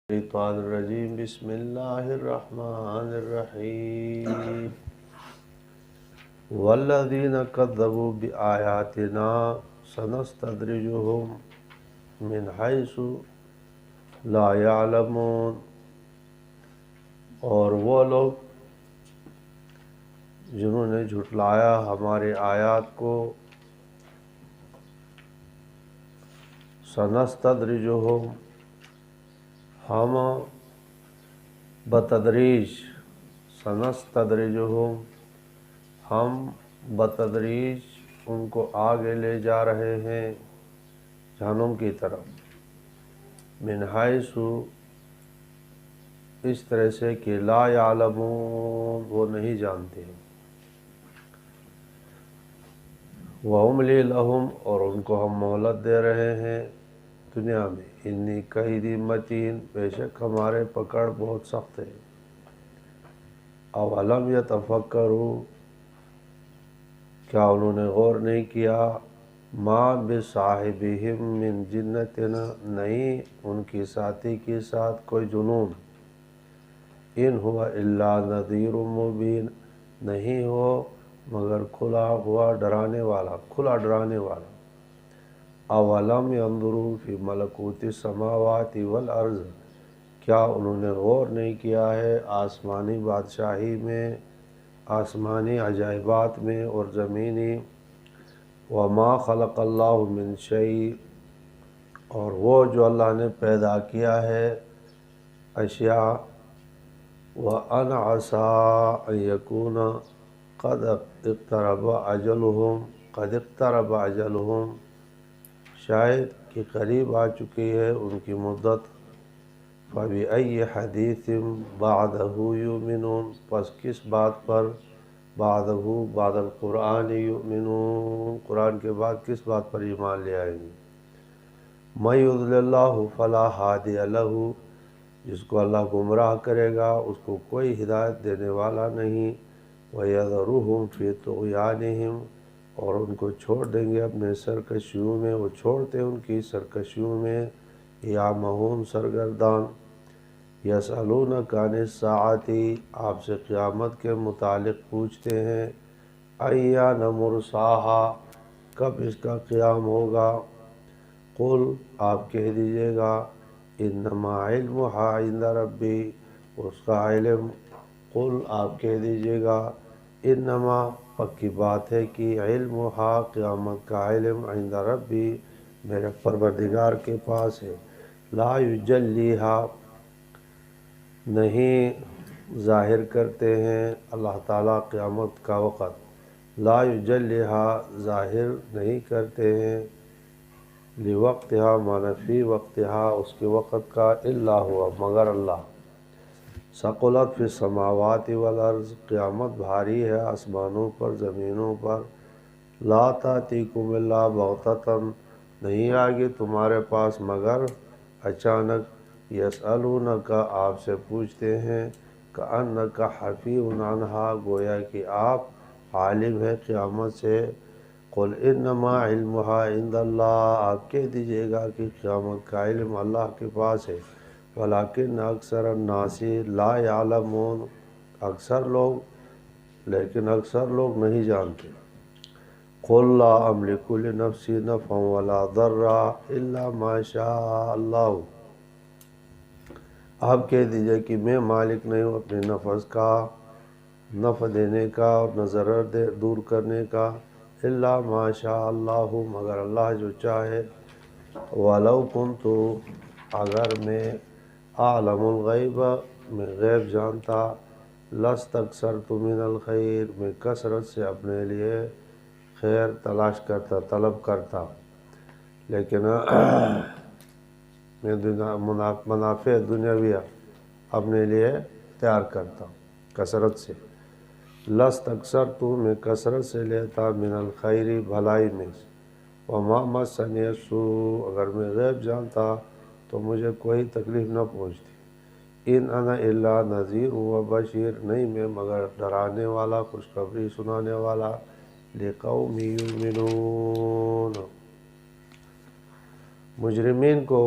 الشیطان الرجیم بسم اللہ الرحمن الرحیم والذین کذبوا بآیاتنا سنستدرجهم من حیث لا یعلمون، اور وہ لوگ جنہوں نے جھٹلایا ہمارے آیات کو، سنستدرجهم، ہم بتدریج، سنستدرجهم، ہم بتدریج ان کو آگے لے جا رہے ہیں جہنم کی طرف، من حیث، اس طرح سے کہ لا یعلمون، وہ نہیں جانتے، وَأُمْلِي لَهُمْ، اور ان کو ہم مہلت دے رہے ہیں دنیا میں، انی کیدی متین، بے شک ہمارے پکڑ بہت سخت ہے۔ اولم یتفکروا، کیا انہوں نے غور نہیں کیا، ما بصاحبہم من جنۃ، نہیں ان کی ساتھی کے ساتھ کوئی جنون، ان ہوا الا نذیر مبین، نہیں ہو مگر کھلا ہوا ڈرانے والا، کھلا ڈرانے والا۔ اولم ينظروا فی ملکوت السماوات والارض، کیا انہوں نے غور نہیں کیا ہے آسمانی بادشاہی میں، آسمانی عجائبات میں اور زمینی، وما خلق اللہ من شیء، اور وہ جو اللہ نے پیدا کیا ہے اشیاء، وَأَنْ عَسَىٰ أَنْ يَكُونَ قَدْ اقْتَرَبَ أَجَلُهُمْ، قد اقترب اجلہم، شاید کہ قریب آ چکی ہے ان کی مدت، فَبِأَيِّ حَدِيثٍ بَعْدَهُ يُؤْمِنُونَ، پس کس بات پر بعدہ، بعد القرآن، یؤمنون، قرآن کے بعد کس بات پر ایمان لے آئیں گے۔ مَن یضلل اللہ فلا ہادی لہ، جس کو اللہ گمراہ کرے گا اس کو کوئی ہدایت دینے والا نہیں، وَيَذَرُهُمْ فِي طُغْيَانِهِمْ، اور ان کو چھوڑ دیں گے اپنے سرکشیوں میں، وہ چھوڑتے ان کی سرکشیوں میں، یعمہون، سرگردان۔ یسألونک عن الساعۃ، آپ سے قیامت کے متعلق پوچھتے ہیں، ایان مرساہا، کب اس کا قیام ہوگا، قل، آپ کہہ دیجئے گا، انما علمھا عند ربی، اس کا علم، قل، آپ کہہ دیجئے گا، انما، پکی بات ہے کہ علمھا، قیامت کا علم، عند ربی، میرے پروردگار کے پاس ہے، لا یجلیھا، نہیں ظاہر کرتے ہیں اللہ تعالیٰ قیامت کا وقت، لا یجلیھا، ظاہر نہیں کرتے ہیں، لوقتھا، معنی فی وقتھا، اس کے وقت کا، الا ہوا، مگر اللہ۔ ثقلت فی السماوات والارض، قیامت بھاری ہے آسمانوں پر زمینوں پر، لا تأتیکم الا بغتۃ، نہیں آئے گی تمہارے پاس مگر اچانک، یسألونک، آپ سے پوچھتے ہیں، کأنک حفی عنہا، گویا کہ آپ عالم ہیں قیامت سے، قل انما علمھا عند اللہ، آپ کہہ دیجئے گا کہ قیامت کا علم اللہ کے پاس ہے، ولکن اکثر الناس لا یعلمون، اکثر لوگ، لیکن اکثر لوگ نہیں جانتے۔ قل لا املک لنفسی نفعا ولا ضرا الا ما شاء اللہ، آپ کہہ دیجئے کہ میں مالک نہیں ہوں اپنے نفس کا، نفع دینے کا اور نہ ضرر دور کرنے کا، الا ما شاء اللہ، مگر اللہ جو چاہے، ولو کنت، اگر میں، اعلم الغیب، میں غیب جانتا، لاستکثرت من الخیر، میں کثرت سے اپنے لیے خیر تلاش کرتا، طلب کرتا، لیکن میں منافع دنیاویہ اپنے لیے تیار کرتا ہوں کثرت سے، لاستکثرت، میں کثرت سے لیتا، من الخیر، بھلائی میں، وما مسنی السوء، اگر میں غیب جانتا تو مجھے کوئی تکلیف نہ پہنچتی، ان انا الا نذیر و بشیر، نہیں میں مگر ڈرانے والا، خوشخبری سنانے والا، لقوم یؤمنون۔ مجرمین کو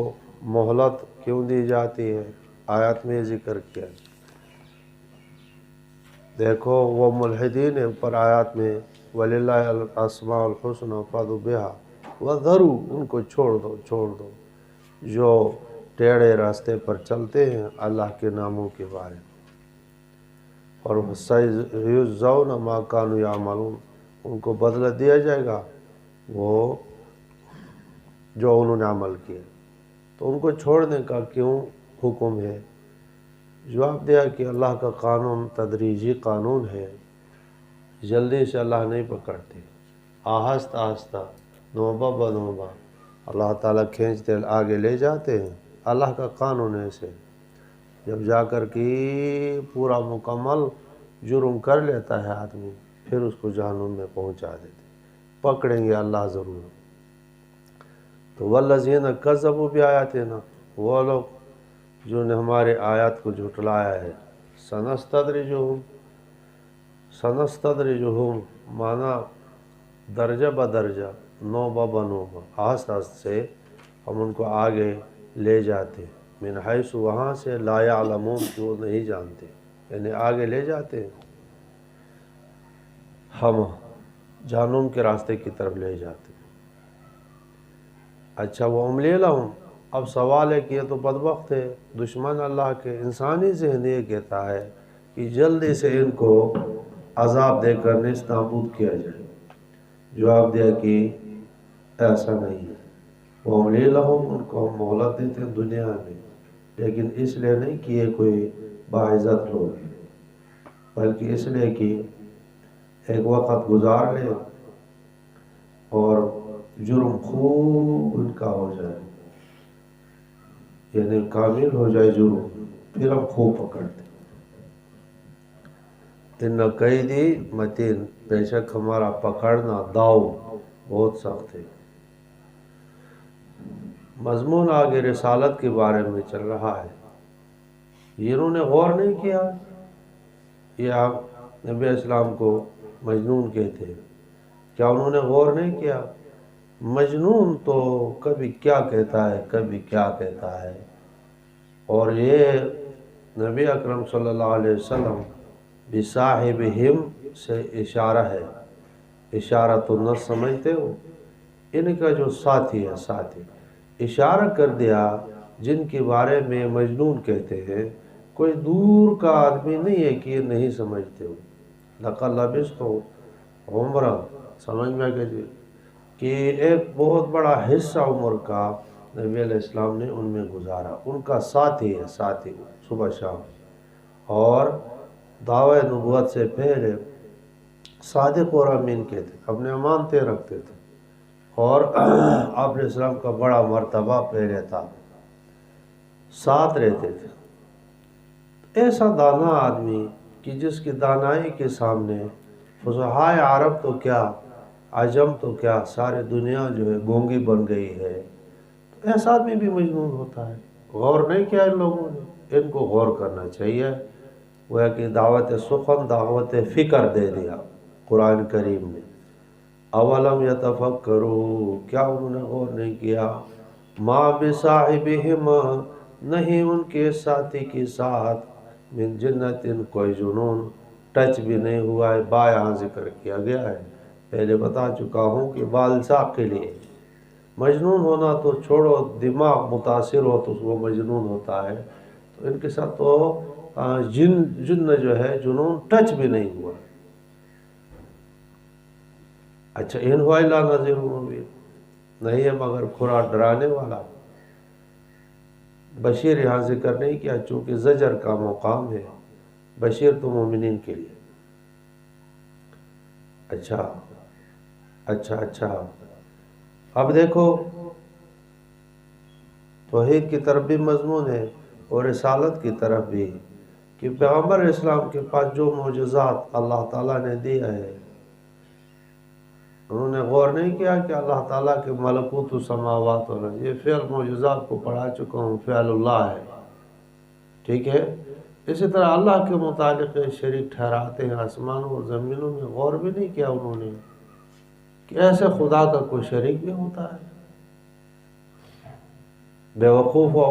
مہلت کیوں دی جاتی ہے؟ آیات میں ذکر کیا. دیکھو وہ ملحدین ہیں اوپر آیات میں وَلِلَّهِ الْأَسْمَاءُ الْحُسْنَى فَادْعُوهُ بِهَا وَذَرُوا، ان کو چھوڑ دو جو ٹیڑھے راستے پر چلتے ہیں اللہ کے ناموں کے بارے میں. اور سَيُجْزَوْنَ مَا كَانُوا يَعْمَلُونَ، ان کو بدلہ دیا جائے گا وہ جو انہوں نے عمل کیا. تو ان کو چھوڑنے کا کیوں حکم ہے؟ جواب دیا کہ اللہ کا قانون تدریجی قانون ہے، جلدی سے اللہ نہیں پکڑتے، آہستہ آہستہ نوبہ بنوبہ اللہ تعالیٰ کھینچتے آگے لے جاتے ہیں. اللہ کا قانون ایسے جب جا کر کے پورا مکمل جرم کر لیتا ہے آدمی، پھر اس کو جہنم میں پہنچا دیتے، پکڑیں گے اللہ ضرور. تو وَالَّذِينَ كَذَّبُوا بِآيَاتِنَا، وہ لوگ جنہوں نے ہمارے آیات کو جھٹلایا ہے. سنستدرجہم مانا درجہ بدرجہ، نوبہ بنوبہ، آہستہ آہستہ سے ہم ان کو آگے لے جاتے، من حیث وہاں سے لا یعلمون کہ وہ نہیں جانتے، یعنی آگے لے جاتے ہیں، ہم جہنم کے راستے کی طرف لے جاتے. اچھا وہ املی لہم، اب سوال ہے کہ یہ تو بدبخت ہے، دشمن اللہ کے. انسانی ذہن یہ کہتا ہے کہ جلدی سے ان کو عذاب دے کر نیست نابود کیا جائے. جواب دیا کہ ایسا نہیں ہے. وہ املی لہم، ان کو ہم مہلت دیتے ہیں دنیا میں، لیکن اس لیے نہیں کہ یہ کوئی باعزت لوگ ہیں، بلکہ اس لیے کہ ایک وقت گزار لے اور جرم خوب ان کا ہو جائے، یعنی کامل ہو جائے جرم، پھر ہم خوب پکڑتے. ان قیدی متین، بے شک ہمارا پکڑنا داؤ بہت سخت ہے. مضمون آگے رسالت کے بارے میں چل رہا ہے. انہوں نے غور نہیں کیا، یہ آپ نبی اسلام کو مجنون کہتے ہیں، کیا انہوں نے غور نہیں کیا؟ مجنون تو کبھی کیا کہتا ہے کبھی کیا کہتا ہے. اور یہ نبی اکرم صلی اللہ علیہ وسلم بصاحبہم سے اشارہ ہے، اشارۃ النص سمجھتے ہو، ان کا جو ساتھی ہے، ساتھی اشارہ کر دیا جن کے بارے میں مجنون کہتے ہیں. کوئی دور کا آدمی نہیں ہے کہ یہ نہیں سمجھتے ہو. لَقَدْ لَبِثْتُمْ عُمْرًا، سمجھ میں کہ ایک بہت بڑا حصہ عمر کا نبی علیہ السلام نے ان میں گزارا. ان کا ساتھی ہے، ساتھی صبح شام. اور دعوی نبوت سے پہلے صادق اور امین کہتے، اپنے امانتیں رکھتے تھے، اور آپ علیہ السلام کا بڑا مرتبہ پہلے تھا، ساتھ رہتے تھے. ایسا دانا آدمی کہ جس کی دانائی کے سامنے فصحائے عرب تو کیا، عجم تو کیا، ساری دنیا جو ہے گونگی بن گئی ہے. تو ایسا آدمی بھی مجنون ہوتا ہے. غور نہیں کیا ان لوگوں نے، ان کو غور کرنا چاہیے. وہ ہے کہ دعوت سخن، دعوت فکر دے دیا قرآن کریم نے. اولم یتفکروا، کیا انہوں نے غور نہیں کیا؟ ما بصاحبہم، نہیں ان کے ساتھی کے ساتھ، من جنت، کوئی جنون، ٹچ بھی نہیں ہوا ہے. با یہاں ذکر کیا گیا ہے، پہلے بتا چکا ہوں کہ بالساق کے لیے. مجنون ہونا تو چھوڑو، دماغ متاثر ہو تو وہ مجنون ہوتا ہے. تو ان کے ساتھ تو جن جو ہے جنون ٹچ بھی نہیں ہوا. اچھا ان ہوا الا نذیر مبین، نہیں ہے مگر کھرا ڈرانے والا. بشیر یہاں ذکر نہیں کیا چونکہ زجر کا مقام ہے، بشیر تو مومنین کے لیے. اچھا اب دیکھو توحید کی طرف بھی مضمون ہے اور رسالت کی طرف بھی، کہ پیغمبر اسلام کے پاس جو معجزات اللہ تعالیٰ نے دیا ہے، انہوں نے غور نہیں کیا کہ اللہ تعالیٰ کے ملکوت السماوات والارض، یہ فعل معجزات کو پڑھا چکا ہوں، فعل اللہ ہے، ٹھیک ہے. اسی طرح اللہ کے متعلق شریک ٹھہراتے ہیں آسمانوں اور زمینوں میں. غور بھی نہیں کیا انہوں نے کہ ایسے خدا کا کوئی شریک بھی ہوتا ہے. بے وقوف ہو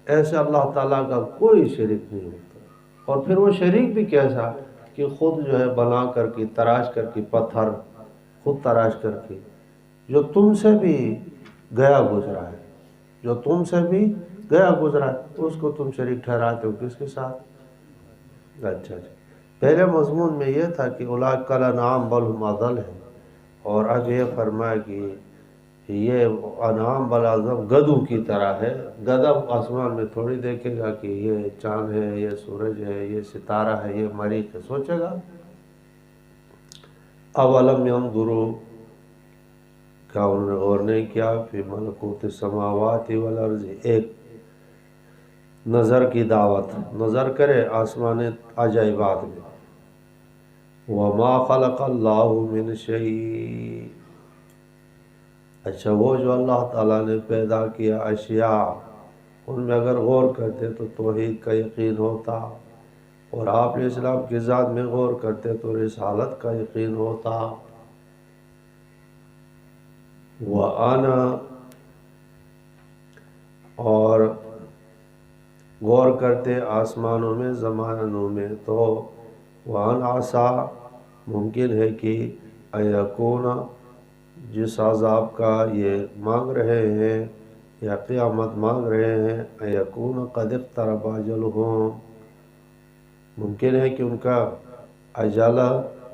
ایسے اللہ تعالیٰ کا کوئی شریک نہیں ہوتا۔ اور پھر وہ شریک بھی کیسا کہ خود جو ہے بنا کر کے تراش کر کے پتھر خود تراش کر کے، جو تم سے بھی گیا گزرا ہے، جو تم سے بھی گیا گزرا ہے، اس کو تم شریک ٹھہراتے ہو کس کے ساتھ؟ اچھا جی، پہلے مضمون میں یہ تھا کہ اولئک الانعام بل هم اضل ہے، اور اب یہ فرمایا کہ یہ انعام بل اضل گدھوں کی طرح ہے۔ گدھا آسمان میں تھوڑی دیکھے گا کہ یہ چاند ہے، یہ سورج ہے، یہ ستارہ ہے، یہ مریخ ہے، سوچے گا؟ اولم ينظروا، کیا انہوں نے غور نہیں کیا فی ملکوت السماوات والارض، ایک نظر کی دعوت، نظر کرے آسمان عجائبات میں۔ وما خلق اللہ من شیء، اچھا وہ جو اللہ تعالیٰ نے پیدا کیا اشیاء، ان میں اگر غور کرتے تو توحید کا یقین ہوتا، اور آپ علیہ السلام کی ذات میں غور کرتے تو رسالت کا یقین ہوتا۔ وَأَنَا، اور غور کرتے آسمانوں میں زمانوں میں تو وَأَنْ عَسَى، ممکن ہے کہ اَيَكُونَ، جس عذاب کا یہ مانگ رہے ہیں یا قیامت مانگ رہے ہیں، اَيَكُونَ قَدْ اقْتَرَبَ أَجَلُهُمْ، ممکن ہے کہ ان کا اجل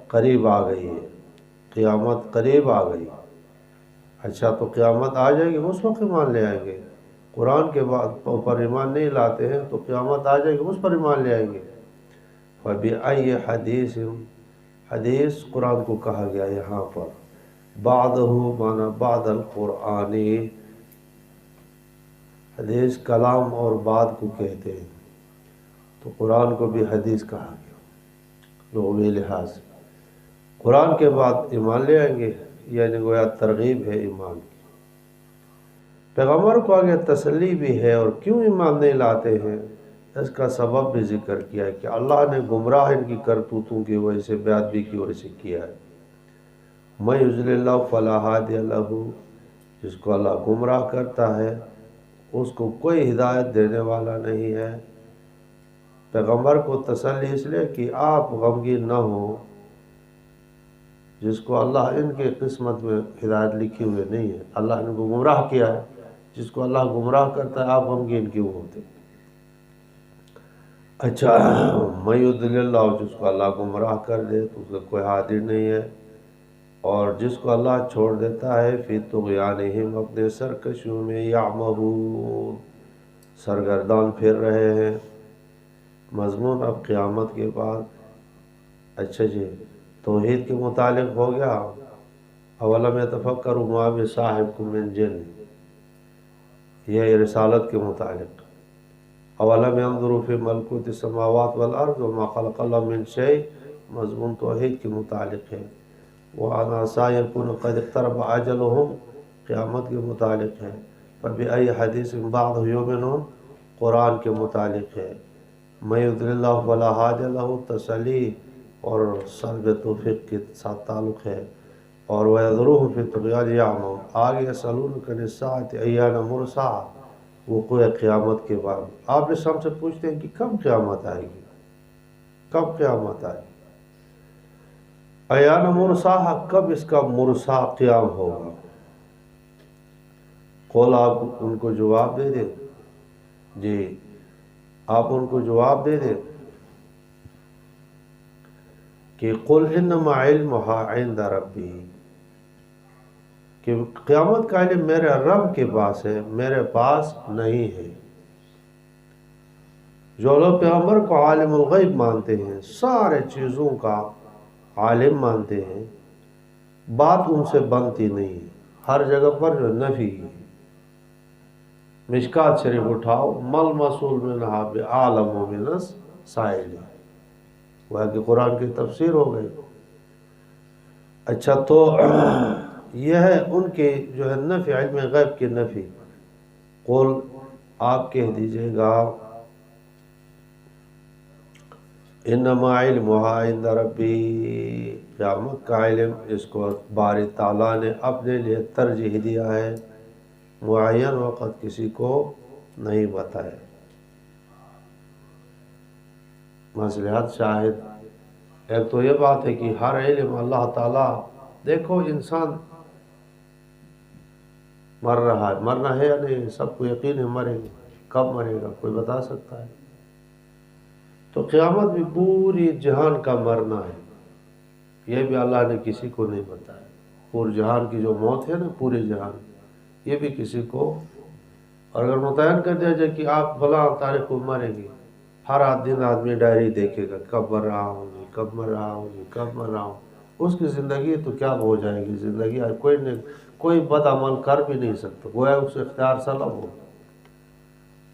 قریب آ گئی ہے، قیامت قریب آ گئی۔ اچھا تو قیامت آ جائے گی اس وقت ایمان لے آئیں گے؟ قرآن کے بعد پر ایمان نہیں لاتے ہیں تو قیامت آ جائے گی اس پر ایمان لے آئیں گے؟ فَبِأَيِّ حدیث، حدیث قرآن کو کہا گیا یہاں پر، بعدہ مانا بعد القرآن، حدیث کلام اور بعد کو کہتے ہیں، تو قرآن کو بھی حدیث کہا گیا لغوی لحاظ سے۔ قرآن کے بعد ایمان لے آئیں گے، یعنی گویا ترغیب ہے ایمان کی۔ پیغمبر کو آگے تسلی بھی ہے، اور کیوں ایمان نہیں لاتے ہیں اس کا سبب بھی ذکر کیا ہے کہ اللہ نے گمراہ ان کی کرتوتوں کی وجہ سے، بے ادبی کی وجہ سے کیا ہے۔ مَن یضلل اللہ فلا ہادی لہ، جس کو اللہ گمراہ کرتا ہے اس کو کوئی ہدایت دینے والا نہیں ہے۔ پیغمبر کو تسلی اس لیے کہ آپ غمگین نہ ہوں، جس کو اللہ ان کے قسمت میں ہدایت لکھی ہوئی نہیں ہے، اللہ نے کو گمراہ کیا ہے، جس کو اللہ گمراہ کرتا ہے آپ غمگین کیوں ہوتے؟ اچھا، مَن یضلل اللہ، جس کو اللہ گمراہ کر دے تو اس کا کوئی ہادی نہیں ہے، اور جس کو اللہ چھوڑ دیتا ہے فی طغیانہم، اپنے سرکشیوں میں، یعمہون، سرگردان پھر رہے ہیں۔ مضمون اب قیامت کے بعد، اچھا جی، توحید کے متعلق ہو گیا۔ اولم یتفکروا ما بصاحبکم من جن، یہ رسالت کے متعلق۔ اولم ينظروا فی ملکوت السماوات والارض وما خلق اللہ من شیء، مضمون توحید کے متعلق ہے۔ وَأَنْ عَسَىٰ يَكُونَ قَدْ اقْتَرَبَ أَجَلُهُمْ، قیامت کے متعلق ہے۔ فَبِأَيِّ حَدِيثٍ بَعْدَهُ يُؤْمِنُونَ، قرآن کے متعلق ہے۔ مَن یضلل اللہ فلا ہادی لہ، تسلی اور سلب توفیق کے ساتھ تعلق ہے۔ اور وَيَذَرُوهُمْ فِي طُغْيَانِهِمْ يَعْمَهُونَ، آگے يَسْأَلُونَكَ عَنِ السَّاعَةِ أَيَّانَ مُرْسَاهَا، وقوع قیامت کے بعد آپ اس ہم سے پوچھتے ہیں کہ کب قیامت آئے گی، کب قیامت آئے گی؟ ایان مرساہ، کب اس کا مرسا قیام ہوگا؟ قول، آپ ان کو جواب دے دیں، جی آپ ان کو جواب دے دیں کہ قل انما علمها عند ربی، کہ قیامت کا علم میرے رب کے پاس ہے، میرے پاس نہیں ہے۔ جو لوگ پیغمبر کو عالم الغیب مانتے ہیں، سارے چیزوں کا عالم مانتے ہیں، بات ان سے بنتی نہیں، ہر جگہ پر جو نفی ہے۔ مشکات شریف اٹھاؤ، مل مسئول منہا بعالم من السائل، وہ کہ قرآن کی تفسیر ہو گئی۔ اچھا تو یہ ہے ان کے جو ہے نفی، علم غیب کی نفی۔ قل، آپ کہہ دیجئے گا انما علمها عند ربی، قیامت کا علم اس کو باری تعالیٰ نے اپنے لیے ترجیح دیا ہے، معین وقت کسی کو نہیں بتایا۔ مصلحت شاہد۔ ایک تو یہ بات ہے کہ ہر علم اللہ تعالیٰ، دیکھو انسان مر رہا ہے، مرنا ہے یا نہیں، سب کو یقین ہے مریں گے، کب مرے گا کوئی بتا سکتا ہے؟ تو قیامت بھی پوری جہان کا مرنا ہے، یہ بھی اللہ نے کسی کو نہیں بتایا۔ پورے جہان کی جو موت ہے نا، پورے جہان، یہ بھی کسی کو، اور اگر متعین کر دیا جائے کہ آپ فلاں تاریخ کو مریں گے، ہر دن آدمی ڈائری دیکھے گا، کب مر رہا ہوں جی، کب مر رہا ہوں جی، کب مر رہا ہوں۔ اس کی زندگی تو کیا ہو جائے گی زندگی، کوئی بد عمل کر بھی نہیں سکتا، گویا اس اختیار سلب ہو۔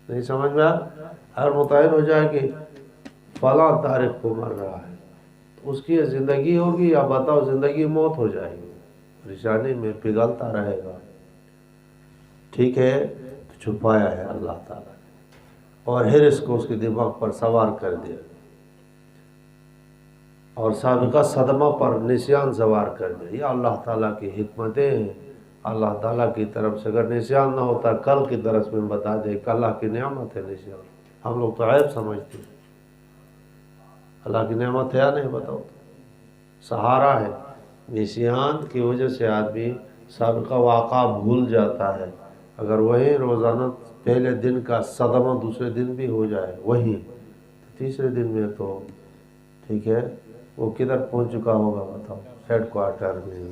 نہیں سمجھ میں اگر متعین ہو جائے کہ فلاں تاریخ کو مر رہا ہے، تو اس کی زندگی ہوگی، یا بتاؤ زندگی موت ہو جائے گی، پریشانی میں پگھلتا رہے گا۔ ٹھیک ہے، تو چھپایا ہے اللہ تعالیٰ نے، اور حرص کو اس کے دماغ پر سوار کر دیا، اور سابقہ صدمہ پر نسیان سوار کر دیا۔ یہ اللہ تعالیٰ کی حکمتیں ہیں، اللہ تعالیٰ کی طرف سے۔ اگر نسیان نہ ہوتا، کل کی درس میں بتا دے کہ اللہ کی نعمت ہے نسیان، ہم لوگ تو عیب سمجھتے ہیں۔ اللہ کی نعمت ہے یا نہیں بتاؤ؟ سہارا ہے۔ نسیان کی وجہ سے آدمی سابقہ واقعہ بھول جاتا ہے، اگر وہی روزانہ پہلے دن کا صدمہ دوسرے دن بھی ہو جائے وہی، تیسرے دن میں تو ٹھیک ہے، وہ کدھر پہنچ چکا ہوگا بتاؤ؟ ہیڈ کوارٹر میں،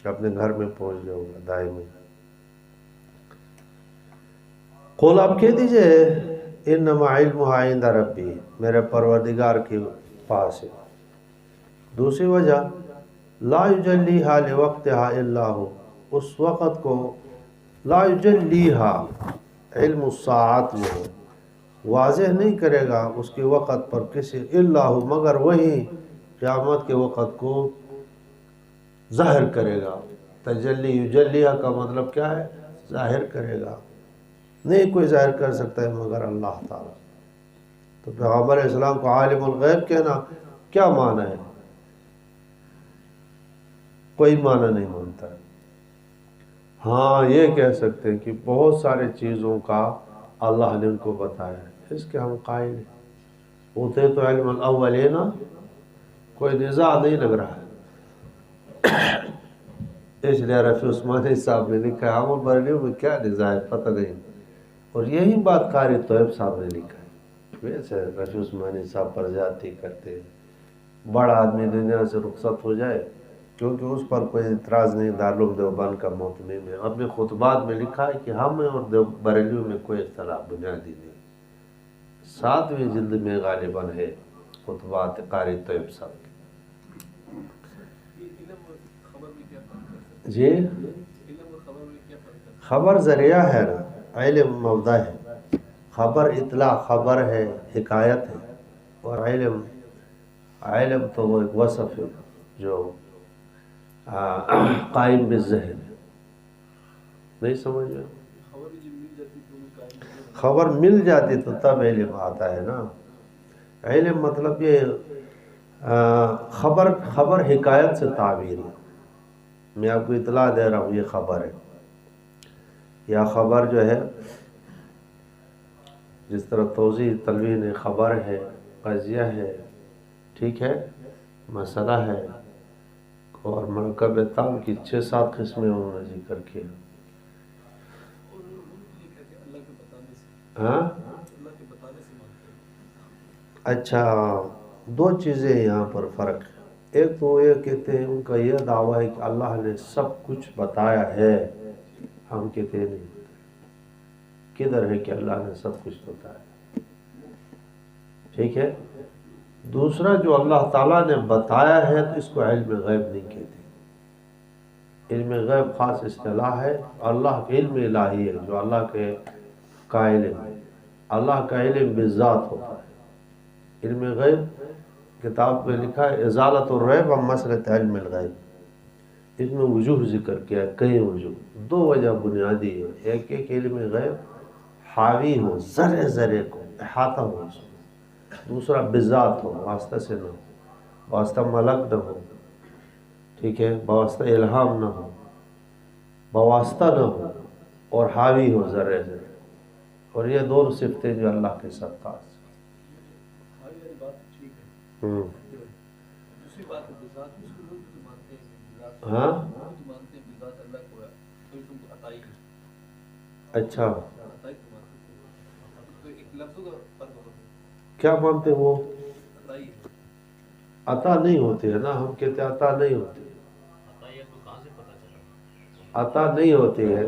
اپنے گھر میں پہنچ جاؤ گا دائمی۔ قول آپ کہہ دیجئے انما علمہ عند ربی، میرے پروردگار کے پاس ہے۔ دوسری وجہ لا یجلیہا لوقتہا الا ہو، اس وقت کو لا یجلیہا علم الساعت میں ہے، واضح نہیں کرے گا اس کے وقت پر کسی الا ہو، مگر وہی قیامت کے وقت کو ظاہر کرے گا۔ تجلی یجلیہا کا مطلب کیا ہے؟ ظاہر کرے گا، نہیں کوئی ظاہر کر سکتا ہے مگر اللہ تعالیٰ۔ تو پیغمبر علیہ السلام کو عالم الغیب کہنا کیا معنی ہے؟ کوئی معنی نہیں مانتا ہے۔ ہاں یہ کہہ سکتے ہیں کہ بہت سارے چیزوں کا اللہ نے ان کو بتایا ہے، اس کے ہم قائل ہیں۔ اوتیت علم الاولین، کوئی نزاع نہیں لگ رہا ہے۔ اس لیے رفیع عثمانی صاحب نے لکھا ہے، عام بریلیوں میں کیا نزاع ہے پتہ نہیں، اور یہی بات قاری طیب صاحب نے لکھا ہے۔ ویسے رفیع عثمانی صاحب پر زیادتی کرتے ہیں، بڑا آدمی دنیا سے رخصت ہو جائے، کیونکہ اس پر کوئی اعتراض نہیں، دارالعلوم دیوبند کا محتمم ہے، اپنے خطبات میں لکھا ہے کہ ہم اور بریلیوں میں کوئی اختلاف بنیادی نہیں۔ 7ویں جلد میں غالباً ہے خطبات قاری طیب صاحب کی۔ جی خبر ذریعہ ہے نا، علم مبدا ہے، خبر اطلاع، خبر ہے، حکایت ہے، اور علم تو وہ ایک وصف ہے جو قائم بالذہن ہے۔ نہیں سمجھ میں؟ خبر مل جاتی تو تب علم آتا ہے نا۔ علم مطلب یہ خبر حکایت سے تعبیر ہے، میں آپ کو اطلاع دے رہا ہوں یہ خبر ہے، یا خبر جو ہے جس طرح توضیح تلوین خبر ہے، قضیہ ہے، ٹھیک ہے، مسئلہ ہے، اور مرکب تام کی 6-7 قسمیں انہوں نے ذکر کیا۔ ہاں اچھا، 2 چیزیں یہاں پر فرق ہے۔ ایک تو یہ کہتے ہیں، ان کا یہ دعویٰ ہے کہ اللہ نے سب کچھ بتایا ہے، ہم کہتے ہیں نہیں، کدھر ہے کہ اللہ نے سب کچھ بتایا؟ ٹھیک ہے۔ دوسرا جو اللہ تعالیٰ نے بتایا ہے تو اس کو علم غیب نہیں کہتے۔ علم غیب خاص اصطلاح ہے، اللہ کا علم الہی ہے جو اللہ کے کا علم ہے، اللہ کا علم بالذات ہوتا ہے۔ علم غیب کتاب میں لکھا ہے ازالت الریب عن مسئلۃ علم الغیب، اس میں وجوہ ذکر کیا ہے، کئی وجوہ، 2 وجہ بنیادی ہے۔ ایک علم غیب حاوی ہو، ذرے ذرے کو احاطہ ہو اس میں، دوسرا بذات ہو، واسطہ سے نہ ہو، واسطہ ملک نہ ہو، ٹھیک ہے، بواسطہ الہام نہ ہو، بواسطہ نہ ہو، اور حاوی ہو ذرے ذرے، اور یہ 2 صفتیں جو اللہ کے ساتھ خاص۔ ہاں اچھا کیا مانتے وہ عطا نہیں ہوتے ہے نا، ہم کہتے عطا نہیں ہوتے، عطا نہیں ہوتی ہے.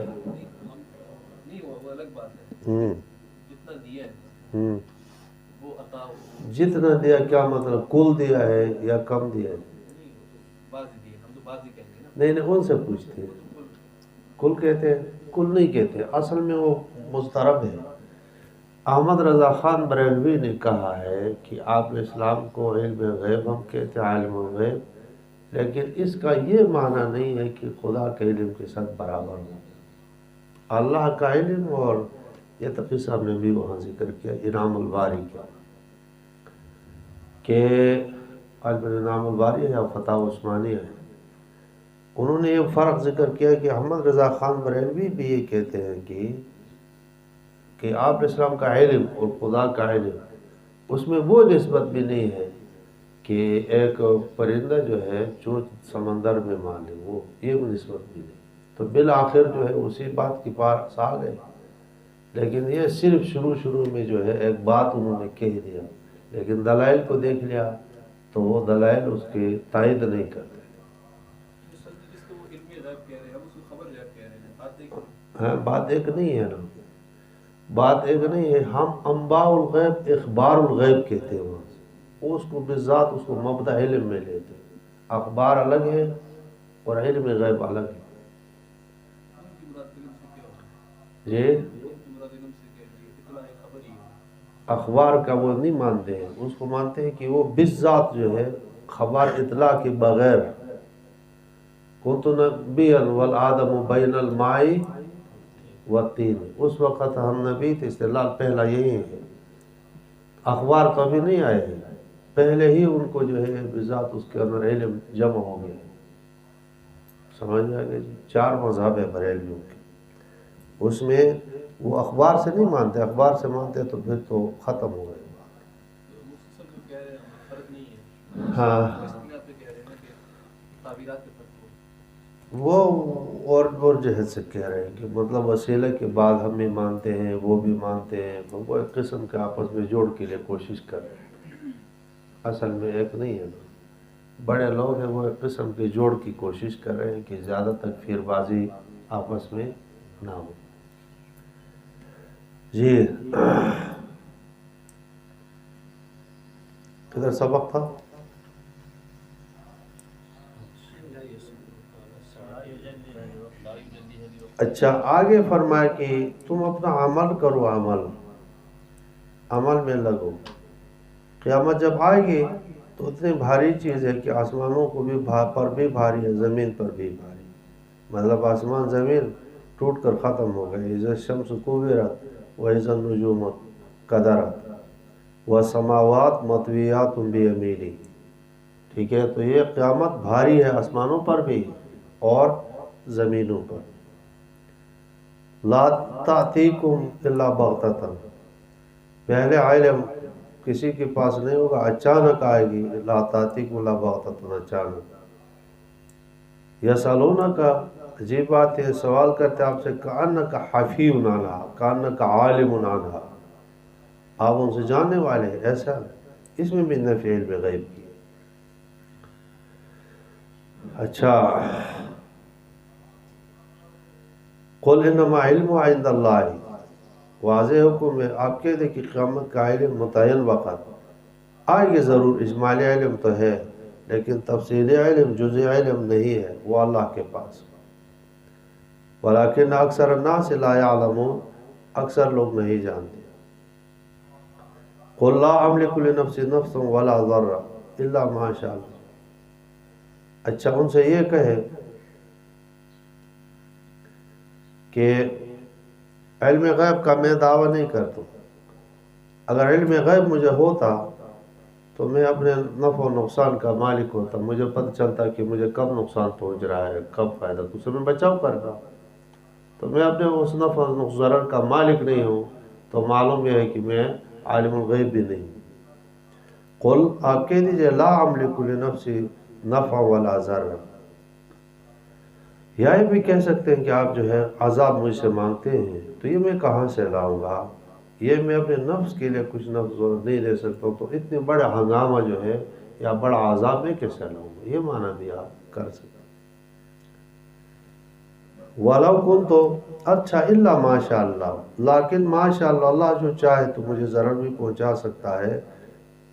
جتنا دیا کیا مطلب، کل دیا ہے یا کم دیا ہے؟ نہیں ان سے پوچھتے ہیں، کل کہتے ہیں؟ کل نہیں کہتے، اصل میں وہ مسترب ہے. احمد رضا خان بریلوی نے کہا ہے کہ آپ اسلام کو علم غیب ہم کہتے ہیں، عالم الغیب، لیکن اس کا یہ معنی نہیں ہے کہ خدا کے علم کے ساتھ برابر ہو. اللہ کا علم، اور یہ تقی صاحب نے بھی وہاں ذکر کیا انعام الباری کا، کہ انعام الباری ہے یا فتح عثمانی ہے، انہوں نے یہ فرق ذکر کیا کہ احمد رضا خان بریلوی بھی یہ کہتے ہیں کہ آپ اسلام کا علم اور خدا کا علم، اس میں وہ نسبت بھی نہیں ہے کہ ایک پرندہ جو ہے چوچ سمندر میں مانے، وہ یہ نسبت بھی نہیں. تو بالآخر جو ہے اسی بات کی پاس آ گئے، لیکن یہ صرف شروع میں جو ہے ایک بات انہوں نے کہہ دیا، لیکن دلائل کو دیکھ لیا تو وہ دلائل اس کی تائید نہیں کرتے. ہاں بات ایک نہیں ہے نا، بات ایک نہیں ہے. ہم انباء الغیب اخبار الغیب کہتے ہیں، اس کو بالذات اس کو مبدا علم میں لیتے. اخبار الگ ہے اور علم غیب الگ ہے. جی اخبار کا وہ نہیں مانتے ہیں، اس کو مانتے ہیں کہ وہ بالذات جو ہے خبر اطلاع کے بغیر، کنت نبیا والآدم بین الماء والطین، اس وقت ہم نبی تھے. استدلال پہلا یہی ہے، اخبار کبھی نہیں آئے ہیں، پہلے ہی ان کو جو ہے بالذات اس کے اندر علم جمع ہو گیا. سمجھ جائے گا جی. 4 مذہب ہے بریلویوں کے، اس میں وہ اخبار سے نہیں مانتے، اخبار سے مانتے تو پھر تو ختم ہو گئے. ہاں وہ اور جہد سے کہہ رہے ہیں کہ مطلب وسیلہ کے بعد ہم بھی مانتے ہیں، وہ بھی مانتے ہیں، تو وہ ایک قسم کے آپس میں جوڑ کے لیے کوشش کر رہے ہیں. اصل میں ایک نہیں ہے نا، بڑے لوگ ہیں وہ ایک قسم کے جوڑ کی کوشش کر رہے ہیں کہ زیادہ تکفیر بازی آپس میں نہ ہو. جی کدھر سبق تھا؟ اچھا آگے فرمایا کہ تم اپنا عمل کرو، عمل میں لگو. قیامت جب آئے گی تو اتنی بھاری چیز ہے کہ آسمانوں کو بھی پر بھی بھاری ہے، زمین پر بھی بھاری. مطلب آسمان زمین ٹوٹ کر ختم ہو گئے. اذا الشمس کوورت واذا النجوم قدرت والسماوات مطویات بیمینہ. ٹھیک ہے، تو یہ قیامت بھاری ہے آسمانوں پر بھی اور زمینوں پر. لا تأتیکم الا بغتۃ، پہلے علم کسی کے پاس نہیں ہوگا، اچانک آئے گی. لا تأتیکم الا بغتۃ، اچانک. یسألونک، عجیب بات ہے، سوال کرتے آپ سے، کأنک حفی عنہا، کأنک عالم عنہا، آپ ان سے جاننے والے ہیں. ایسا اس میں بھی نفی علم غیب کی. اچھا قل انما علم عند اللہ، واضح حکم ہے. آپ کہتے کہ قیامت کا علم متعین وقت آئے گی ضرور، اجمالی علم تو ہے لیکن تفصیلی علم، جزئی علم نہیں ہے، وہ اللہ کے پاس. ولیکن اکثر الناس لا یعلمون، اکثر لوگ نہیں جانتے. قل لا املک لنفسی نفسا ولا ضرا الا ما شاء اللہ. اچھا ان سے یہ کہے کہ علم غیب کا میں دعویٰ نہیں کرتا، اگر علم غیب مجھے ہوتا تو میں اپنے نفع و نقصان کا مالک ہوتا، مجھے پتہ چلتا کہ مجھے کب نقصان پہنچ رہا ہے، کب فائدہ، تو اس سے میں بچاؤ کرتا. تو میں اپنے اس نفع و ضرر کا مالک نہیں ہوں، تو معلوم یہ ہے کہ میں عالم الغیب بھی نہیں ہوں. قل آپ کہہ دیجئے لا املک لنفسی نفع ولا ضر، یا یہ بھی کہہ سکتے ہیں کہ آپ جو ہے عذاب مجھ سے مانگتے ہیں تو یہ میں کہاں سے لاؤں گا، یہ میں اپنے نفس کے لیے کچھ نفس نہیں دے سکتا ہوں، تو اتنے بڑا ہنگامہ جو ہے یا بڑا عذاب میں کیسے لاؤں گا، یہ معنی بھی آپ کر سکتے ہیں۔ وَلَوْ كُنْتُ اچھا الا ماشاء اللہ، لیکن ماشاء اللہ اللہ جو چاہے تو مجھے ضرر بھی پہنچا سکتا ہے،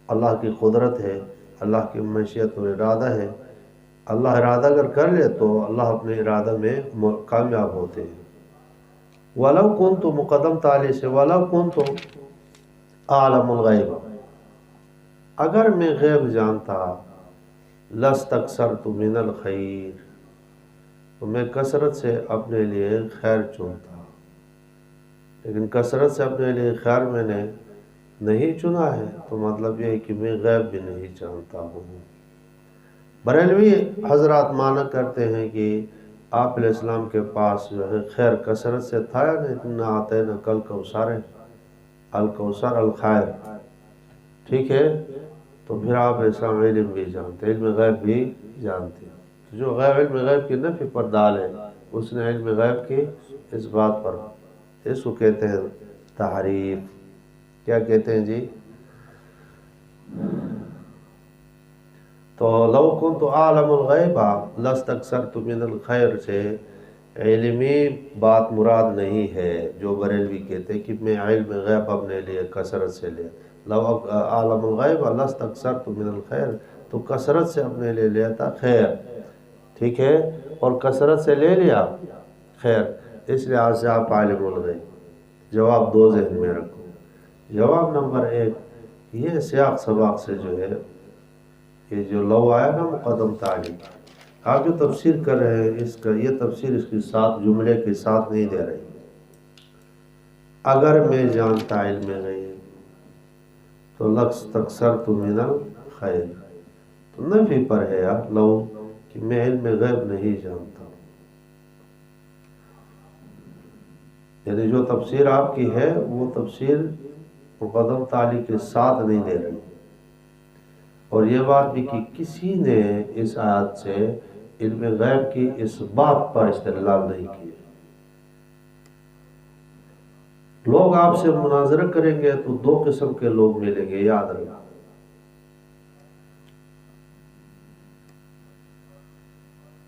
اللہ کی قدرت ہے، اللہ کی مشیت و ارادہ ہے، اللہ ارادہ اگر کر لے تو اللہ اپنے ارادہ میں کامیاب ہوتے ہیں۔ وَلَوْ كُنْتُ مقدم تعالی سے وَلَوْ كُنْتُ أَعْلَمُ الْغَيْبَ، اگر میں غیب جانتا لَاسْتَكْثَرْتُ مِنَ الْخَيْرِ، تو میں کثرت سے اپنے لیے خیر چنتا، لیکن کثرت سے اپنے لیے خیر میں نے نہیں چنا ہے، تو مطلب یہ ہے کہ میں غیب بھی نہیں جانتا ہوں۔ بریلوی حضرات مانا کرتے ہیں کہ آپ علیہ السلام کے پاس جو ہے خیر کثرت سے تھا یا نہیں، نہ آتے نہ کل کوثر الکوثر الخیر، ٹھیک ہے، تو پھر آپ علیہ السلام علم بھی جانتے، علم غیب بھی جانتے، جو علم غیب کی نفی پر دال ہے اس نے علم غیب کی اس بات پر، اس کو کہتے ہیں تحریف، کیا کہتے ہیں جی؟ تو لو کنت اعلم الغیب لاستکثرت من الخیر سے علمی بات مراد نہیں ہے، جو بریلوی کہتے ہیں کہ میں علم غیب اپنے لیے کثرت سے لے، لو اعلم الغیب لاستکثرت من الخیر، تو کثرت سے اپنے لیے لیتا خیر، ٹھیک ہے، اور کثرت سے لے لیا خیر، اس لحاظ سے آپ عالم الغیب۔ جواب دو ذہن میں رکھو، جواب نمبر ایک، یہ سیاق سباق سے جو ہے یہ جو لو آیا نا مقدم تعلیم، آپ جو تفسیر کر رہے ہیں اس کا یہ تفسیر اس کے ساتھ جملے کے ساتھ نہیں دے رہے، اگر میں جانتا علم غیب تو لاستکثرت من الخیر، تو نفی پر ہے یار لو کہ میں علم غیب نہیں جانتا، یعنی جو تفسیر آپ کی ہے وہ تفسیر مقدم تعلیم کے ساتھ نہیں دے رہی، اور یہ بات بھی کہ کسی نے اس آیت سے علم غیب کی اس بات پر استدلال نہیں کیا۔ لوگ آپ سے مناظرہ کریں گے تو دو قسم کے لوگ ملیں گے، یاد رکھنا،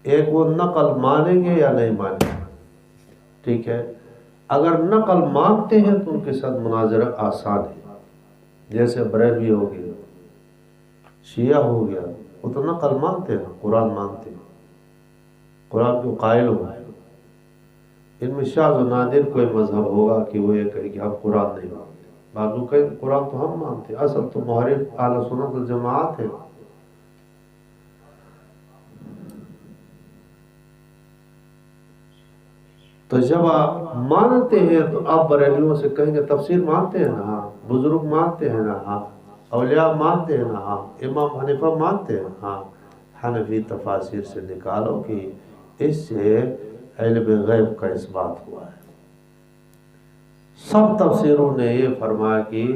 ایک وہ نقل مانیں گے یا نہیں مانیں گے، ٹھیک ہے، اگر نقل مانتے ہیں تو ان کے ساتھ مناظرہ آسان ہے، جیسے بریلوی ہو گیا، شیعہ ہو گیا، وہ تو نقل مانتے ہیں، قرآن مانتے ہیں، قرآن کو قائل ہو گئے، ان میں شاذ و نادر کوئی مذہب ہوگا کہ وہ یہ کہے کہ ہم قرآن نہیں مانتے، بعضوں کہ قرآن تو ہم مانتے، اصل تو محرف اہل سنت والجماعت ہے۔ تو جب آپ مانتے ہیں تو آپ بریلویوں سے کہیں گے تفسیر مانتے ہیں نا، ہاں، بزرگ مانتے ہیں نا، ہاں، اولیاء مانتے ہیں نا، ہاں، امام حنیفہ مانتے ہیں، ہاں، حنفی تفاسیر سے نکالو کہ اس سے علم غیب کا اس بات ہوا ہے۔ سب تفسیروں نے یہ فرمایا کہ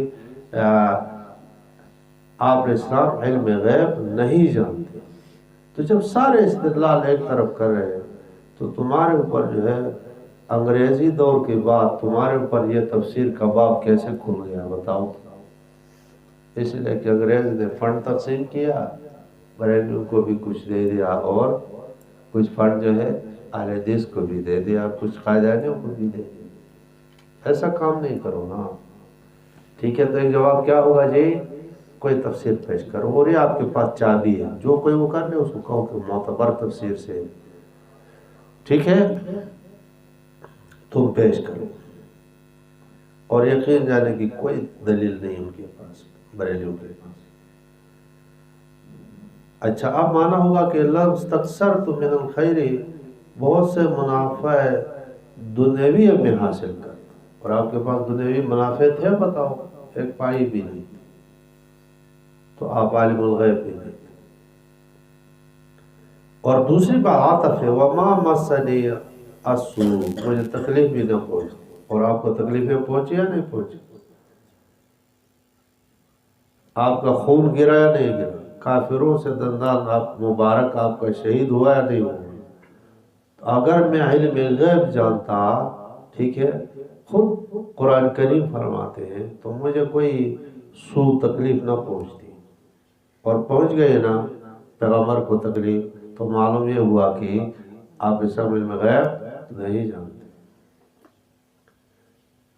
آپ اسلام علم غیب نہیں جانتے، تو جب سارے استدلال ایک طرف کر رہے ہیں تو تمہارے اوپر جو ہے انگریزی دور کے بعد تمہارے اوپر یہ تفسیر کا باب کیسے کھل گیا بتاؤ؟ اس لیے کہ انگریز نے فنڈ تقسیم کیا، بریلویوں کو بھی کچھ دے دیا، اور کچھ فنڈ جو ہے اہل حدیث کو بھی دے دیا، کچھ قائدانیوں کو بھی دے دیا۔ ایسا کام نہیں کرو نا، ٹھیک ہے، تو ایک جواب کیا ہوگا جی؟ کوئی تفسیر پیش کرو، اور یہ آپ کے پاس چابی ہے، جو کوئی وہ کر لے اس کو کہو کہ معتبر تفسیر سے، ٹھیک ہے، تم پیش کرو، اور یقین جانے کی کوئی دلیل نہیں ان کے پاس، بریلیوں کے پاس۔ اچھا، اب مانا ہوگا کہ لاستکثرت من الخیر، بہت سے منافع دنیوی میں حاصل کر، اور آپ کے پاس دنیوی منافع تھے بتاؤ؟ ایک پائی بھی نہیں، تو آپ عالم الغیب بھی نہیں۔ اور دوسری بات عاطف ہے، وما مسنی السوء، مجھے تکلیف بھی نہ پہنچی، اور آپ کو تکلیفیں پہنچی یا نہیں پہنچی؟ آپ کا خون گرا یا نہیں گرا، کافروں سے دندان آپ مبارک آپ کا شہید ہوا یا نہیں ہوا۔ اگر میں علم غیب جانتا، ٹھیک ہے، خود قرآن کریم فرماتے ہیں، تو مجھے کوئی تکلیف نہ پہنچتی، اور پہنچ گئے نا پیغمبر کو تکلیف، تو معلوم یہ ہوا کہ آپ اس علم غیب نہیں جانتے۔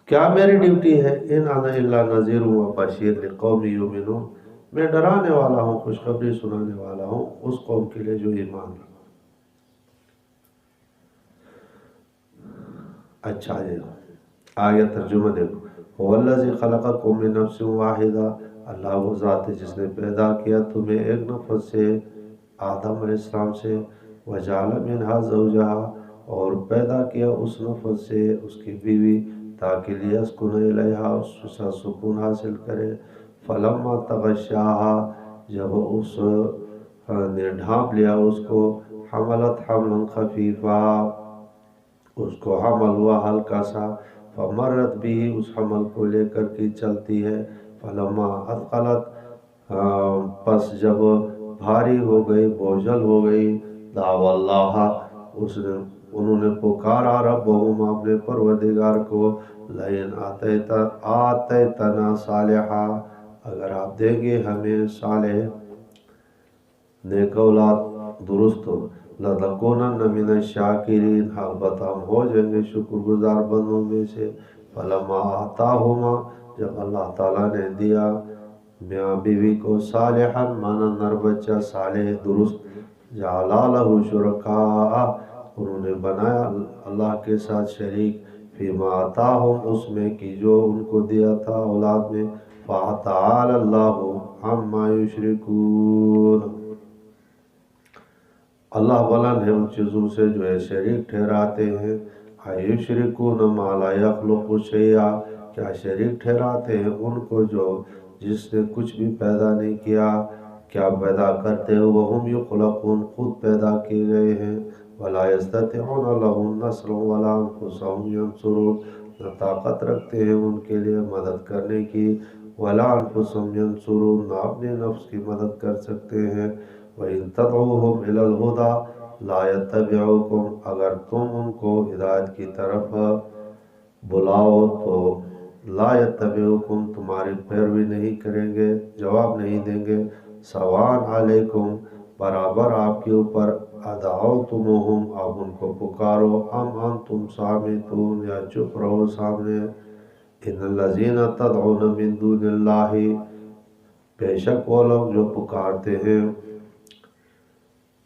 کیا میری ڈیوٹی ہے؟ ان انا الا نذیر و بشیر لقوم یؤمنون، میں ڈرانے والا ہوں، خوشخبری سنانے والا ہوں اس قوم کے لیے جو ایمان رکھتے۔ اچھا جی، آگے ترجمہ دیکھو۔ هو الذی خلقکم من نفس واحدہ، اللہ وہ ذات ہے جس نے پیدا کیا تمہیں ایک نفس سے، آدم علیہ السلام سے، وجعل منہا زوجہا، اور پیدا کیا اس نفس سے اس کی بیوی، تاکہ لیسکن الیہا، اس کے ساتھ سکون حاصل کرے۔ فلما تغشاہا، جب اس نے ڈھانپ لیا اس کو، حملت حملا خفیفا، اس کو حمل ہوا ہلکا سا، فمرت بھی، اس حمل کو لے کر کے چلتی ہے، فلما اثقلت، پس جب بھاری ہو گئی، بوجھل ہو گئی، دعوا اللہ، انہوں نے پکارا ربہم، اپنے پروردگار کو، لئن آتیتنا صالحا، اگر آپ دیں گے ہمیں صالح نیک اولاد درست، لَنَكُونَنَّ مِنَ الشَّاكِرِينَ، البتہ ہم ہو جائیں گے شکر گزار بندوں میں سے۔ فَلَمَّا آتَاهُمَا، جب اللہ تعالیٰ نے دیا میاں بیوی کو صالحا، مانا نر بچہ صالح درست، جعلا لہ شرکاء، انہوں نے بنایا اللہ کے ساتھ شریک، فیما آتاہم، اس میں کی جو ان کو دیا تھا اولاد میں، فَتَعَالَى اللَّهُ عَمَّا يُشْرِكُونَ، اللہ بلند ہے ان چیزوں سے جو ہے شریک ٹھہراتے ہیں۔ اَيُشْرِكُونَ مَا لَا يَخْلُقُ شَيْئًا، کیا شریک ٹھہراتے ہیں ان کو جو جس نے کچھ بھی پیدا نہیں کیا، کیا پیدا کرتے ہو، وَهُمْ يُخْلَقُونَ، خود پیدا کیے گئے ہیں، وَلَا يَسْتَطِيعُونَ لَهُمْ نَصْرًا وَلَا أَنفُسَهُمْ يَنصُرُونَ، نہ طاقت رکھتے ہیں ان کے لیے مدد کرنے کی، وَلَا أَنفُسَهُمْ يَنصُرُونَ، نہ اپنے نفس کی مدد کر سکتے ہیں۔ وَإِن تَدْعُوهُمْ إِلَى الْهُدَى لَا يَتَّبِعُوكُمْ، اگر تم ان کو ہدایت کی طرف بلاؤ تو لا يَتَّبِعُوكُمْ، تمہاری پیروی نہیں کریں گے، جواب نہیں دیں گے۔ سواء علیکم، برابر آپ کے اوپر، ادعوتموہم، آپ ان کو پکارو، ام انتم صامتون، یا چپ رہو سامنے۔ ان الذین تدعون من دون اللہ، بے شک وہ لوگ جو پکارتے ہیں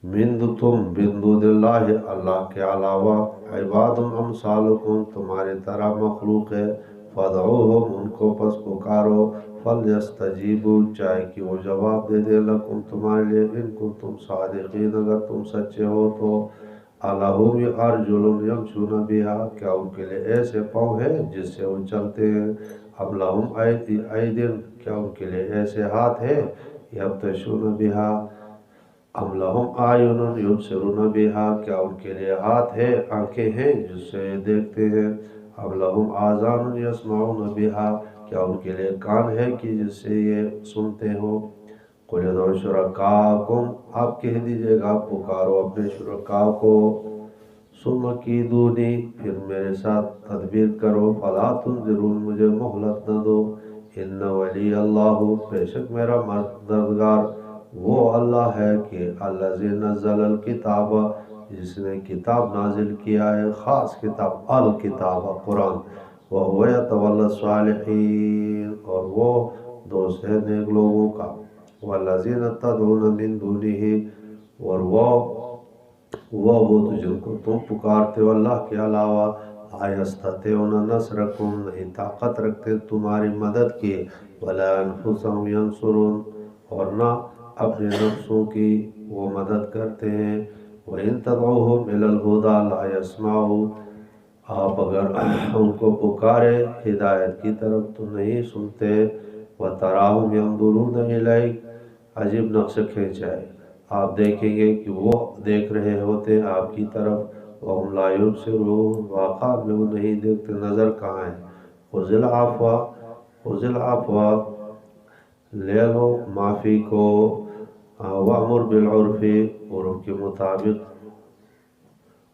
من دون اللہ، اللہ کے علاوہ، عباد امثالکم، تمہاری طرح مخلوق ہے، فادعوہم، ان کو پس پکارو، فلیستجیبوا، چاہے کہ وہ جواب دے دے، لکم، تمہارے لیے، ان کنتم صادقین، اگر تم سچے ہو تو۔ الہم ارجل یمشون بہا، کیا ان کے لیے ایسے پاؤں ہیں جس سے وہ چلتے ہیں؟ ام لہم ایدین، کیا ان کے لیے ایسے ہاتھ ہیں یبطشون بہا؟ ام لہم اعین یبصرون بہا، کیا ان کے لیے ہاتھ ہے، آنکھیں ہیں جس سے دیکھتے ہیں؟ ام لہم آذان یسمعون بہا، کیا ان کے لیے کان ہے کہ جس سے یہ سنتے ہو؟ قل ادعوا شرکاءکم، آپ کہہ دیجئے گا پکارو اپنے شرکاء کو، ثم کیدونی، پھر میرے ساتھ تدبیر کرو، فلا تنظرون، مجھے مہلت نہ دو۔ ان ولی اللہ، بے شک میرا مددگار وہ اللہ ہے کہ الذی نزل الکتاب، جس نے کتاب نازل کیا ہے، خاص کتاب، الکتاب قرآن، وہو یتولی الصالحین، اور وہ دوست ہے نیک لوگوں کا، والذین تدعون من دونہ، اور وہ بت جن کو تم پکارتے ہو اللہ کے علاوہ، لا یستطیعون نصرکم، نہیں طاقت رکھتے تمہاری مدد کی، ولا انفسهم ینصرون، اور نہ اپنے نفسوں کی وہ مدد کرتے ہیں۔ وَإِن تَدْعُوهُمْ إِلَى الْهُدَى لَا يَسْمَعُوا، آپ اگر ان کو پکارے ہدایت کی طرف تو نہیں سنتے۔ وَتَرَاهُمْ يَنْظُرُونَ إِلَيْكَ، عجیب نقش کھینچا ہے، آپ دیکھیں گے کہ وہ دیکھ رہے ہوتے ہیں آپ کی طرف، وَهُمْ لَا يُبْصِرُونَ، واقع میں وہ نہیں دیکھتے، نظر کہاں ہے۔ خُذِ الْعَفْوَ، خُذِ الْعَفْوَ، لے لو معافی کو، وَأْمُرْ بِالْعُرْفِ عرف کے مطابق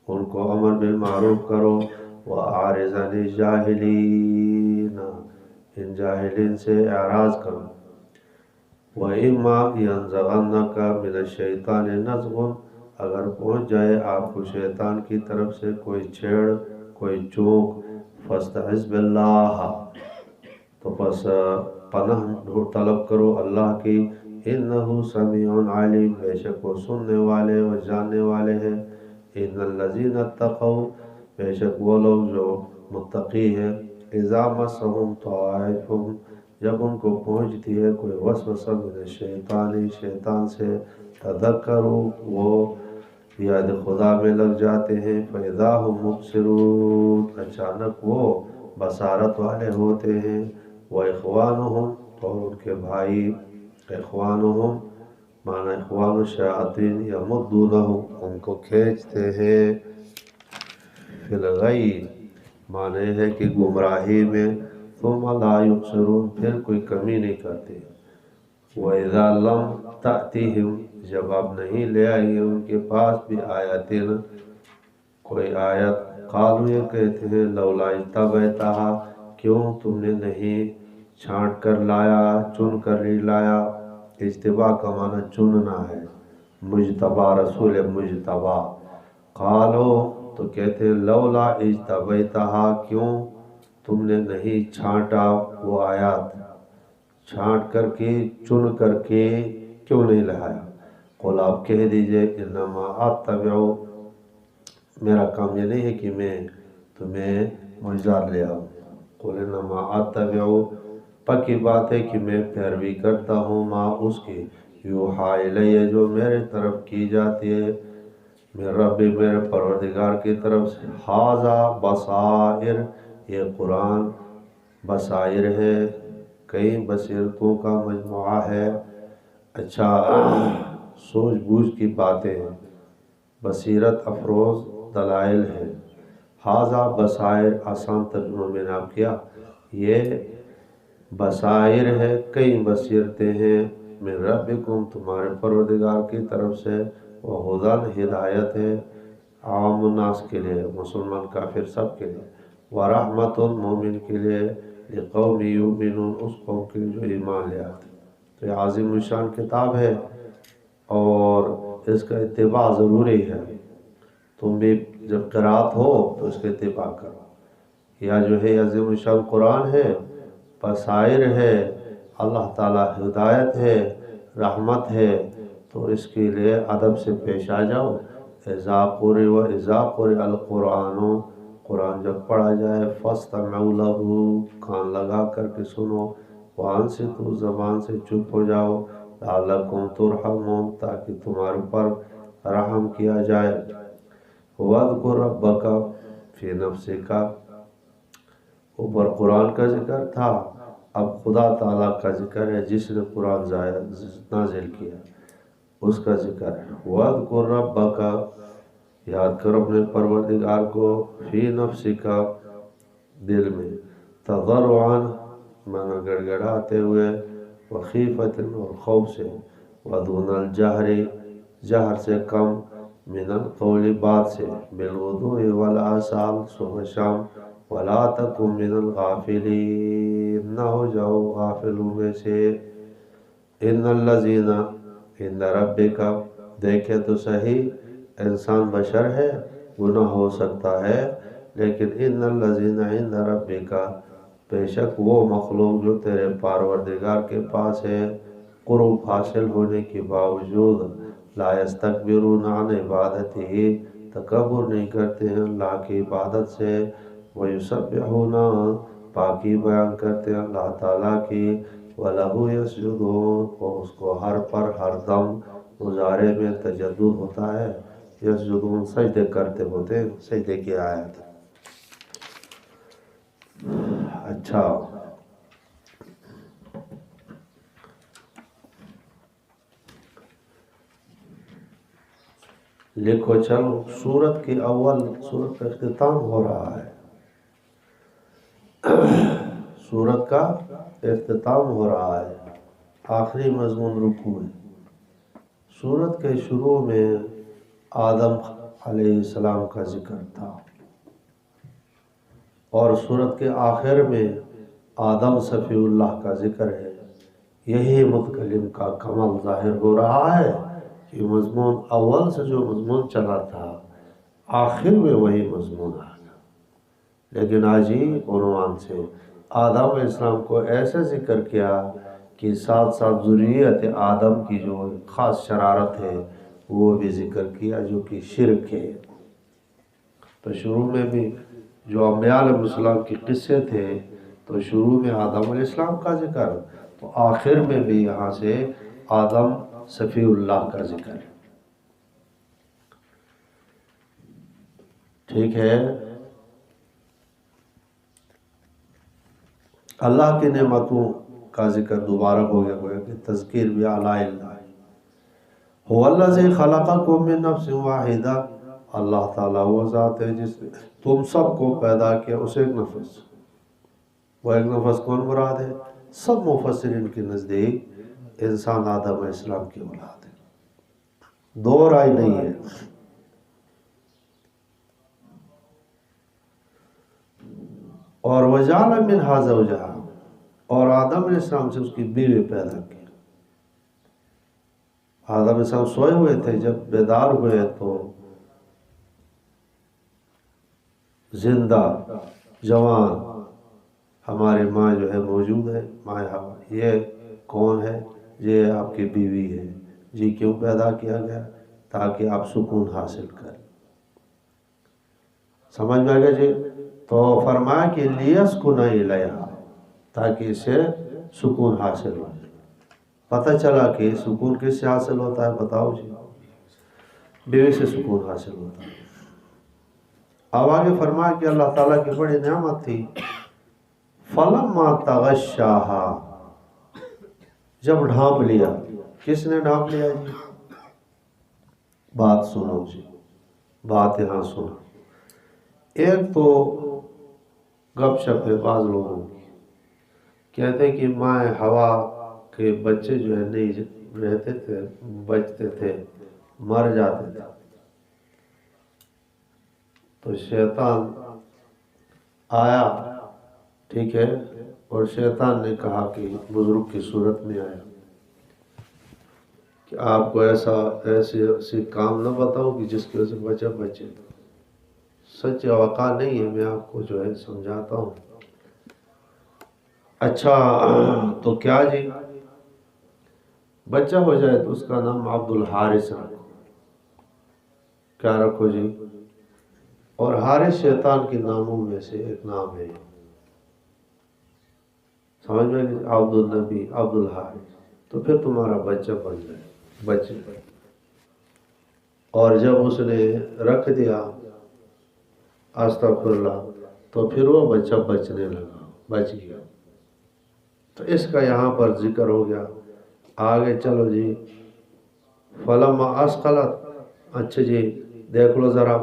ان کو امر بالمعروف کرو، وَأَعْرِضْ عَنِ الْجَاهِلِينَ ان جاہلین سے اعراض کرو، وَإِمَّا يَنزَغَنَّكَ مِنَ الشَّيْطَانِ نَزْغٌ اگر پہنچ جائے آپ کو شیطان کی طرف سے کوئی چھیڑ کوئی چوک، فَاسْتَعِذْ بِاللَّهِ تو پس پناہ طلب کرو اللہ کی، انہو سمیع علیم بے شک وہ سننے والے و جاننے والے ہیں، ان الذین اتقوا بے شک وہ لوگ جو متقی ہیں، اذا مسهم طائف جب ان کو پہنچتی ہے کوئی وسوسہ من الشیطان شیطان سے، تذکروا وہ یاد خدا میں لگ جاتے ہیں، فَإِذَا هُمْ مُبْصِرُونَ اچانک وہ بصارت والے ہوتے ہیں، وَإِخْوَانُهُمْ اور ان کے بھائی، اخوانہم معنی اخوان الشیاطین یمدونہم ان کو کھینچتے ہیں، فی الغی معنی ہے کہ گمراہی میں، ثم لا یبصرون پھر کوئی کمی نہیں کرتے، وَإِذَا لَمْ تَأْتِهِمْ جب آپ نہیں لے آئیں گے ان کے پاس بھی آیاتن کوئی آیت، قالوا یہ کہتے ہیں لولا اجتبیتہا کیوں تم نے نہیں چھانٹ کر لایا چن کر نہیں لایا، اجتباء کا معنی چننا ہے، مجتبہ رسول مجتبہ، قالوا تو کہتے ہیں لولا اجتبیتہا کیوں تم نے نہیں چھانٹا وہ آیات، چھانٹ کر کے چن کر کے کیوں نہیں لایا، قل آپ کہہ دیجئے انما اتبعو میرا کام یہ نہیں ہے کہ میں تمہیں معجزات لے آؤں، قل انما اتبعو پکی بات ہے کہ میں پیروی کرتا ہوں ماں اس کی، یوحا الیہ جو میرے طرف کی جاتی ہے، میرے رب میرے پروردگار کی طرف سے، ھذا بصائر یہ قرآن بصائر ہے، کئی بصیرتوں کا مجموعہ ہے، اچھا سوچ بوجھ کی باتیں ہیں، بصیرت افروز دلائل ہے، ھذا بصائر آسان ترجمہ میں نے آپ کیا، یہ بصائر ہے کئی بصیرتیں ہیں، من ربکم تمہارے پروردگار کی طرف سے، وہدن ہدایت ہے عام الناس کے لیے مسلمان کافر سب کے لیے، ورحمت مومن کے لیے، لقوم یؤمنون اس قوم کے لیے جو ایمان لے آتے، تو یہ عظیم الشان کتاب ہے اور اس کا اتباع ضروری ہے، تم بھی جب قرات ہو تو اس کا اتباع کرو، یا جو ہے عظیم الشان قرآن ہے، بصائر ہے، اللہ تعالی ہدایت ہے، رحمت ہے، تو اس کے لیے ادب سے پیش آ جاؤ، اذا قرئ القرآن قرآن جب پڑھا جائے فاستمعوا لہ کان لگا کر کے سنو، وانصتوا زبان سے چپ ہو جاؤ، لعلکم ترحمون تاکہ تمہارے پر رحم کیا جائے، واذکر ربک فی نفسک اوپر قرآن کا ذکر تھا، اب خدا تعالیٰ کا ذکر ہے جس نے قرآن نازل کیا اس کا ذکر ہے، وَاذْكُرْ رَبَّكَ یاد کرو اپنے پروردگار کو، فی نفسک دل میں، تضرعاً مانا گڑ گڑاتے ہوئے، وخیفۃ اور خوف سے، ودون الجہر جہر سے کم، من القول بات سے، بالغدو والآصال صبح شام، ولا تکن من الغافلین نہ ہو جاؤ غافلوں میں سے، ان الذین عند ربک دیکھے تو صحیح انسان بشر ہے گناہ ہو سکتا ہے، لیکن ان الذین عند ربک بے شک وہ مخلوق جو تیرے پروردگار کے پاس ہے، قرب حاصل ہونے کے باوجود، لا یستکبرون عن عبادتہ تکبر نہیں کرتے ہیں اللہ کی عبادت سے، ویسبحون پاکی بیان کرتے ہیں اللہ تعالیٰ کی، وَلَهُ يَسْجُدُونَ اور اس کو ہر پر ہر دم مضارع میں تجدد ہوتا ہے، یسجدون سجدے کرتے ہوتے ہیں، سجدے کی آیت، اچھا لکھو چلو سورت کی اول سورت کا اختتام ہو رہا ہے، سورت کا اختتام ہو رہا ہے، آخری مضمون رکوع ہے۔ سورت کے شروع میں آدم علیہ السلام کا ذکر تھا اور سورت کے آخر میں آدم صفی اللہ کا ذکر ہے۔ یہی متکلم کا کمال ظاہر ہو رہا ہے کہ مضمون اول سے جو مضمون چلا تھا آخر میں وہی مضمون آ گیا، لیکن عجیب عنوان سے آدم علیہ السلام کو ایسا ذکر کیا کہ ساتھ ساتھ ذریت آدم کی جو خاص شرارت ہے وہ بھی ذکر کیا، جو کہ شرک ہے۔ تو شروع میں بھی جو انبیاء علیہ السلام کے قصے تھے تو شروع میں آدم علیہ السلام کا ذکر، تو آخر میں بھی یہاں سے آدم صفی اللہ کا ذکر ہے۔ ٹھیک ہے، اللہ کی نعمتوں کا ذکر دوبارہ ہو گیا، گویا کہ تذکیر بھی علی اللہ۔ هو الذی خلقکم من نفس واحدہ، اللہ تعالیٰ وہ ذات ہے جس نے تم سب کو پیدا کیا اس ایک نفس۔ وہ ایک نفس کون مراد ہے؟ سب مفسرین کے نزدیک انسان آدم علیہ السلام کی اولاد ہے، دو رائے نہیں ہے۔ اور وجعل منہا زوجہا، اور آدم علیہ السلام سے اس کی بیوی پیدا کی۔ آدم علیہ السلام سوئے ہوئے تھے، جب بیدار ہوئے تو زندہ جوان ہماری ماں جو ہے موجود ہے، ماں ہوا، یہ کون ہے؟ یہ آپ کی بیوی ہے جی۔ کیوں پیدا کیا گیا؟ تاکہ آپ سکون حاصل کریں۔ سمجھ میں آگیا جی؟ تو فرمایا کہ لیسکن الیہا، تاکہ اسے سکون حاصل ہو۔ پتہ چلا کہ سکون کس سے حاصل ہوتا ہے؟ بتاؤ جی۔ بیوی سے سکون حاصل ہوتا ہے۔ اب آگے فرمایا کہ اللہ تعالیٰ کی بڑی نعمت تھی، فلما تغشاہا، جب ڈھانپ لیا۔ کس نے ڈھانپ لیا جی؟ بات سنو جی، بات یہاں سنو۔ ایک تو گپ شپ ہے بعض لوگوں کی، کہتے کہ ماں ہوا کے بچے جو ہے نہیں رہتے تھے، بچتے تھے، مر جاتے تھے، تو شیطان آیا، ٹھیک ہے، اور شیطان نے کہا کہ بزرگ کی صورت میں آیا کہ آپ کو ایسی کام نہ بتاؤ کہ جس کی وجہ سے بچہ بچے۔ سچ واقع نہیں ہے، میں آپ کو جو ہے سمجھاتا ہوں۔ اچھا تو کیا جی؟ بچہ ہو جائے تو اس کا نام عبد الحارث رکھو۔ کیا رکھو جی؟ اور حارث شیطان کے ناموں میں سے ایک نام ہے، سمجھ میں؟ عبد النبی، عبد الحارث، تو پھر تمہارا بچہ بن جائے، بچے۔ اور جب اس نے رکھ دیا استغفر اللہ، تو پھر وہ بچہ بچنے لگا، بچ گیا۔ تو اس کا یہاں پر ذکر ہو گیا۔ آگے چلو جی، فلما اسقلت، اچھا جی دیکھ لو ذرا،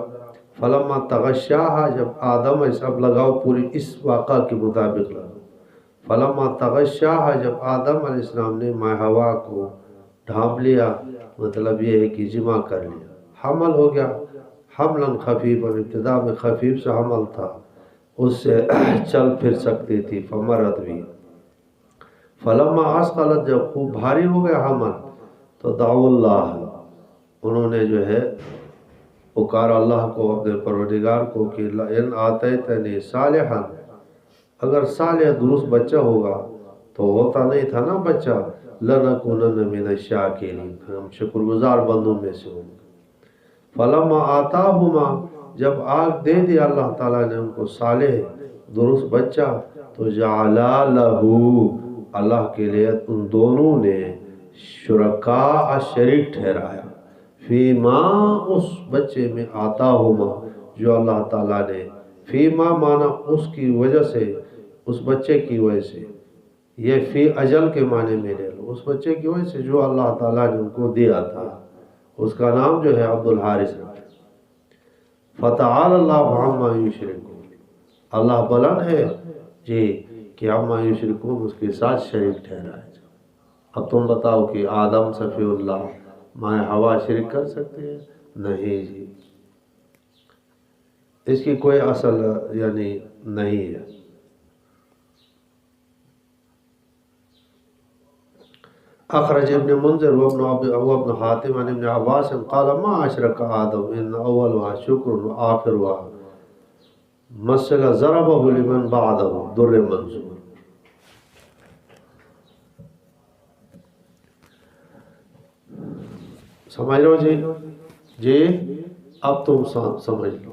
فلما تغشاہا، جب آدم اب لگاؤ پوری اس واقعہ کے مطابق لگاؤ۔ فلما تغشاہا، جب آدم علیہ السلام نے ماں ہوا کو ڈھانپ لیا، مطلب یہ ہے کہ جمع کر لیا، حمل ہو گیا، حملا خفیفا، ابتدا میں خفیف سے حمل تھا، اس سے چل پھر سکتی تھی، فمرت بھی۔ فلما اسقلت، جب خوب بھاری ہو گیا حمل، تو دعو اللہ، انہوں نے جو ہے پکارا اللہ کو، اپنے پروردگار کو، کہ ان آتیتنی صالحا، اگر صالح درست بچہ ہوگا تو ہوتا نہیں تھا نا بچہ، لنکونن من الشاکرین، ہم شکر گزار بندوں میں سے ہوں گے۔ فلما آتاہما، جب آگ دے دیا اللہ تعالیٰ نے ان کو صالح درست بچہ، تو جعلا لہو، اللہ کے لیے ان دونوں نے شرکاء شریک ٹھہرایا، فیما، اس بچے میں، آتاہما جو اللہ تعالیٰ نے، فیما مانا اس کی وجہ سے، اس بچے کی وجہ سے، یہ فی اجل کے معنی میں لے لو، اس بچے کی وجہ سے جو اللہ تعالیٰ نے ان کو دیا تھا، اس کا نام جو ہے عبد الحارث ہے۔ فتعال اللہ عما یشرکون، اللہ بلند ہے جی کہ عما یشرکون، اس کے ساتھ شریک ٹھہرائے۔ اب تم بتاؤ کہ آدم صفی اللہ مائے ہوا شرک کر سکتے ہیں؟ نہیں جی، اس کی کوئی اصل یعنی نہیں ہے۔ اخرج ابن منذر وابن حاتم عن ابن عباس قال ما اشرك آدم ان اولها شکر وآخرها مثل ضربه لمن بعده در منصور۔ سمجھ لو جی اب تم سمجھ لو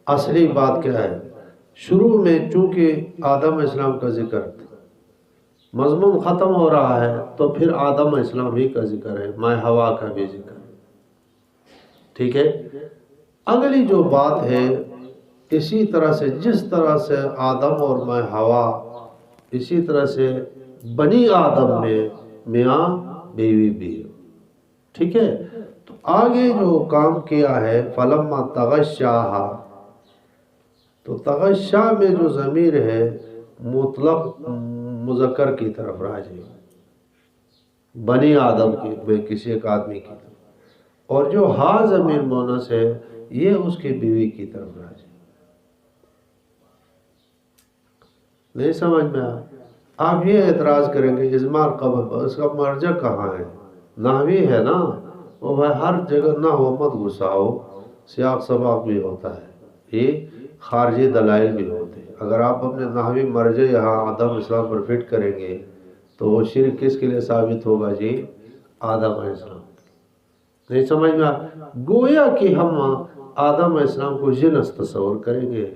اصلی بات کیا ہے۔ شروع میں چونکہ آدم اسلام کا ذکر تھا، مضمون ختم ہو رہا ہے تو پھر آدم اسلام ہی کا ذکر ہے، مائے ہوا کا بھی ذکر ہے، ٹھیک ہے۔ اگلی جو بات ہے اسی طرح سے جس طرح سے آدم اور مائے ہوا، اسی طرح سے بنی آدم میں میاں بیوی بھی، ٹھیک ہے۔ تو آگے جو کام کیا ہے فلما تغشاہا، تو تغشا میں جو ضمیر ہے مطلق مذکر کی طرف راجع، بنی آدم کی میں کسی ایک آدمی کی طرف، اور جو ہا ضمیر مونس ہے یہ اس کی بیوی کی طرف راجع۔ نہیں سمجھ میں آیا؟ آپ یہ اعتراض کریں گے اضمار قبل، اس کا مرجع کہاں ہے؟ نحوی ہے نا، وہ بھائی ہر جگہ نہ ہو مت گھساؤ، سیاق سباق بھی ہوتا ہے، یہ خارجی دلائل بھی ہوتے ہیں۔ اگر آپ اپنے نحوی مرجع یہاں آدم اسلام پر فٹ کریں گے تو وہ شرک کس کے لیے ثابت ہوگا جی؟ آدم علیہ السلام۔ نہیں سمجھ میں گویا کہ ہم آدم علیہ السلام کو جنس تصور کریں گے،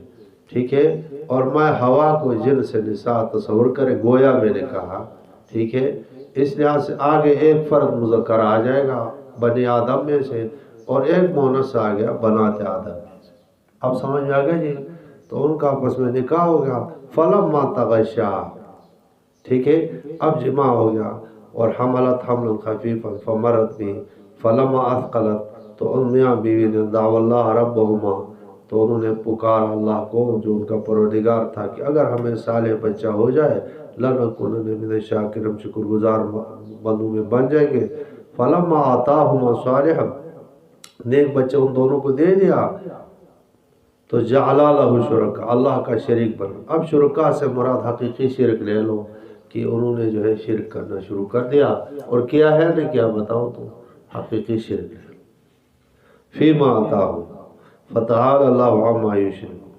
ٹھیک ہے، اور میں ہوا کو جن سے نساء تصور کرے، گویا میں نے کہا، ٹھیک ہے۔ اس لحاظ سے آگے ایک فرد مذکر آ جائے گا بنی آدم میں سے، اور ایک مونس آ گیا بنات آدم میں سے۔ اب سمجھ میں آ گیا جی؟ تو ان کا آپس میں نکاح ہو گیا، فلما تغشا، ٹھیک ہے، اب جمع ہو گیا، اور حملت حملا خفیفا فمرت بھی، فلما اثقلت، تو ان میاں بیوی نے دعو اللہ ربہما، تو انہوں نے پکارا اللہ کو جو ان کا پروردگار تھا کہ اگر ہمیں صالح بچہ ہو جائے لنکونن من الشاکرین، ہم شکر گزار بندوں میں بن جائیں گے۔ فلما آتاہما صالحا، نیک بچہ ان دونوں کو دے دیا، تو جعلا لہ شرکا، اللہ کا شریک بنا۔ اب شرکا سے مراد حقیقی شرک لے لو کہ انہوں نے جو ہے شرک کرنا شروع کر دیا، اور کیا ہے نہیں کیا بتاؤ تو حقیقی شرک لے لو۔ فیما آتاہم فتعالی اللہ عما یشرکون۔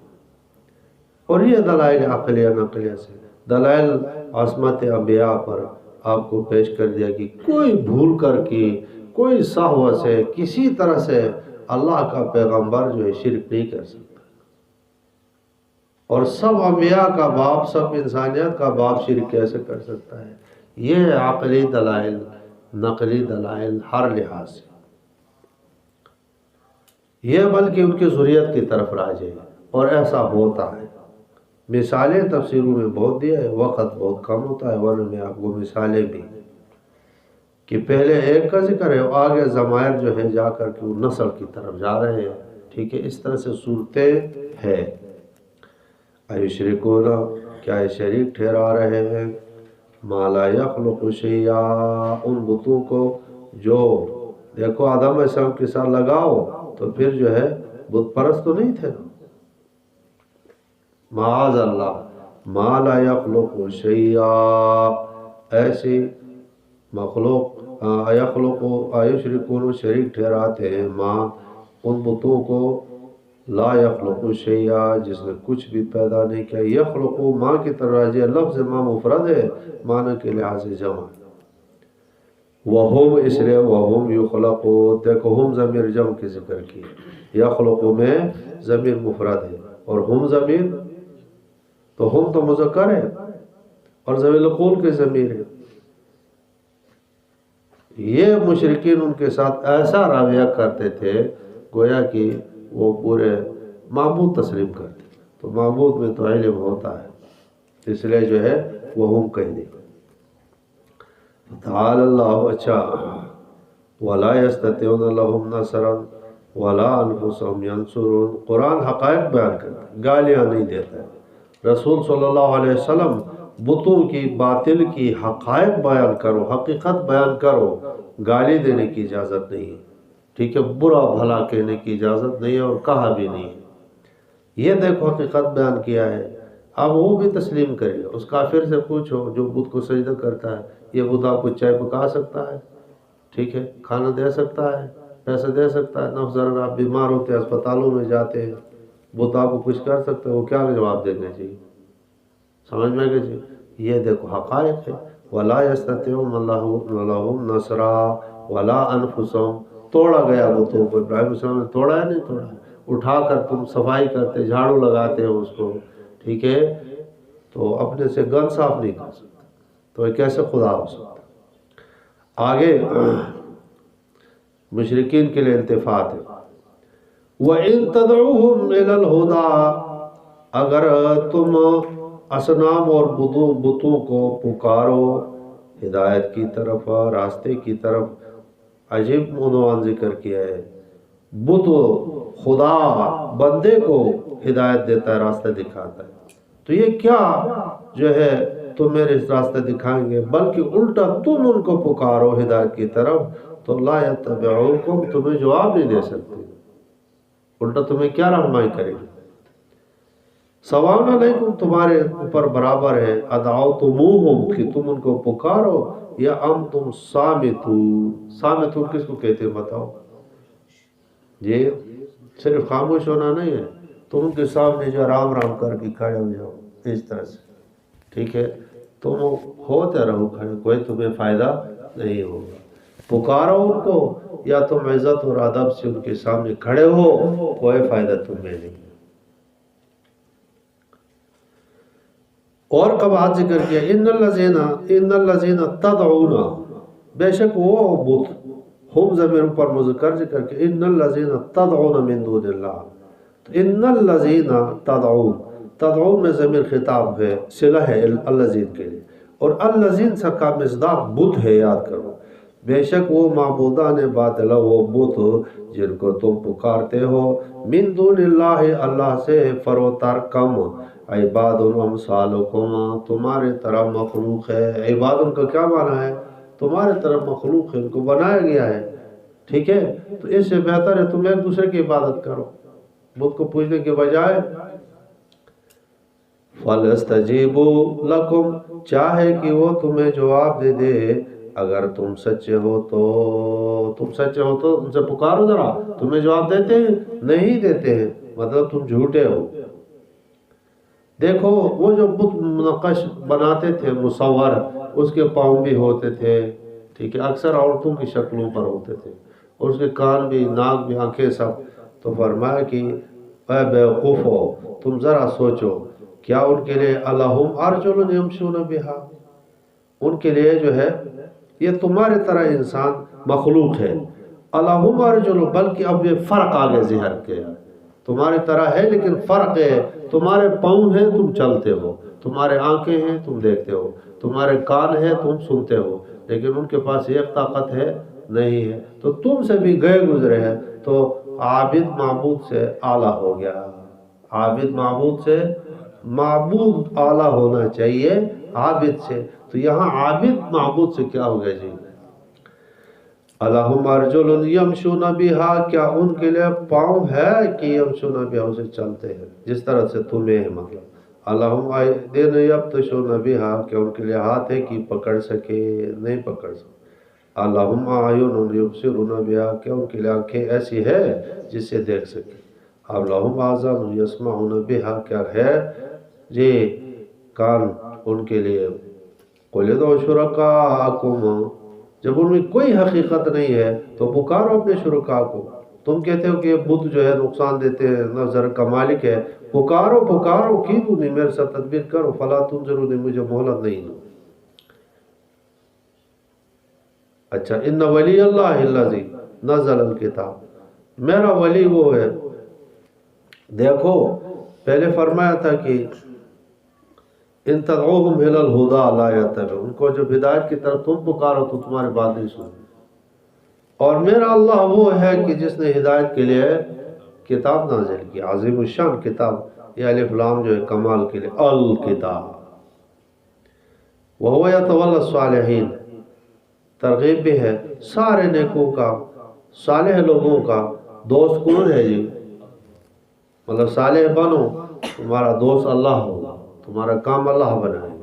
اور یہ دلائل عقلیہ نقلیہ سے، دلائل عصمت انبیاء پر آپ کو پیش کر دیا کہ کوئی بھول کر کی، کوئی سہو سے، کسی طرح سے اللہ کا پیغمبر جو ہے شرک نہیں کر سکتا، اور سب انبیاء کا باپ، سب انسانیت کا باپ شرک کیسے کر سکتا ہے؟ یہ عقلی دلائل، نقلی دلائل ہر لحاظ سے، یہ بلکہ ان کی ذریت کی طرف راجع ہے، اور ایسا ہوتا ہے۔ مثالیں تفسیروں میں بہت دیا ہے، وقت بہت کم ہوتا ہے، ورنہ میں آپ کو مثالیں بھی کہ پہلے ایک کا ذکر ہے، آگے ضمائر جو ہے جا کر کے وہ نسل کی طرف جا رہے ہیں، ٹھیک ہے، اس طرح سے صورتیں ہیں۔ ایشرکون، کیا یہ شریک ٹھہرا رہے ہیں، ما لا یخلق شیئا، ان بتوں کو جو، دیکھو آدم علیہ السلام کے ساتھ لگاؤ تو پھر جو ہے بت پرست تو نہیں تھے، معاذ اللہ، ما لا یخلق شیئا، ایسی مخلوق، ایشرکون شریک ٹھہراتے ہیں، ماں ان بتوں کو، لا یخلق شیئا جس نے کچھ بھی پیدا نہیں کیا، یخلق ماں کی طرح راجع، لفظ ماں مفرد ہے، معنی کے لحاظ سے جمع، وہم اس لیے وہم یخلقو، دیکھو ہم ضمیر جمع کی ذکر کی، یخلق میں ضمیر مفرد ہے، اور ہم ضمیر، تو ہم تو مذکر ہے اور ضمیر القول کے ضمیر ہے۔ یہ مشرکین ان کے ساتھ ایسا رویہ کرتے تھے گویا کہ وہ پورے معبود تسلیم کرتے، تو معبود میں تو علم ہوتا ہے، اس لیے جو ہے وہ ہم کہہ دیں۔ تعالی اللہ، اچھا، ولا یستطیعون لهم نصرا ولا انفسهم ینصرون، قرآن حقائق بیان کرتا ہے، گالیاں نہیں دیتا ہے۔ رسول صلی اللہ علیہ وسلم بتوں کی باطل کی حقائق بیان کرو، حقیقت بیان کرو، گالی دینے کی اجازت نہیں ہے، ٹھیک ہے، برا بھلا کہنے کی اجازت نہیں ہے اور کہا بھی نہیں ہے۔ یہ دیکھو حقیقت بیان کیا ہے، اب وہ بھی تسلیم کرے گا۔ اس کافر سے پوچھو جو بت کو سجدہ کرتا ہے، یہ بت آپ کو چائے پکا سکتا ہے، ٹھیک ہے، کھانا دے سکتا ہے، پیسے دے سکتا ہے؟ نفذر آپ بیمار ہوتے ہیں، اسپتالوں میں جاتے ہیں، بت آپ کو کچھ کر سکتے ہیں، وہ کیا جواب دینا چاہیے؟ سمجھ میں گئے جی؟ یہ دیکھو حقائق ہے۔ وَلَا يَسْتَطِيعُونَ لَهُمْ نَصْرًا وَلَا أَنفُسَهُمْ، توڑا گیا بتوں کو، ابراہیم علیہ السلام نے توڑا ہے نہیں توڑا ہے؟ اٹھا کر تم صفائی کرتے، جھاڑو لگاتے ہو اس کو، ٹھیک ہے، تو اپنے سے گند صاف نہیں کر سکتا، تو یہ کیسے خدا ہو سکتا؟ آگے مشرکین کے لیے التفات ہے، وَإِن تَدْعُوهُمْ إِلَى الْهُدَىٰ، اگر تم اصنام اور بتوں کو پکارو ہدایت کی طرف، راستے کی طرف۔ عجیب عنوان ذکر کیا ہے، بت خدا بندے کو ہدایت دیتا ہے، راستہ دکھاتا ہے، تو یہ کیا جو ہے تم میرے راستے دکھائیں گے؟ بلکہ الٹا تم ان کو پکارو ہدایت کی طرف تو لا یتبعوکم، تمہیں جواب نہیں دے سکتے، الٹا تمہیں کیا رہنمائی کرے گی؟ سواء علیکم، تمہارے اوپر برابر ہے، ادعوتموہم، کہ تم ان کو پکارو، یا ام تم صامتون۔ صامتون کس کو کہتے ہیں بتاؤ؟ یہ صرف خاموش ہونا نہیں ہے، تم ان کے سامنے جو رام رام کر کے کھڑے ہو جاؤ اس طرح سے، ٹھیک ہے، تم ہوتے رہو کھڑے، کوئی تمہیں فائدہ نہیں ہوگا۔ پکارو ان کو، یا تم عزت اور ادب سے ان کے سامنے کھڑے ہو، کوئی فائدہ تمہیں نہیں۔ اور قباحت ذکر کیا، ان الذین تدعون، بے شک وہ بت، ہم ضمیر پر مذکر ذکر کیا، ان الذین تدعون من دون اللہ، تو ان الذین تدعون، تدعون میں ضمیر خطاب ہے، صلہ ہے الذین کے لیے، اور الذین سا کا مصداق بت ہے، یاد کرو، بے شک وہ معبودان باطلہ، وہ بت جن کو تم پکارتے ہو، من دون اللہ، اللہ سے فروتر کم، عباد امثالکم، تمہارے طرح مخلوق ہے۔ عباد ان کا کیا معنی ہے؟ تمہارے طرح مخلوق ہے، ان کو بنایا گیا ہے، ٹھیک ہے، تو اس سے بہتر ہے تم ایک دوسرے کی عبادت کرو، بت کو پوجنے کے بجائے۔ فَلْيَسْتَجِيبُوا لَكُمْ، چاہے کہ وہ تمہیں جواب دے دے، اگر تم سچے ہو تو، تم سچے ہو تو ان سے پکارو ذرا، تمہیں جواب دیتے ہیں؟ نہیں دیتے ہیں، مطلب تم جھوٹے ہو۔ دیکھو وہ جو بت نقش بناتے تھے مصور، اس کے پاؤں بھی ہوتے تھے، ٹھیک ہے، اکثر عورتوں کی شکلوں پر ہوتے تھے، اور اس کے کان بھی، ناک بھی، آنکھیں سب، تو فرمایا کہ اے بیوقوفو، تم ذرا سوچو، کیا ان کے لیے الہم ارجل یمشون بہا، ان کے لیے جو ہے یہ تمہارے طرح انسان مخلوق ہے، الہم ارجل، بلکہ اب یہ فرق آگے ظہر کیا، تمہارے طرح ہے لیکن فرق ہے، تمہارے پاؤں ہیں تم چلتے ہو، تمہارے آنکھیں ہیں تم دیکھتے ہو، تمہارے کان ہیں تم سنتے ہو، لیکن ان کے پاس ایک طاقت ہے نہیں ہے، تو تم سے بھی گئے گزرے ہیں، تو عابد معبود سے اعلیٰ ہو گیا، عابد معبود سے، معبود اعلیٰ ہونا چاہیے عابد سے، تو یہاں عابد معبود سے کیا ہو گیا جی؟ الہم ارجل یمشون بہا، کیا ان کے لیے پاؤں ہے کہ یمشون بہا، اسے چلتے ہیں جس طرح سے تمہیں ہے، مطلب الہم ایدین یبطشون بہا، کیا ان کے لیے ہاتھ ہے کہ پکڑ سکے، نہیں پکڑ سکے، الہم اعین یبصرون بہا، کیا ان کے لیے آنکھیں ایسی ہے جس سے دیکھ سکے، الہم آذان یسمعون بہا، کیا ہے جی کان ان کے لیے، قل ادعوا شرکاءکم، جب ان میں کوئی حقیقت نہیں ہے تو پکارو اپنے شرکاء کو، تم کہتے ہو کہ یہ بت جو ہے نقصان دیتے ہیں، نظر کا مالک ہے، پکارو پکارو، کی تو نہیں، میرے ساتھ تدبیر کرو، فلا تنظرونی، مجھے مہلت نہیں دو۔ اچھا، ان ولی اللہ الذی نزل الکتاب، میرا ولی وہ ہے، دیکھو پہلے فرمایا تھا کہ ان تدعوہم الی الہدی لا یتبعون، ان کو جب ہدایت کی طرف تم پکارو تو تمہاری بات نہیں سنیں، اور میرا اللہ وہ ہے کہ جس نے ہدایت کے لیے کتاب نازل کی، عظیم الشان کتاب، یہ الف لام جو ہے کمال کے لیے، الکتاب، وَهُوَ يَتَوَلَّى الصَّالِحِينَ، ترغیب بھی ہے سارے نیکوں کا، صالح لوگوں کا دوست کون ہے جی؟ مطلب صالح بنو، تمہارا دوست اللہ ہوگا، تمہارا کام اللہ بنائے گا۔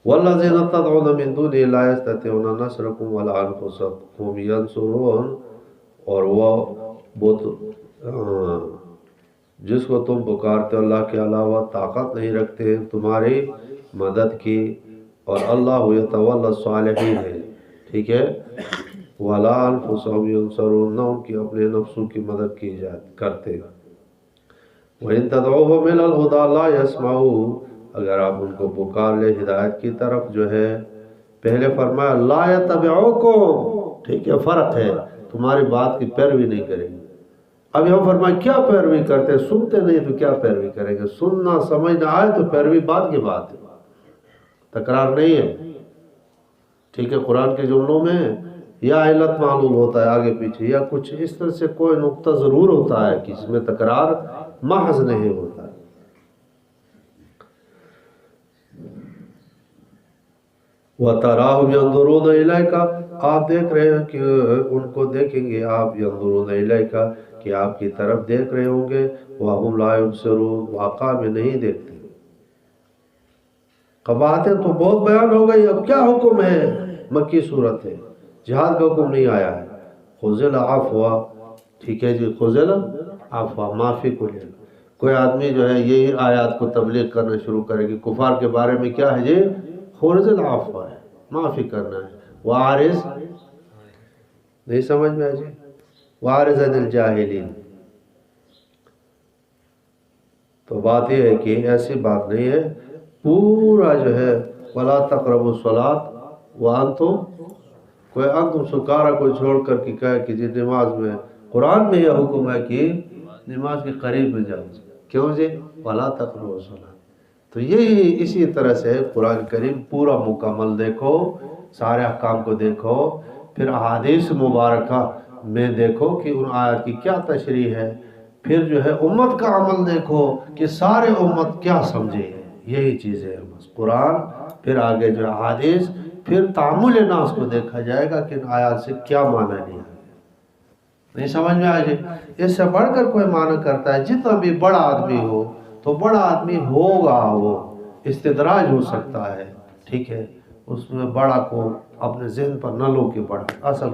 وَالَّذِينَ تَدْعُونَ مِن دُونِهِ لَا يَسْتَطِيعُونَ نَصْرَكُمْ وَلَا أَنفُسَهُمْ يَنصُرُونَ، اور وہ جس کو تم پکارتے ہو اللہ کے علاوہ طاقت نہیں رکھتے ہیں تمہاری مدد کی، اور اللہ یتولی الصالحین ہے، ٹھیک ہے، وَلَا أَنفُسَهُمْ يَنصُرُونَ، نہ ان کی اپنے نفسوں کی مدد کی کرتے۔ وَإِن تَدْعُوهُمْ إِلَى الْهُدَىٰ لَا يَسْمَعُوا، اگر آپ ان کو پکار لے ہدایت کی طرف جو ہے، پہلے فرمایا لا يَتَّبِعُوكُمْ، ٹھیک ہے، فرق ہے، تمہاری بات کی پیروی نہیں کریں گے۔ اب یہاں فرمایا کیا پیروی کرتے، سنتے نہیں تو کیا پیروی کریں گے؟ سننا سمجھنا آئے تو پیروی بعد کی بات ہے، تکرار نہیں ہے، ٹھیک ہے۔ قرآن کے جملوں میں یا علت معلوم ہوتا ہے آگے پیچھے، یا کچھ اس طرح سے کوئی نقطہ ضرور ہوتا ہے کہ اس میں تکرار محض نہیں ہوتا ہے۔ وَتَرَاهُمْ يَنْظُرُونَ إِلَيْكَ، آپ دیکھ رہے ہیں کہ ان کو دیکھیں گے آپ، يَنْظُرُونَ إِلَيْكَ کہ آپ کی طرف دیکھ رہے ہوں گے، وَهُمْ لَا يُبْصِرُونَ، واقع میں نہیں دیکھتے۔ قباحتیں تو بہت بیان ہو گئی، اب کیا حکم ہے؟ مکی صورت ہے، جہاد کا حکم نہیں آیا ہے۔ خُذِ الْعَفْوَ، ٹھیک ہے جی، خُذِ الْعَفْوَ، معافی کو لے۔ کوئی آدمی جو ہے یہی آیات کو تبلیغ کرنا شروع کرے کہ کفار کے بارے میں کیا ہے جی؟ خُذِ الْعَفْوَ ہے، معافی کرنا ہے۔ وَأَعْرِضْ، نہیں سمجھ میں آ جی، وَأَعْرِضْ عَنِ الْجَاهِلِينَ، تو بات یہ ہے کہ ایسی بات نہیں ہے، پورا جو ہے وَلَا تَقْرَبُوا الصَّلَاةَ وَأَنْتُمْ، کوئی انتم سکارا کوئی چھوڑ کر کے کہے کہ جی نماز میں، قرآن میں یہ حکم ہے کہ نماز کے قریب میں جاؤ، کیوں جی؟ وَلَا تَقْرَبُوا الصَّلَاةَ، تو یہی اسی طرح سے قرآن کریم پورا مکمل دیکھو، سارے احکام کو دیکھو، پھر احادیث مبارکہ میں دیکھو کہ ان آیات کی کیا تشریح ہے، پھر جو ہے امت کا عمل دیکھو کہ سارے امت کیا سمجھے، یہی چیز ہے بس، قرآن پھر آگے جو احادیث، پھر تعامل ناس کو دیکھا جائے گا کہ ان آیات سے کیا معنی لیا، نہیں سمجھ میں آ جائے۔ اس سے بڑھ کر کوئی معنی کرتا ہے، جتنا بھی بڑا آدمی ہو تو بڑا آدمی ہوگا، وہ استدراج ہو سکتا ہے، ٹھیک ہے، اس میں بڑا کو اپنے ذہن پر نہ لو کہ بڑا، اصل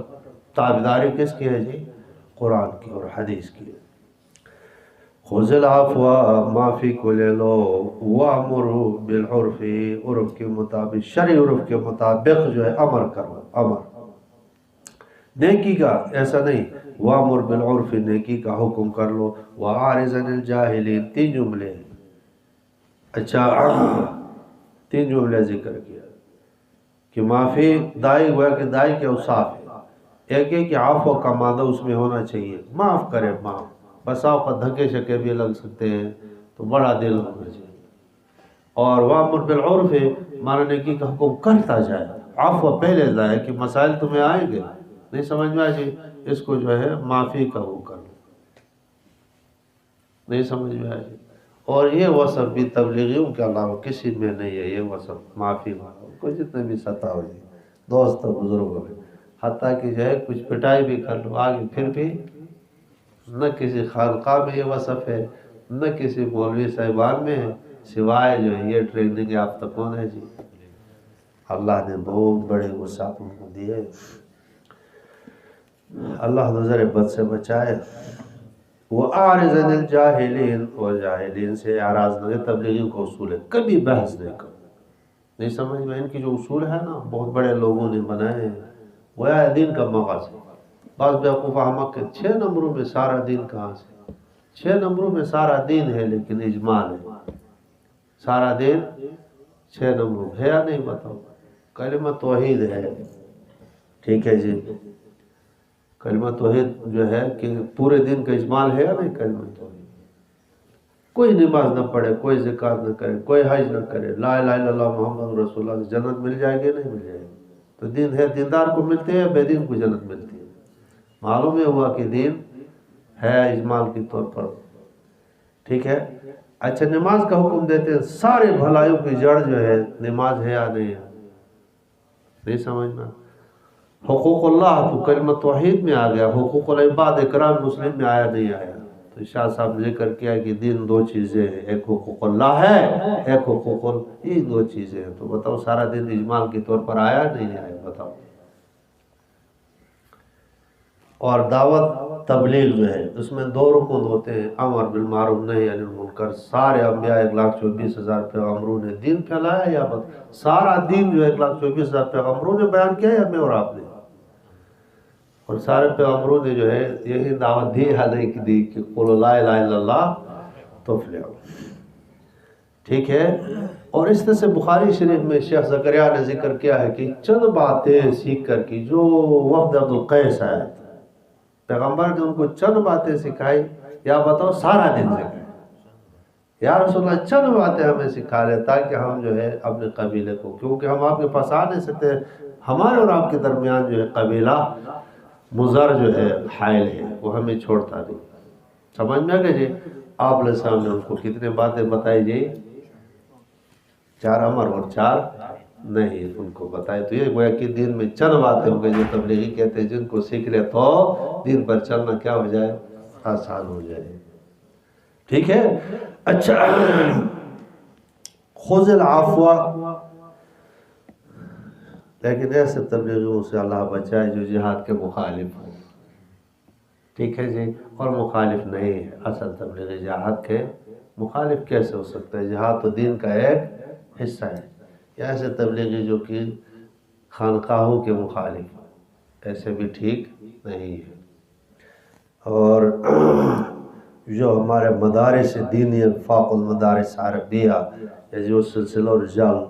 تابعداری کس کی ہے جی؟ قرآن کی اور حدیث کی۔ خُذِ الْعَفْوَ، معافی کو لے لو، وَأْمُرْ بِالْعُرْفِ، عرف کے مطابق، شرعی عرف کے مطابق جو ہے امر کرو، امر نیکی کا، ایسا نہیں، وَأْمُرْ بِالْعُرْفِ، نیکی کا حکم کر لو، وَأَعْرِضْ عَنِ الْجَاهِلِينَ، تین جملے، اچھا تین جملے ذکر کیا کہ معافی دائی ہوا کہ دائی کے اوصاف ہے، ایک ہے کہ عفو کا مادہ اس میں ہونا چاہیے، معاف کرے، معاف، بسا اوقات دھکے شکے بھی لگ سکتے ہیں تو بڑا دل ہونا چاہیے، اور وَأْمُرْ بِالْعُرْفِ معنی نیکی کا حکم کرتا جائے، عفو پہلے جائے کہ مسائل تمہیں آئیں گے، نہیں سمجھ میں آئے، اس کو جو ہے معافی کا وہ کر لو، نہیں سمجھ میں آئے۔ اور یہ وصف بھی تبلیغیوں کے علاوہ کسی میں نہیں ہے، یہ وصف معافی والا، کوئی جتنے بھی سطح ہو جائے، دوست بزرگوں میں، حتیٰ کہ جو ہے کچھ پٹائی بھی کر لو آگے، پھر بھی نہ کسی خانقاہ میں یہ وصف ہے، نہ کسی مولوی صاحبان میں ہے، سوائے جو ہے یہ ٹریننگ یافتہ کون ہے جی؟ اللہ نے بہت بڑے وصف ان کو دیے، اللہ نظر بد سے بچائے۔ وَأَعْرِضْ عَنِ الْجَاهِلِينَ، اور جاہلین سے اعراض نہ، تبلیغیوں کا اصول ہے، کبھی بحث نہیں کرو، نہیں سمجھ میں، ان کی جو اصول ہے نا بہت بڑے لوگوں نے بنائے ہیں، وہ ہے دین کا مغز ہے۔ بعض بیوقوف احمق کے 6 نمبروں میں سارا دین کہاں سے؟ 6 نمبروں میں سارا دین ہے لیکن اجمال ہے، سارا دین 6 نمبروں ہے یا نہیں بتاؤ؟ کلمہ توحید ہے، ٹھیک ہے جی، کلمہ توحید جو ہے کہ پورے دین کا اجمال ہے یا نہیں کلمہ توحید؟ کوئی نماز نہ پڑھے، کوئی زکوٰۃ نہ کرے، کوئی حج نہ کرے، لا الہ الا اللہ محمد رسول اللہ، جنت مل جائے گی نہیں مل جائے گی؟ تو دین ہے، دیندار کو ملتی ہے، بے دین کو جنت ملتی ہے۔ معلوم یہ ہوا کہ دین ہے اجمال کے طور پر، ٹھیک ہے۔ اچھا نماز کا حکم دیتے ہیں، سارے بھلائیوں کی جڑ جو ہے نماز ہے یا نہیں ہے؟ نہیں سمجھنا۔ حقوق اللہ تو کلمہ توحید میں آ گیا، حقوق العباد اقرار مسلم میں آیا نہیں آیا؟ تو شاہ صاحب نے ذکر کیا کہ دین دو چیزیں ہیں، ایک حقوق اللہ ہے، ایک حقوق یہ دو چیزیں ہیں۔ تو بتاؤ سارا دن اجمال کے طور پر آیا نہیں آیا؟ بتاؤ۔ اور دعوت تبلیغ جو ہے اس میں دو رکن ہوتے ہیں، امر بالمعروف نہی عن المنکر۔ سارے انبیاء 1,24,000 پیغمبروں نے دین پھیلایا یا سارا دین جو 1,24,000 پیغمبروں نے بیان کیا یا میں اور آپ نے؟ اور سارے پیغمبروں نے جو ہے یہی دعوت دی ہے نہیں کہ دی کہ قولوا لا الہ الا اللہ تفلحوا، ٹھیک ہے۔ اور اس طرح سے بخاری شریف میں شیخ زکریا نے ذکر کیا ہے کہ چند باتیں سیکھ کر کی جو وفد عبد القیس آئے، پیغمبر نے ان کو چند باتیں سکھائی، یا بتاؤ سارا دن سکھائی؟ یا رسول اللہ چند باتیں ہمیں سکھا لیں تاکہ ہم جو ہے اپنے قبیلے کو، کیونکہ ہم آپ کے پاس آ نہیں سکتے، ہمارے اور آپ کے درمیان جو ہے قبیلہ مضر جو ہے حائل ہے، وہ ہمیں چھوڑتا نہیں۔ سمجھ میں آگے جی؟ آپ علیہ السلام نے ان کو کتنے باتیں بتائی جی؟ 4 امر اور 4 نہیں ان کو بتائے۔ تو یہ گویا کہ دین میں چند باتیں ہوں گے جو تبلیغی کہتے ہیں، جن کو سیکھ لے تو دین پر چلنا کیا ہو جائے؟ آسان ہو جائے، ٹھیک ہے۔ اچھا، خذ العفو، لیکن ایسے تبلیغیوں سے اللہ بچائے جو جہاد کے مخالف ہوں، ٹھیک ہے جی، اور مخالف نہیں ہے۔ اصل تبلیغی جہاد کے مخالف کیسے ہو سکتا ہے؟ جہاد تو دین کا ایک حصہ ہے۔ یا ایسے تبلیغی جو کہ خانقاہوں کے مخالف، ایسے بھی ٹھیک نہیں ہے۔ اور جو ہمارے مدارس دینی، فاق المدارس عربیہ، یا جو سلسلہ رجال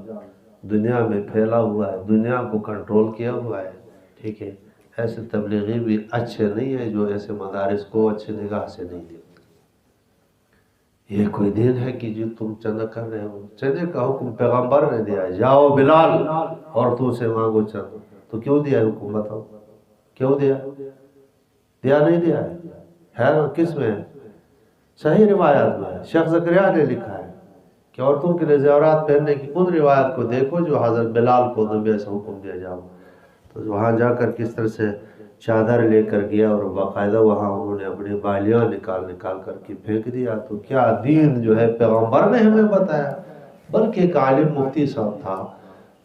دنیا میں پھیلا ہوا ہے، دنیا کو کنٹرول کیا ہوا ہے، ٹھیک ہے، ایسے تبلیغی بھی اچھے نہیں ہیں جو ایسے مدارس کو اچھی نگاہ سے نہیں دیتے۔ یہ کوئی دین ہے کہ جو تم چندہ کر رہے ہو؟ چندے کا حکم پیغمبر نے دیا ہے، جاؤ بلال عورتوں سے مانگو چندہ، تو کیوں دیا ہے حکم؟ بتاؤ کیوں دیا؟ دیا نہیں دیا ہے نا؟ کس میں ہے؟ صحیح روایات میں ہے، شیخ زکریا نے لکھا ہے کہ عورتوں کے لیے زیورات پہننے کی ان روایات کو دیکھو جو حضرت بلال کو نبی سے حکم دیا جاؤ۔ تو وہاں جا کر کس طرح سے چادر لے کر گیا اور باقاعدہ وہاں انہوں نے اپنی بالیاں نکال کر کے پھینک دیا۔ تو کیا دین جو ہے پیغمبر نے ہمیں بتایا؟ بلکہ ایک عالم مفتی صاحب تھا،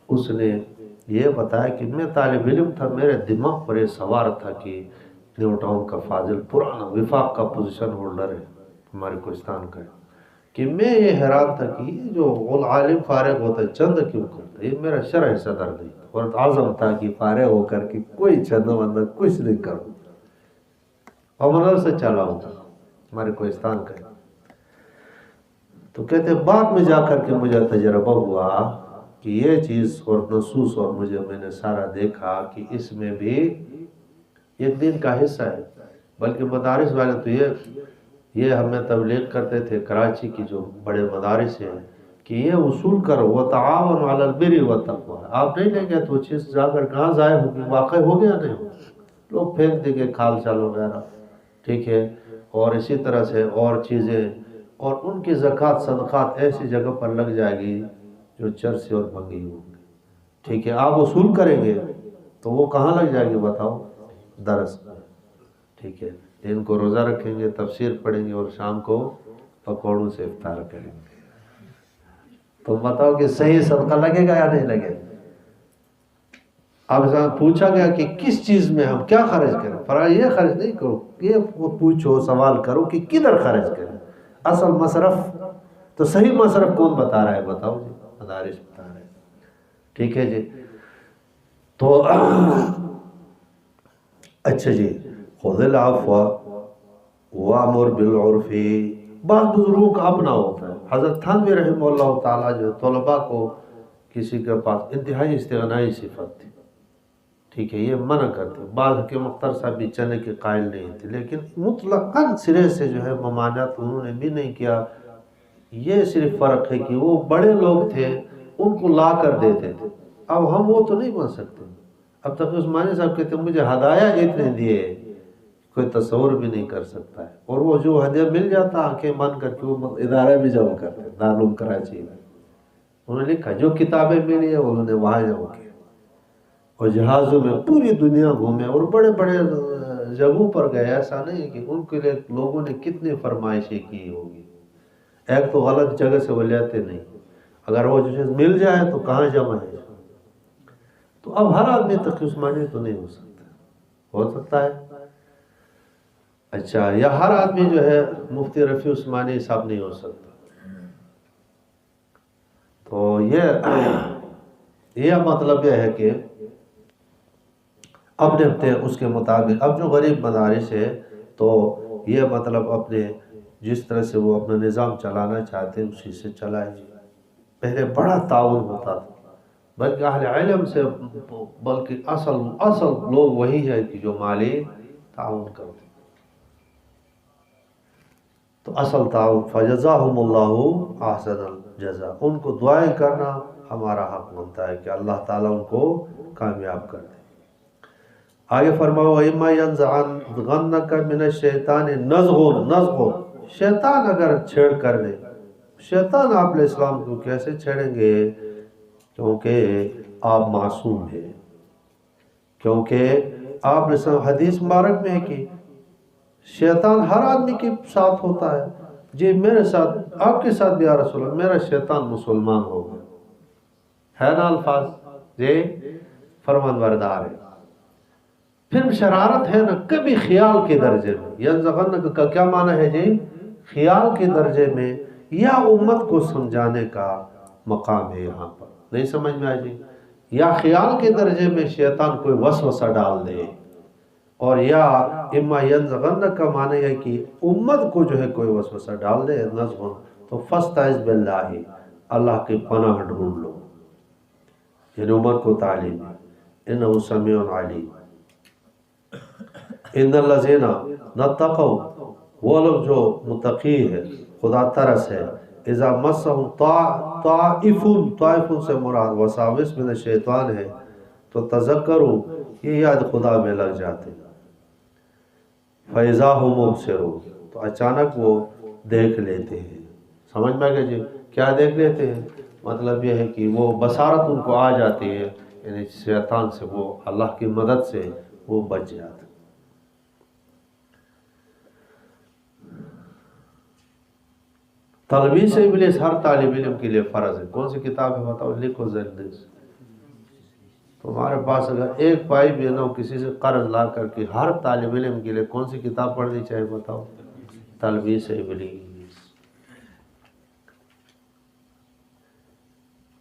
اس نے یہ بتایا کہ میں طالب علم تھا، میرے دماغ پر یہ سوار تھا کہ نیو ٹاؤن کا فاضل پرانا وفاق کا پوزیشن ہولڈر ہے ہمارے کوہستان کا، کہ میں یہ حیران تھا کہ یہ جو عالم فارغ ہوتا ہے چند کیوں کرتا ہے؟ یہ میرا شرعی صدر نہیں، اور عزم تھا کہ فارغ ہو کر کے کوئی چند بندہ کچھ نہیں کروں، اور منظر سے چلا ہوں ہمارے کوہستان کا۔ تو کہتے بعد میں جا کر کے مجھے تجربہ ہوا کہ یہ چیز اور نصوص اور میں نے سارا دیکھا کہ اس میں بھی ایک دین کا حصہ ہے۔ بلکہ مدارس والے تو یہ ہمیں تبلیغ کرتے تھے، کراچی کی جو بڑے مدارس ہیں، کہ یہ اصول کرو وتعاون علی البر والتقوی، آپ نہیں لیں گے تو وہ چیز جا کر کہاں ضائع ہوگی؟ واقع ہو گیا نہیں؟ لوگ پھینک دیں گے کھال چال وغیرہ، ٹھیک ہے، اور اسی طرح سے اور چیزیں، اور ان کی زکوٰۃ صدقات ایسی جگہ پر لگ جائے گی جو چرسی اور بھنگی ہوگی، ٹھیک ہے۔ آپ اصول کریں گے تو وہ کہاں لگ جائے گی؟ بتاؤ، درس میں، ٹھیک ہے۔ دن کو روزہ رکھیں گے، تفسیر پڑھیں گے، اور شام کو پکوڑوں سے افطار کریں گے۔ تو بتاؤ کہ صحیح صدقہ لگے گا یا نہیں لگے گا؟ اب پوچھا گیا کہ کس چیز میں ہم کیا خرچ کریں؟ فرمایا یہ خرچ نہیں کرو، یہ پوچھو، سوال کرو کہ کدھر خرچ کریں، اصل مصرف۔ تو صحیح مصرف کون بتا رہا ہے؟ بتاؤ جی، مدارس بتا رہے ہیں، ٹھیک ہے جی۔ تو اچھا جی، خذ العفو وامر بالعرف، بعض بزرگوں کا اپنا ہوتا ہے۔ حضرت تھانوی رحمہ اللہ تعالیٰ جو طلباء کو کسی کے پاس انتہائی استغنائی صفت تھی، ٹھیک ہے، یہ منع کرتے، بعض کے مختار صاحب بھی چنے کے قائل نہیں تھے، لیکن مطلقاً سرے سے جو ہے ممانعت انہوں نے بھی نہیں کیا۔ یہ صرف فرق ہے کہ وہ بڑے لوگ تھے، ان کو لا کر دیتے تھے، اب ہم وہ تو نہیں بن سکتے۔ اب تک عثمانی صاحب کہتے ہیں مجھے ہدایہ اتنے دیے، کوئی تصور بھی نہیں کر سکتا ہے. اور وہ جو ہدیہ مل جاتا آنکھیں بند کر کے وہ ادارے بھی جمع کرتے ہیں. دارالعلوم کراچی میں انہوں نے لکھا جو کتابیں ملی ہیں انہوں نے وہاں جمع کی، اور جہازوں میں پوری دنیا گھومے اور بڑے بڑے جگہوں پر گئے. ایسا نہیں کہ ان کے لیے لوگوں نے کتنی فرمائشیں کی ہوگی. ایک تو غلط جگہ سے وہ لیتے نہیں، اگر وہ چیز مل جائے تو کہاں جمع ہے. تو اب ہر آدمی تقی عثمانی تو نہیں ہو سکتا، ہو سکتا ہے اچھا، یا ہر آدمی جو ہے مفتی رفیع عثمانی صاحب نہیں ہو سکتا. تو یہ مطلب یہ ہے کہ اپنے اپنے اس کے مطابق اب جو غریب مدارس ہے تو یہ مطلب اپنے جس طرح سے وہ اپنا نظام چلانا چاہتے ہیں اسی سے چلائیں. پہلے بڑا تعاون ہوتا تھا، بلکہ اہل علم سے بلکہ اصل لوگ وہی ہے کہ جو مالی تعاون کرتے. تو اصل تعاون فجزاہم اللہ احسن الجزا، ان کو دعائیں کرنا ہمارا حق بنتا ہے کہ اللہ تعالیٰ ان کو کامیاب کر دے. آگے فرماؤ اِمَّا يَنزَغَنَّكَ مِنَ الشَّيْطَانِ نَزْغٌ، شیطان اگر چھیڑ کر دے. شیطان آپ علیہ السلام کو کیسے چھیڑیں گے؟ کیونکہ آپ معصوم ہیں، کیونکہ آپ علیہ السلام حدیث مبارک میں ہے کہ شیطان ہر آدمی کے ساتھ ہوتا ہے. جی میرے ساتھ، آپ کے ساتھ بھی یا رسول اللہ، میرا شیطان مسلمان ہو گیا ہے نا الفاظ، جی فرمان بردار ہے. پھر شرارت ہے نا کبھی خیال کے درجے میں. ینزغن کا کیا معنی ہے جی؟ خیال کے درجے میں یا امت کو سمجھانے کا مقام ہے یہاں پر. نہیں سمجھ میں آئے جی؟ یا خیال کے درجے میں شیطان کوئی وسوسہ ڈال دے، اور یا اما ینزغن کا معنی ہے کہ امت کو جو ہے کوئی وسوسہ ڈال دے نزغن، تو فاستعذ باللہ، اللہ کی پناہ ڈھونڈ لو. یعنی امت کو تعلیم انہ سمیع علیم. ان الذین اتقوا، وہ لوگ جو متقی ہے، خدا ترس ہے. اذا مسهم طائف سے مراد وساوس من الشیطان ہے، تو تذکروا، یہ یاد خدا میں لگ جاتے. فَإِذَا هُمْ مُبْصِرُونَ، تو اچانک وہ دیکھ لیتے ہیں. سمجھ میں گئے جی؟ کیا دیکھ لیتے ہیں؟ مطلب یہ ہے کہ وہ بصارت ان کو آ جاتی ہے، یعنی شیطان سے وہ اللہ کی مدد سے وہ بچ جاتے ہیں. تلبیس ابلیس ہر طالب علم کے لیے فرض ہے. کون سی کتاب ہے بتاؤ، لکھو جلدی سے. تمہارے پاس اگر ایک پائی بھی نہ ہو کسی سے قرض لا کر کے، ہر طالب علم کے لیے کون سی کتاب پڑھنی چاہیے بتاؤ؟ تلبیس ابلیس.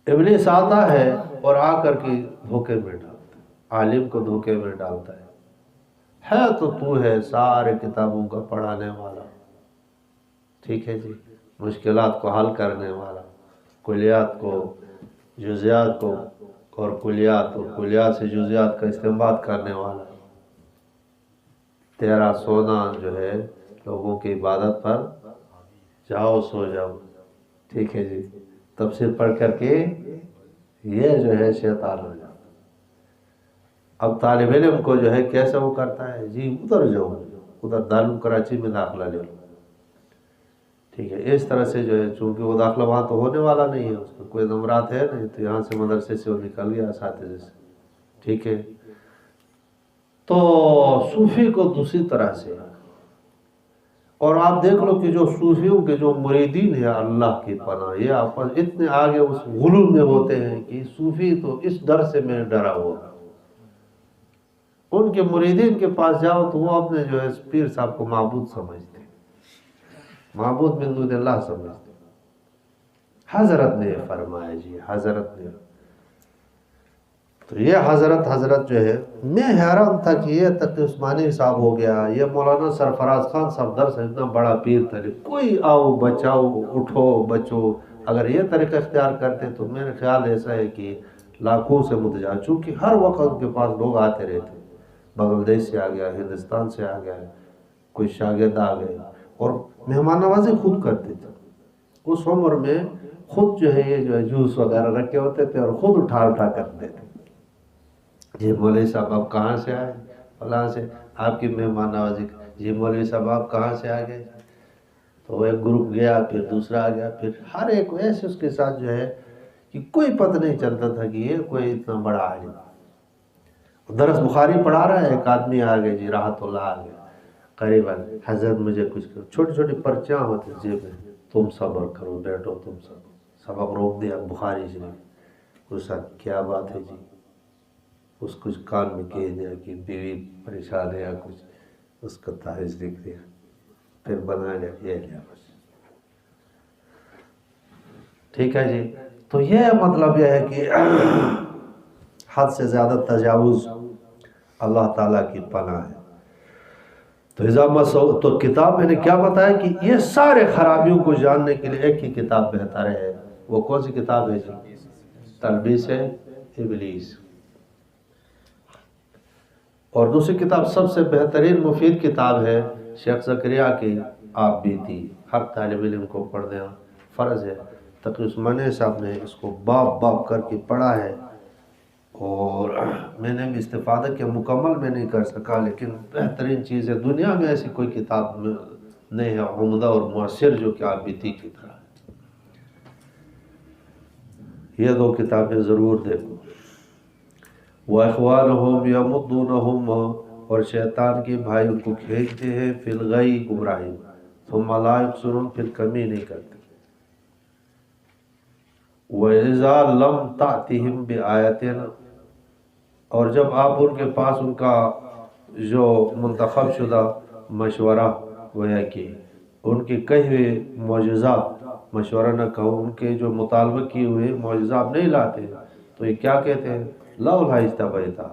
ابلیس آتا ہے اور آ کر کے دھوکے میں ڈالتا ہے، عالم کو دھوکے میں ڈالتا ہے تو ہے سارے کتابوں کا پڑھانے والا، ٹھیک ہے جی، مشکلات کو حل کرنے والا، کلیات کو جزیات کو اور کلیات سے جزیات کا استنباط کرنے والا. تیرا سونا جو ہے لوگوں کی عبادت پر جاؤ سو جاؤ، ٹھیک ہے جی، تفسیر پڑھ کر کے یہ جو ہے شیطان ہو جاتا. اب طالب علم کو جو ہے کیسے وہ کرتا ہے جی، ادھر جاؤ، ادھر دارالعلوم کراچی میں داخلہ لے لو، ٹھیک ہے. اس طرح سے جو ہے چونکہ وہ داخلہ وہاں تو ہونے والا نہیں ہے، اس میں کوئی نمرات ہے نہیں، تو یہاں سے مدرسے سے وہ نکل گیا اساتذہ سے، ٹھیک ہے. تو صوفی کو دوسری طرح سے، اور آپ دیکھ لو کہ جو صوفیوں کے جو مریدین ہیں اللہ کی پناہ، یہ آپس اتنے آگے اس غلو میں ہوتے ہیں کہ صوفی تو اس ڈر سے میں ڈرا ہوا. ان کے مریدین کے پاس جاؤ تو وہ اپنے جو ہے پیر صاحب کو معبود سمجھتے، معبود من دون اللہ سمجھتے. حضرت نے فرمایا جی، حضرت نے. تو یہ حضرت جو ہے، میں حیران تھا کہ یہ تقی عثمانی صاحب ہو گیا، یہ مولانا سرفراز خان صاحب درس اتنا بڑا پیر تھا، کوئی آؤ بچاؤ اٹھو بچو. اگر یہ طریقہ اختیار کرتے تو میرے خیال ایسا ہے کہ لاکھوں سے متجا، چونکہ ہر وقت ان کے پاس لوگ آتے رہتے، بنگلہ دیش سے آ گیا، ہندوستان سے آ گیا، کوئی شاگرد آ گئے، اور مہمان نوازی خود کرتے تھے. اس عمر میں خود جو ہے یہ جو ہے جوس وغیرہ رکھے ہوتے تھے اور خود اٹھا کر دیتے. یہ مولوی صاحب اب کہاں سے آئے؟ فلاں سے آپ کی مہمان نوازی، جی مولوی صاحب آپ کہاں سے آ گئے؟ تو وہ ایک گروپ گیا، پھر دوسرا آ گیا، پھر ہر ایک ایسے اس کے ساتھ جو ہے کہ کوئی پتہ نہیں چلتا تھا کہ یہ کوئی اتنا بڑا عالم۔ درس بخاری پڑھا رہا ہے، ایک آدمی آ گئے، جی راحت اللہ آ گئے، قریب آ گئے، حضرت مجھے کچھ کرو، چھوٹی چھوٹی پرچیاں ہوتی جیب میں، تم صبر کرو بیٹھو، تم صبر۔ سبق روک دیا بخاری شریف، اس ساتھ کیا بات ہے جی، اس کچھ کان میں کہہ دیا کہ بیوی پریشان ہے یا کچھ، اس کا تعویذ لکھ دیا، پھر بنا لیا، یہ لیا بس۔ ٹھیک ہے جی، تو یہ مطلب یہ ہے کہ حد سے زیادہ تجاوز اللہ تعالیٰ کی پناہ ہے۔ تو کتاب میں نے کیا بتایا کہ یہ سارے خرابیوں کو جاننے کے لیے ایک ہی کتاب بہتر ہے۔ وہ کون سی کتاب ہے جی؟ تلبیس ابلیس۔ اور دوسری کتاب سب سے بہترین مفید کتاب ہے شیخ زکریا کی آپ بیتی، ہر طالب علم کو پڑھ دینا فرض ہے۔ تقی عثمانی صاحب نے اس کو باب باب کر کے پڑھا ہے، اور میں نے بھی استفادہ کیا، مکمل میں نہیں کر سکا، لیکن بہترین چیز ہے، دنیا میں ایسی کوئی کتاب نہیں ہے عمدہ اور مؤثر جو کہ آپ بیتی کی طرح ہے۔ یہ دو کتابیں ضرور دیکھو۔ وَإِخْوَانُهُمْ يَمُدُّونَهُمْ، اور شیطان کے بھائی کو کھینچتے ہیں فی الغی گمراہی، ثم لا يقصرون، پھر کمی نہیں کرتے۔ وَإِذَا لَمْ تَأْتِهِمْ بِآیَةٍ، اور جب آپ ان کے پاس ان کا جو منتخب شدہ مشورہ گویا کہ ان کے کہے ہوئے معجزات، مشورہ نہ کہو، ان کے جو مطالبہ کیے ہوئے معجزات نہیں لاتے، تو یہ کیا کہتے ہیں؟ لولا اجتبیتہ،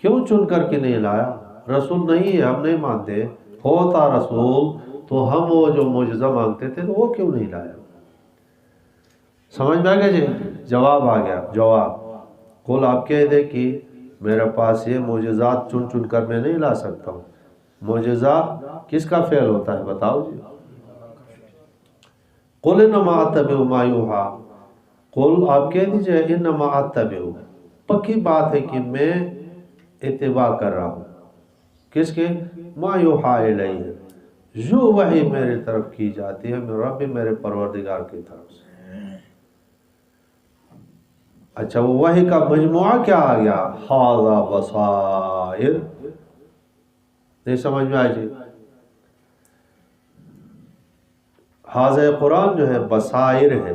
کیوں چن کر کے نہیں لایا؟ رسول نہیں ہے، ہم نہیں مانتے، ہوتا رسول تو ہم وہ جو معجزہ مانگتے تھے تو وہ کیوں نہیں لایا؟ سمجھ میں آ گیا جی؟ جواب آ گیا، جواب قل، آپ کہہ دے کہ میرے پاس یہ معجزات چن چن کر میں نہیں لا سکتا ہوں۔ معجزہ کس کا فعل ہوتا ہے بتاؤ جی؟ قل انما اتبع ما یوحی، قل آپ کہہ دیجئے انما اتبع، پکی بات ہے کہ میں اتباع کر رہا ہوں، کس کے؟ ما یوحی الیہ، جو وحی میرے طرف کی جاتی ہے میرے رب، میرے پروردگار کی طرف سے۔ اچھا، وہ وحی کا مجموعہ کیا آ گیا؟ ھذا بصائر، نہیں سمجھ میں آئی جی؟ ھذا قرآن جو ہے بصائر ہے،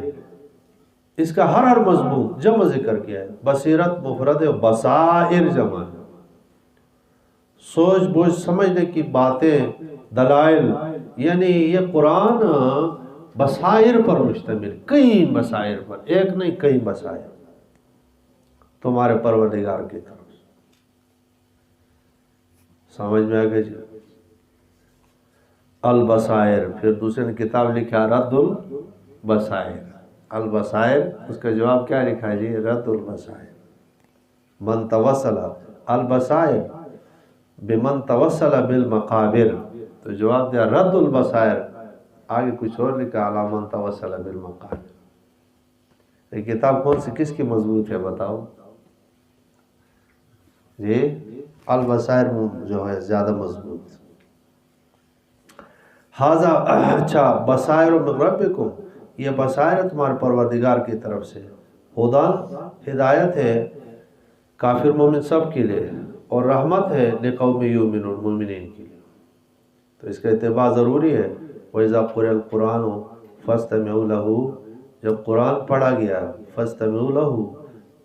اس کا ہر مضمون جمع ذکر کیا ہے، بصیرت مفرد ہے، بصائر جمع ہے، سوچ بوجھ سمجھنے کی باتیں، دلائل، یعنی یہ قرآن بصائر پر مشتمل، کئی بصائر پر، ایک نہیں کئی بصائر تمہارے پروردگار کی طرف سے۔ سمجھ میں آ گئی جی؟ البصائر، پھر دوسرے نے کتاب لکھا رد البصائر، البصائر، اس کا جواب کیا لکھا ہے جی؟ رد البصائر، من توسل البصائر بمن توسل بالمقابر، تو جواب دیا رد البصائر، آگے کچھ اور لکھا علی من توسل بالمقابر۔ یہ کتاب کون سی کس کی مضبوط ہے بتاؤ جی؟ البصائر جو ہے زیادہ مضبوط۔ ھذا، اچھا، بصائر من ربکم، یہ بصائر تمہارے پروردگار کی طرف سے، ہدی، ہدایت ہے کافر مومن سب کے لیے، اور رحمت ہے لقوم یؤمنون، مومنین کے لیے، تو اس کا اتباع ضروری ہے۔ وَإِذَا قُرِئَ الْقُرْآنُ فَاسْتَمِعُوا لَهُ، جب قرآن پڑھا گیا فَاسْتَمِعُوا لَهُ،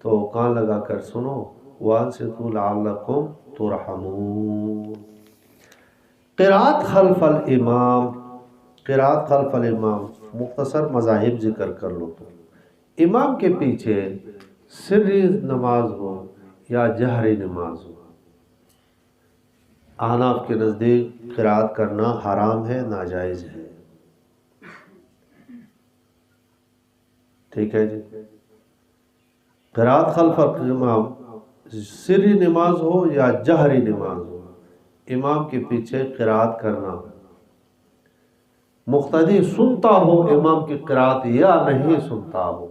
تو کان لگا کر سنو، وَأَنصِتُوا لَعَلَّكُمْ تُرْحَمُونَ۔ قرات خلف الامام، قرات خلف الامام، مختصر مذاہب ذکر کر لو تو امام کے پیچھے سری نماز ہو یا جہری نماز ہو، احناف کے نزدیک قرات کرنا حرام ہے، ناجائز ہے۔ ٹھیک ہے جی؟ قرات خلف الامام، سری نماز ہو یا جہری نماز ہو، امام کے پیچھے قرات کرنا، مقتدی سنتا ہو امام کی قرات یا نہیں سنتا ہو،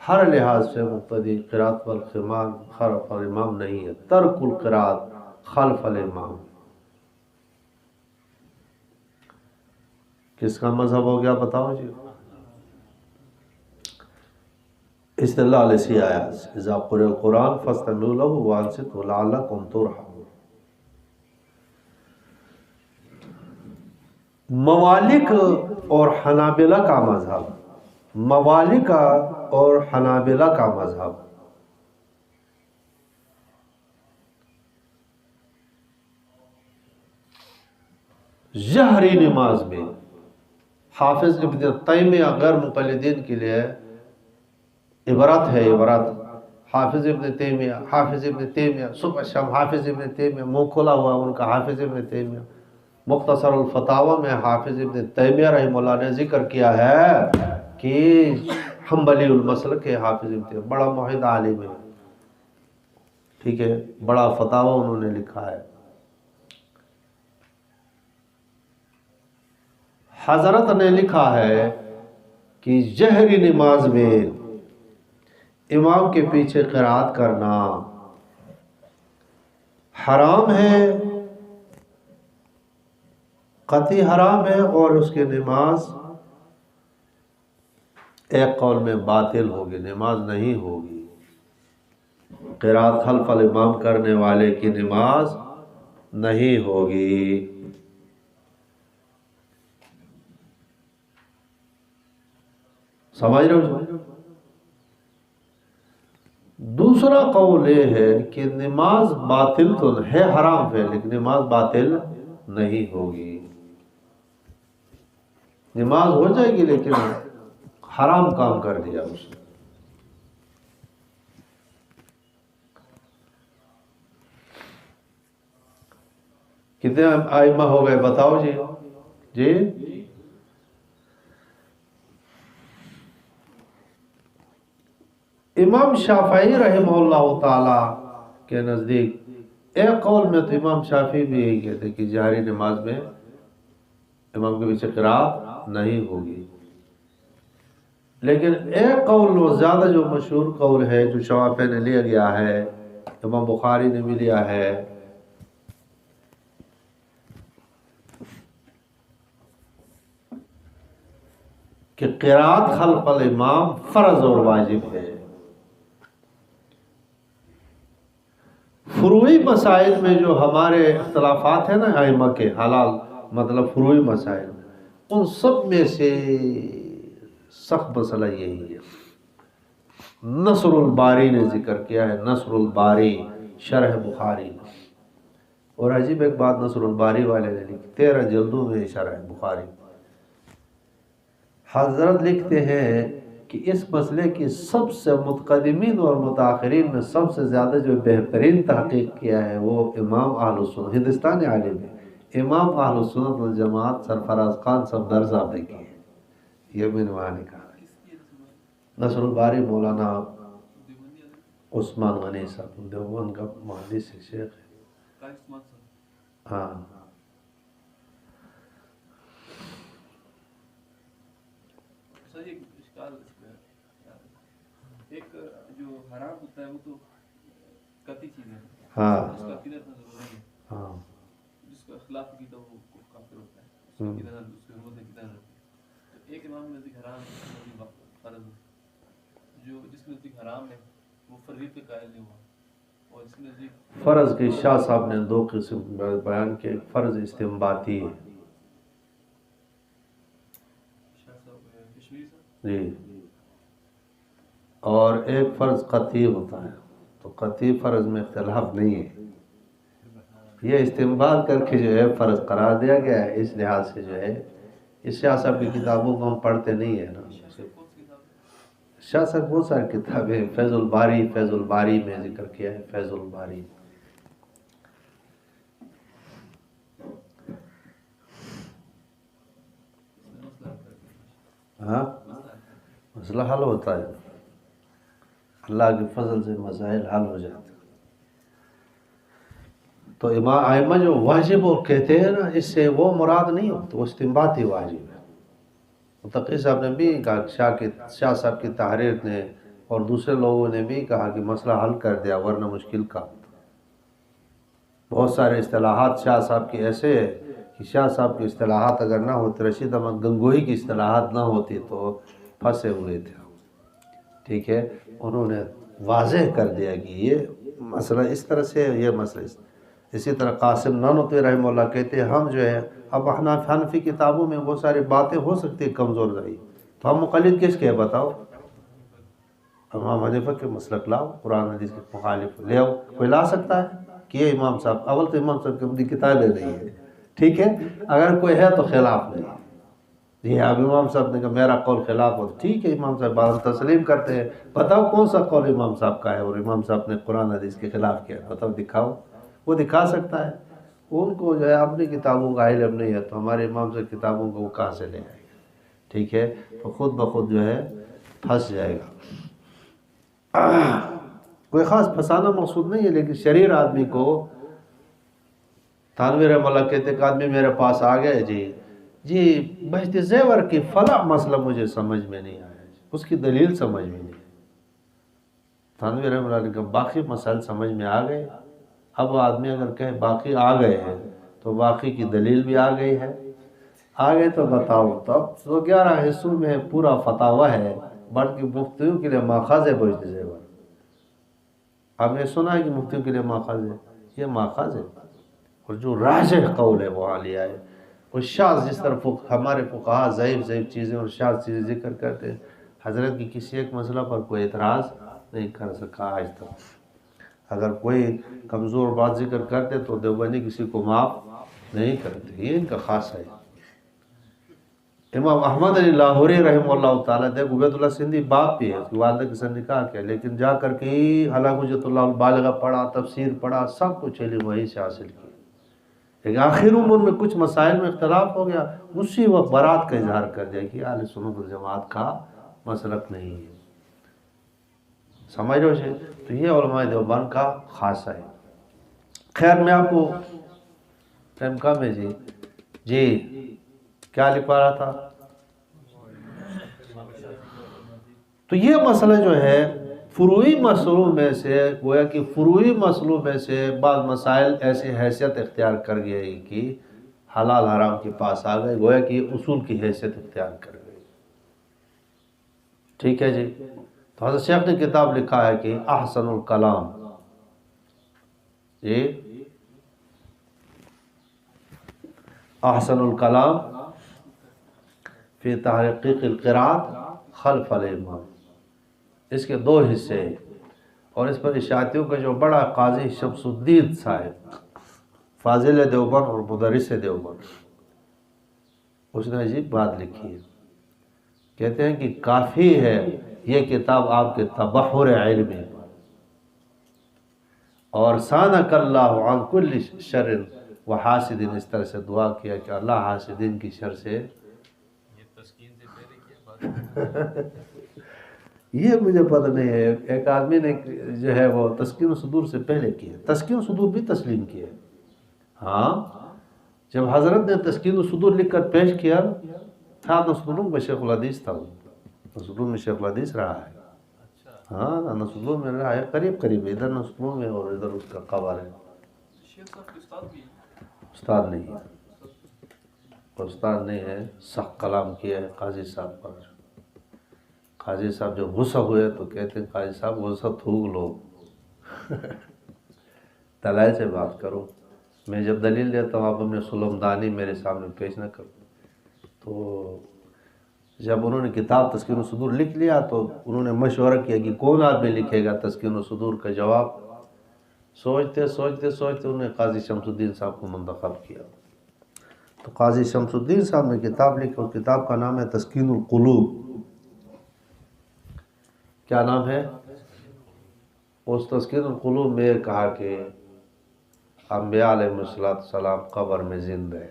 ہر لحاظ سے مقتدی قرات والخمان خلف الامام نہیں ہے، ترک القرات خلف الامام۔ کس کا مذہب ہو گیا بتاؤ جی؟ استدلال اسی آیات سے، اذا قرئ القرآن فاستمعوا له وانصتوا لعلکم ترحمون۔ موالک اور حنابلہ کا مذہب، موالک اور حنابلہ کا مذہب جہری نماز میں، حافظ ابن تیمیہ غیر مقلدین کے لیے عبرت ہے، عبرت۔ حافظ ابن تیمیہ صبح شام حافظ ابن تیمیہ، منہ کھلا ہوا ان کا حافظ ابن تیمیہ۔ مختصر الفتاوی میں حافظ ابن تیمیہ رحمہ اللہ نے ذکر کیا ہے کہ حنبلی المسلک کے حافظ ابن تیمیہ بڑا موحد عالم ہے، ٹھیک ہے، بڑا فتاوی انہوں نے لکھا ہے۔ حضرت نے لکھا ہے کہ جہری نماز میں امام کے پیچھے قرات کرنا حرام ہے، قطعی حرام ہے، اور اس کی نماز ایک قول میں باطل ہوگی، نماز نہیں ہوگی۔ قرات خلف الامام کرنے والے کی نماز نہیں ہوگی۔ سمجھ رہے ہو؟ دوسرا قول یہ ہے کہ نماز باطل تو ہے، حرام ہے، لیکن نماز باطل نہیں ہوگی، نماز ہو جائے گی لیکن حرام کام کر دیا اس نے۔ کتنے ائمہ ہو گئے بتاؤ جی؟ جی امام شافعی رحمہ اللہ تعالی کے نزدیک ایک قول میں تو امام شافعی بھی یہی کہتے کہ جہری نماز میں امام کے پیچھے قرات نہیں ہوگی، لیکن ایک قول وہ زیادہ جو مشہور قول ہے، جو شافعی نے لیا گیا ہے، امام بخاری نے بھی لیا ہے، کہ قرات خلف الامام فرض اور واجب ہے۔ فروعی مسائل میں جو ہمارے اختلافات ہیں نا ائمہ کے، حلال مطلب فروعی مسائل، ان سب میں سے سخت مسئلہ یہی ہے۔ نصر الباری نے ذکر کیا ہے، نصر الباری شرح بخاری، اور عجیب ایک بات نصر الباری والے نے لکھی، 13 جلدوں میں شرح بخاری۔ حضرت لکھتے ہیں کہ اس مسئلے کی سب سے متقدمین اور متاخرین میں سب سے زیادہ جو بہترین تحقیق کیا ہے وہ امام اہل السنت، ہندوستانی عالم ہے، امام اہل السنت والجماعت سرفراز خان صفدر صاحب نے کی ہے، یہ میں نے وہاں نے کہا۔ نصر الباری مولانا عثمان غنی صاحب دیوبند کا محدث شیخ ہے، ہاں۔ ایک جو حرام ہوتا ہے وہ تو قطعی چیز ہے، ہاں اس کا عقیدت ضروری ہے، ہاں، جس کا اخلاف عقیدہ وہ کافر ہوتا ہے، اس کا عقیدہ اس کی حرمت عقیدہ رہتی ہے۔ تو ایک امام نزدیک حرام ہے، فرض ہے، جو جس نزدیک حرام ہے وہ فریضے کے قائل نہیں ہوا، اور جس نزدیک فرض کی شاہ صاحب نے 2 قسم بیان کیے، فرض استنباطی ہے شاہ صاحب کشمیری صاحب، جی، اور ایک فرض قطعی ہوتا ہے، تو قطعی فرض میں اختلاف نہیں ہے، یہ استنباط کر کے جو ہے فرض قرار دیا گیا ہے، اس لحاظ سے جو ہے اس شاہ صاحب کی کتابوں کو ہم پڑھتے نہیں ہیں نا۔ شاہ صاحب بہت ساری کتابیں، فیض الباری میں ذکر کیا ہے، فیض الباری۔ ہاں مسئلہ حل ہوتا ہے، اللہ کے فضل سے مسائل حل ہو جاتے ہیں۔ تو امام ائمہ جو واجب اور کہتے ہیں نا، اس سے وہ مراد نہیں ہوتا، وہ استنباطی واجب ہے۔ تقی صاحب نے بھی کہا، شاہ صاحب کی تحریر نے اور دوسرے لوگوں نے بھی کہا کہ مسئلہ حل کر دیا ورنہ مشکل کام تھا۔ بہت سارے اصطلاحات شاہ صاحب کی ایسے ہے کہ شاہ صاحب کی اصطلاحات اگر نہ ہوتی، رشید احمد گنگوہی کی اصطلاحات نہ ہوتی تو پھنسے ہوئے تھے۔ ٹھیک ہے، انہوں نے واضح کر دیا کہ یہ مسئلہ اس طرح سے ہے، یہ مسئلہ اسی طرح قاسم نانوتوی رحمہ اللہ کہتے ہیں ہم جو ہے اب حنفی کتابوں میں وہ ساری باتیں ہو سکتی ہیں کمزور ضعیف، تو ہم مقلد کس کے بتاؤ؟ امام حنیفہ کے مسلک لاؤ، قرآن حدیث کے مخالف لے آؤ۔ کوئی لا سکتا ہے کہ یہ امام صاحب، اول تو امام صاحب کی اپنی کتابیں نہیں ہے، ٹھیک ہے، اگر کوئی ہے تو خلاف نہیں ہے۔ جی اب امام صاحب نے کہا میرا قول خلاف ہو، ٹھیک ہے امام صاحب بات تسلیم کرتے ہیں، بتاؤ کون سا قول امام صاحب کا ہے اور امام صاحب نے قرآن حدیث کے خلاف کیا ہے، بتاؤ دکھاؤ۔ وہ دکھا سکتا ہے، ان کو جو ہے اپنی کتابوں کا علم نہیں ہے تو ہمارے امام سے کتابوں کو وہ کہاں سے لے آئے گا، ٹھیک ہے، تو خود بخود جو ہے پھنس جائے گا۔ کوئی خاص پھنسانا مقصود نہیں ہے، لیکن شریر آدمی کو، تھانوی رحمہ اللہ کہتے کہ آدمی میرے پاس آ گئے، جی بہشت زیور کی فلاں مسئلہ مجھے سمجھ میں نہیں آیا، اس کی دلیل سمجھ میں نہیں آئی۔ تھانوی رحمہ اللہ نے کہا باقی مسائل سمجھ میں آ گئے، اب آدمی اگر کہے باقی آ گئے ہیں تو باقی کی دلیل بھی آ گئی ہے، آ گئے تو بتاؤ۔ تو اب 11 حصوں میں پورا فتاوی ہے، بلکہ مفتیوں کے لیے ماخذ ہے بہشت زیور۔ آپ نے سنا ہے کہ مفتیوں کے لیے ماخذ ہے، یہ ماخذ ہے، اور جو راجح قول ہے وہاں لیا ہے۔ اور شاذ جس طرح ہمارے فقہاء ضعیف چیزیں اور شاذ چیزیں ذکر کرتے ہیں، حضرت کی کسی ایک مسئلہ پر کوئی اعتراض نہیں کر سکا آج تک۔ اگر کوئی کمزور بات ذکر کرتے تو دیوبندی کسی کو معاف نہیں کرتے، یہ ان کا خاص ہے۔ امام احمد علی لاہوری رحمہ اللہ تعالیٰ، دیکھ عبید اللہ سندھی باپ بھی ہے، اس کی والدہ کے ساتھ نکاح کیا، لیکن جا کر کے حلق حجت اللہ البالغہ پڑھا، تفسیر پڑھا، سب کچھ علم وہی سے حاصل کیا، لیکن آخر عمر میں کچھ مسائل میں اختلاف ہو گیا، اسی وقت برات کا اظہار کر دیا کہ اہل سنت والجماعت کا مسلک نہیں ہے۔ سمجھ رہے ہو؟ تو یہ علماء دیوبند کا خاصہ ہے۔ خیر میں آپ کو ٹائم کم ہے جی کیا لکھوا رہا تھا؟ تو یہ مسئلہ جو ہے فروعی مسئلوں میں سے، گویا کہ فروعی مسئلوں میں سے بعض مسائل ایسی حیثیت اختیار کر گئے کہ حلال حرام کے پاس آ گئے، گویا کہ اصول کی حیثیت اختیار کر گئے، ٹھیک ہے جی۔ تو حضرت شیخ نے کتاب لکھا ہے کہ احسن الکلام، جی احسن الکلام فی تحقیق القراءۃ خلف الامام، اس کے 2 حصے ہیں، اور اس پر اشاعتیوں کا جو بڑا قاضی شمس الدین صاحب، فاضل دیوبند اور مدرس دیوبند، اس نے عجیب بات لکھی ہے، کہتے ہیں کہ کافی ہے یہ کتاب آپ کے تبحر علمی، اور سانک اللہ عن کل شر و حاسد، اس طرح سے دعا کیا کہ اللہ حاسدین کی شر سے، یہ مجھے پتہ نہیں ہے، ایک آدمی نے جو ہے وہ تسکین الصدور سے پہلے کیا، تسکین الصدور بھی تسلیم کیا، ہاں جب حضرت نے تسکین الصدور لکھ کر پیش کیا تھا، نصرالعلوم میں شیخ الحدیث تھا، نصرالعلوم میں شیخ الحدیث رہا ہے، ہاں نصرالعلوم میں رہا ہے، قریب ادھر نصرالعلوم میں اور ادھر اس کا قبر ہے۔ استاد نہیں ہے، استاد نہیں ہے، سخت کلام کیا ہے قاضی صاحب پر۔ قاضی صاحب جو غصہ ہوئے تو کہتے ہیں قاضی صاحب غصہ تھوک لو، دلائل سے بات کرو، میں جب دلیل دیتا ہوں آپ اپنے سلمدانی میرے سامنے پیش نہ کرو۔ تو جب انہوں نے کتاب تسکین الصدور لکھ لیا تو انہوں نے مشورہ کیا کہ کون آدمی لکھے گا تسکین الصدور کا جواب، سوچتے انہوں نے قاضی شمس الدین صاحب کو منتخب کیا، تو قاضی شمس الدین صاحب نے کتاب لکھی، اس کتاب کا نام ہے تسکین القلوب۔ کیا نام ہے؟ اس تسکین القلوب میں کہا کہ انبیاء علیہ السلام قبر میں زندہ ہے،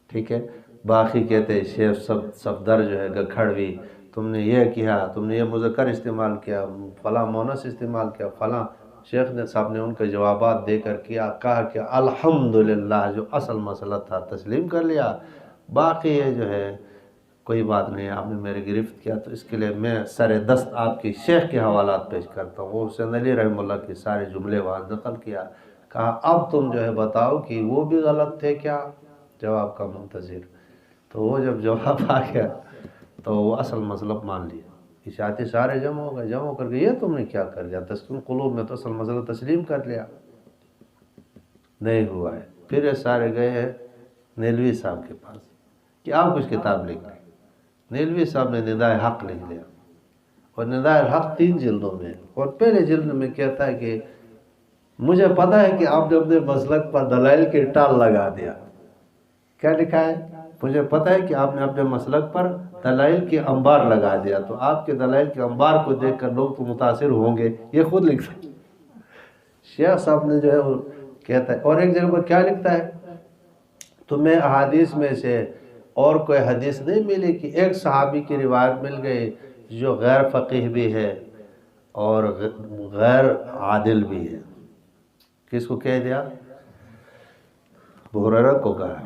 ٹھیک ہے، باقی کہتے ہیں شیخ صفدر جو ہے گکھڑوی، تم نے یہ کیا، تم نے یہ مذکر استعمال کیا، فلاں مونس استعمال کیا، فلاں، شیخ نے صاحب نے ان کے جوابات دے کر کہا کہ الحمدللہ جو اصل مسئلہ تھا تسلیم کر لیا، باقی یہ جو ہے کوئی بات نہیں، آپ نے میرے گرفت کیا تو اس کے لیے میں سر دست آپ کی شیخ کے حوالات پیش کرتا ہوں۔ وہ حسین علی رحمہ اللہ کے سارے جملے وہاں نقل کیا، کہا اب تم جو ہے بتاؤ کہ وہ بھی غلط تھے کیا؟ جواب کا منتظر۔ تو وہ جب جواب آ گیا تو وہ اصل مطلب مان لیا، اشاعتی سارے جمع ہو گئے، جمع کر کے یہ تم نے کیا کر لیا؟ تسکین قلوب میں تو اصل مسئلہ تسلیم کر لیا، نہیں ہوا ہے۔ پھر یہ سارے گئے ہیں نیلوی صاحب کے پاس کہ آپ کچھ کتاب لکھ لیں۔ نیلوی صاحب نے ندائے حق لکھ لیا، اور ندائے حق 3 جلدوں میں ہے، اور پہلے جلد میں کہتا ہے کہ مجھے پتا ہے کہ آپ نے اپنے مسلک پر دلائل کی ٹال لگا دیا۔ کیا لکھا ہے؟ مجھے پتا ہے کہ آپ نے اپنے مسلک پر دلائل کے انبار لگا دیا، تو آپ کے دلائل کے انبار کو دیکھ کر لوگ تو متاثر ہوں گے۔ یہ خود لکھتا ہے شیخ صاحب نے جو ہے وہ کہتا ہے۔ اور ایک جگہ پر کیا لکھتا ہے؟ تمہیں احادیث میں سے اور کوئی حدیث نہیں ملی کہ ایک صحابی کی روایت مل گئی جو غیر فقیہ بھی ہے اور غیر عادل بھی ہے۔ کس کو کہہ دیا؟ ابو ہریرہ کو کہا۔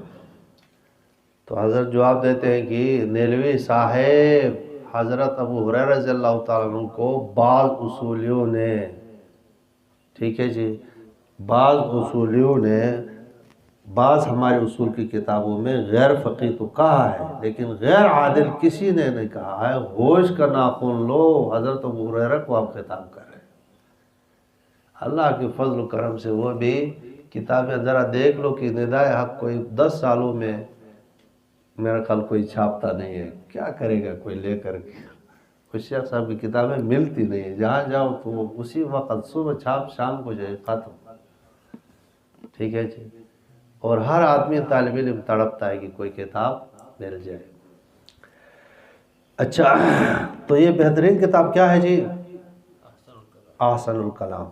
تو حضرت جواب دیتے ہیں کہ نیلوی صاحب، حضرت ابو ہریرہ رضی اللہ تعالیٰ عنہ کو بعض اصولیوں نے، ٹھیک ہے جی، بعض اصولیوں نے بعض ہمارے اصول کی کتابوں میں غیر فقیہ تو کہا ہے، لیکن غیر عادل کسی نے نہیں کہا ہے۔ ہوش کا ناخن لو، حضرت ابو ہریرہ کو آپ خطاب کر رہے ہیں۔ اللہ کے فضل و کرم سے وہ بھی کتابیں ذرا دیکھ لو کہ ندائے حق کوئی 10 سالوں میں میرا خیال کوئی چھاپتا نہیں ہے، کیا کرے گا کوئی لے کر کے؟ شیخ صاحب کی کتابیں ملتی نہیں ہیں، جہاں جاؤ تو اسی وقت صبح چھاپ شام کو جائے ختم، ٹھیک ہے جی۔ اور ہر آدمی طالب علم تڑپتا ہے کہ کوئی کتاب مل جائے۔ اچھا، تو یہ بہترین کتاب کیا ہے جی؟ احسن الکلام۔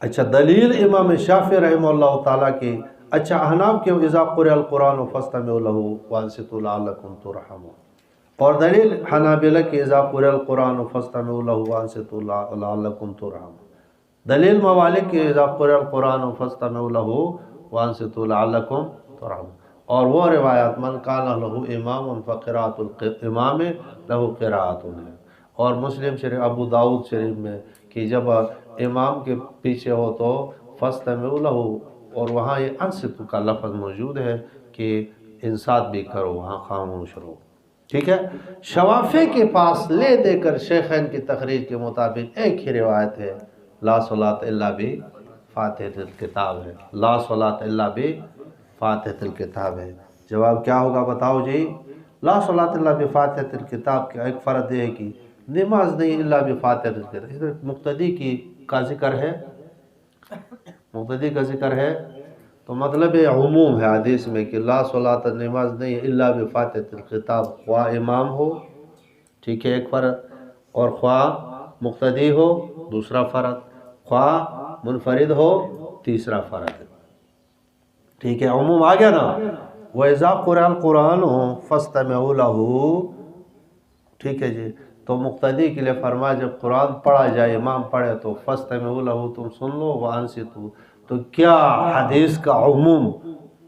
اچھا، دلیل امام شافعی رحمہ اللہ تعالیٰ کی، اچھا احناف کے اذا قرئ القرآن فاستمعوا له وانصتوا لعلکم ترحمون، اور دلیل حنابلہ کی اذا قرئ القرآن فاستمعوا له وانصتوا لعلکم ترحمون، دلیل موالک کی اذا قرئ القرآن فاستمعوا له وانصتوا لعلکم ترحمون، اور وہ روایات من کان له امام فقراءۃ الامام له قراءۃ ہے، اور مسلم شریف ابو داؤد شریف میں کہ جب امام کے پیچھے ہو تو فاستمعوا له، اور وہاں یہ انصتوا کا لفظ موجود ہے کہ انصات بھی کرو، وہاں خاموش رہو، ٹھیک ہے۔ شوافی کے پاس لے دے کر شیخین کی تخریج کے مطابق ایک ہی روایت ہے، لا صلاۃ الا بفاتحۃ الکتاب ہے، لا صلاۃ الا بفاتحۃ الکتاب ہے۔ جواب کیا ہوگا بتاؤ جی؟ لا صلاۃ الا بفاتحۃ الکتاب کا ایک فرض یہ ہے کہ نماز نہیں الا بفاتحۃ الکتاب، مقتدی کی کا ذکر ہے، مقتدی کا ذکر ہے، تو مطلب عموم ہے حدیث میں کہ لا صلاۃ، نماز نہیں الا بفاتحۃ الکتاب، خواہ امام ہو، ٹھیک ہے ایک فرض، اور خواہ مقتدی ہو دوسرا فرض، خواہ منفرد ہو تیسرا فرض، ٹھیک ہے، عموم آ گیا نا۔ وَإِذَا قُرِئَ الْقُرْآنُ فَاسْتَمِعُوا لَهُ، ٹھیک ہے جی، تو مقتدی کے لیے فرمایا جب قرآن پڑھا جائے، امام پڑھے تو فَاسْتَمِعُوا لَهُ، تم سن لو، وَأَنصِتُوا، تو کیا حدیث کا عموم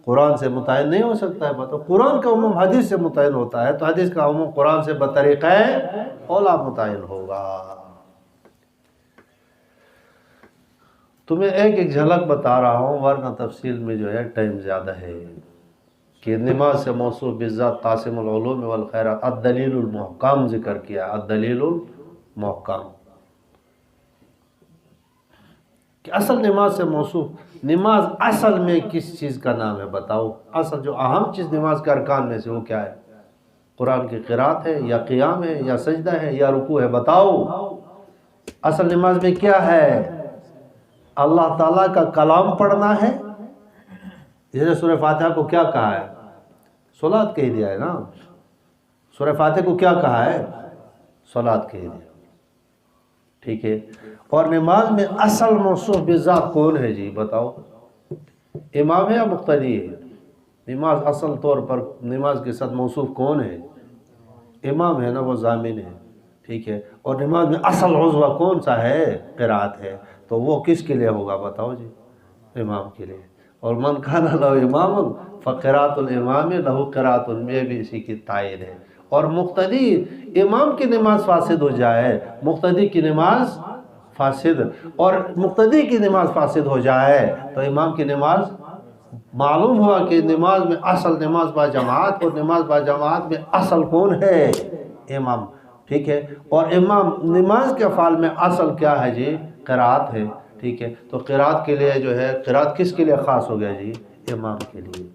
قرآن سے متعین نہیں ہو سکتا ہے؟ بتاؤ، قرآن کا عموم حدیث سے متعین ہوتا ہے، تو حدیث کا عموم قرآن سے بطریقہ اولا متعین ہوگا۔ تمہیں ایک ایک جھلک بتا رہا ہوں، ورنہ تفصیل میں جو ہے ٹائم زیادہ ہے، کہ نماز سے موصوف بالذات قاسم العلوم والخیرات، الدلیل المحکم ذکر کیا، الدلیل المحکم، کہ اصل نماز سے موصوف، نماز اصل میں کس چیز کا نام ہے بتاؤ؟ اصل جو اہم چیز نماز کے ارکان میں سے وہ کیا ہے؟ قرآن کی قرات ہے، یا قیام ہے، یا سجدہ ہے، یا رکوع ہے؟ بتاؤ اصل نماز میں کیا ہے؟ اللہ تعالیٰ کا کلام پڑھنا ہے، جیسے سورہ فاتحہ کو کیا کہا ہے؟ صلاۃ کہہ دیا ہے نا، سورہ فاتحہ کو کیا کہا ہے؟ صلاۃ کہہ دیا، ٹھیک ہے۔ اور نماز میں اصل موصوف بذات کون ہے جی بتاؤ؟ امام ہے یا مقتدی ہے؟ نماز اصل طور پر نماز کے ساتھ موصوف کون ہے؟ امام ہے نا، وہ ضامن ہے، ٹھیک ہے۔ اور نماز میں اصل عضو کون سا ہے؟ قرات ہے، تو وہ کس کے لیے ہوگا بتاؤ جی؟ امام کے لیے۔ اور من کان لہو امام فقراۃ الامام لہو قراۃ، میں بھی اسی کی تائید ہے۔ اور مقتدی، امام کی نماز فاسد ہو جائے، مقتدی کی نماز فاسد، اور مقتدی کی نماز فاسد ہو جائے تو امام کی نماز، معلوم ہوا کہ نماز میں اصل نماز با جماعت، اور نماز با جماعت میں اصل کون ہے؟ امام، ٹھیک ہے۔ اور امام نماز کے افعال میں اصل کیا ہے جی؟ قرات ہے، ٹھیک ہے۔ تو قرات کے لیے جو ہے، قرات کس کے لیے خاص ہو گیا جی؟ امام کے لیے۔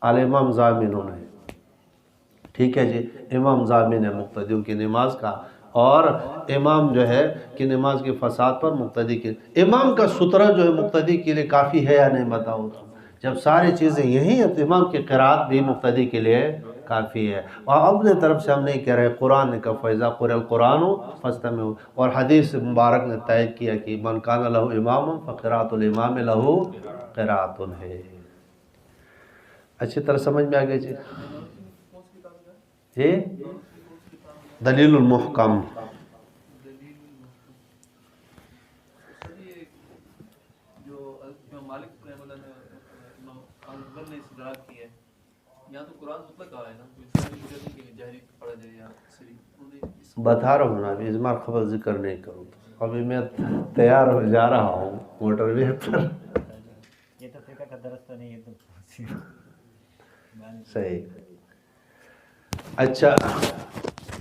الامام ضامن ہے، ٹھیک ہے جی، امام ضامن ہے مقتدیوں کی نماز کا، اور امام جو ہے کہ نماز کے فساد پر مقتدی کے، امام کا سترہ جو ہے مقتدی کے لیے کافی ہے یا نہیں بتاؤ تو؟ جب ساری چیزیں یہی ہیں تو امام کی قرات بھی مقتدی کے لیے کافی ہے۔ اور اپنے طرف سے ہم نہیں کہہ رہے، قرآن نے کہا فَإِذَا قُرِئَ الْقُرْآنُ فَاسْتَمِعُوا، اور حدیث مبارک نے تائید کیا کہ مَنْ كَانَ لَهُ إِمَامٌ فَقِرَاءَةُ الْإِمَامِ لَهُ قِرَاءَةٌ ہے۔ اچھی طرح سمجھ میں آگئے جی؟ جی دلیل المحکم، مالک رحمہ اللہ نے امام اکبر نے استدراک کی ہے، یہاں تو قرآن مطلق کہا ہے نا، کوئی جہری پڑھا جائے یا سری، بتا رہا ہوں نا، ابھی ازمار خبر ذکر نہیں کروں، ابھی میں تیار ہو جا رہا ہوں موٹر وے پر۔ یہ تو فقہ کا درس تو نہیں ہے تو صحیح۔ اچھا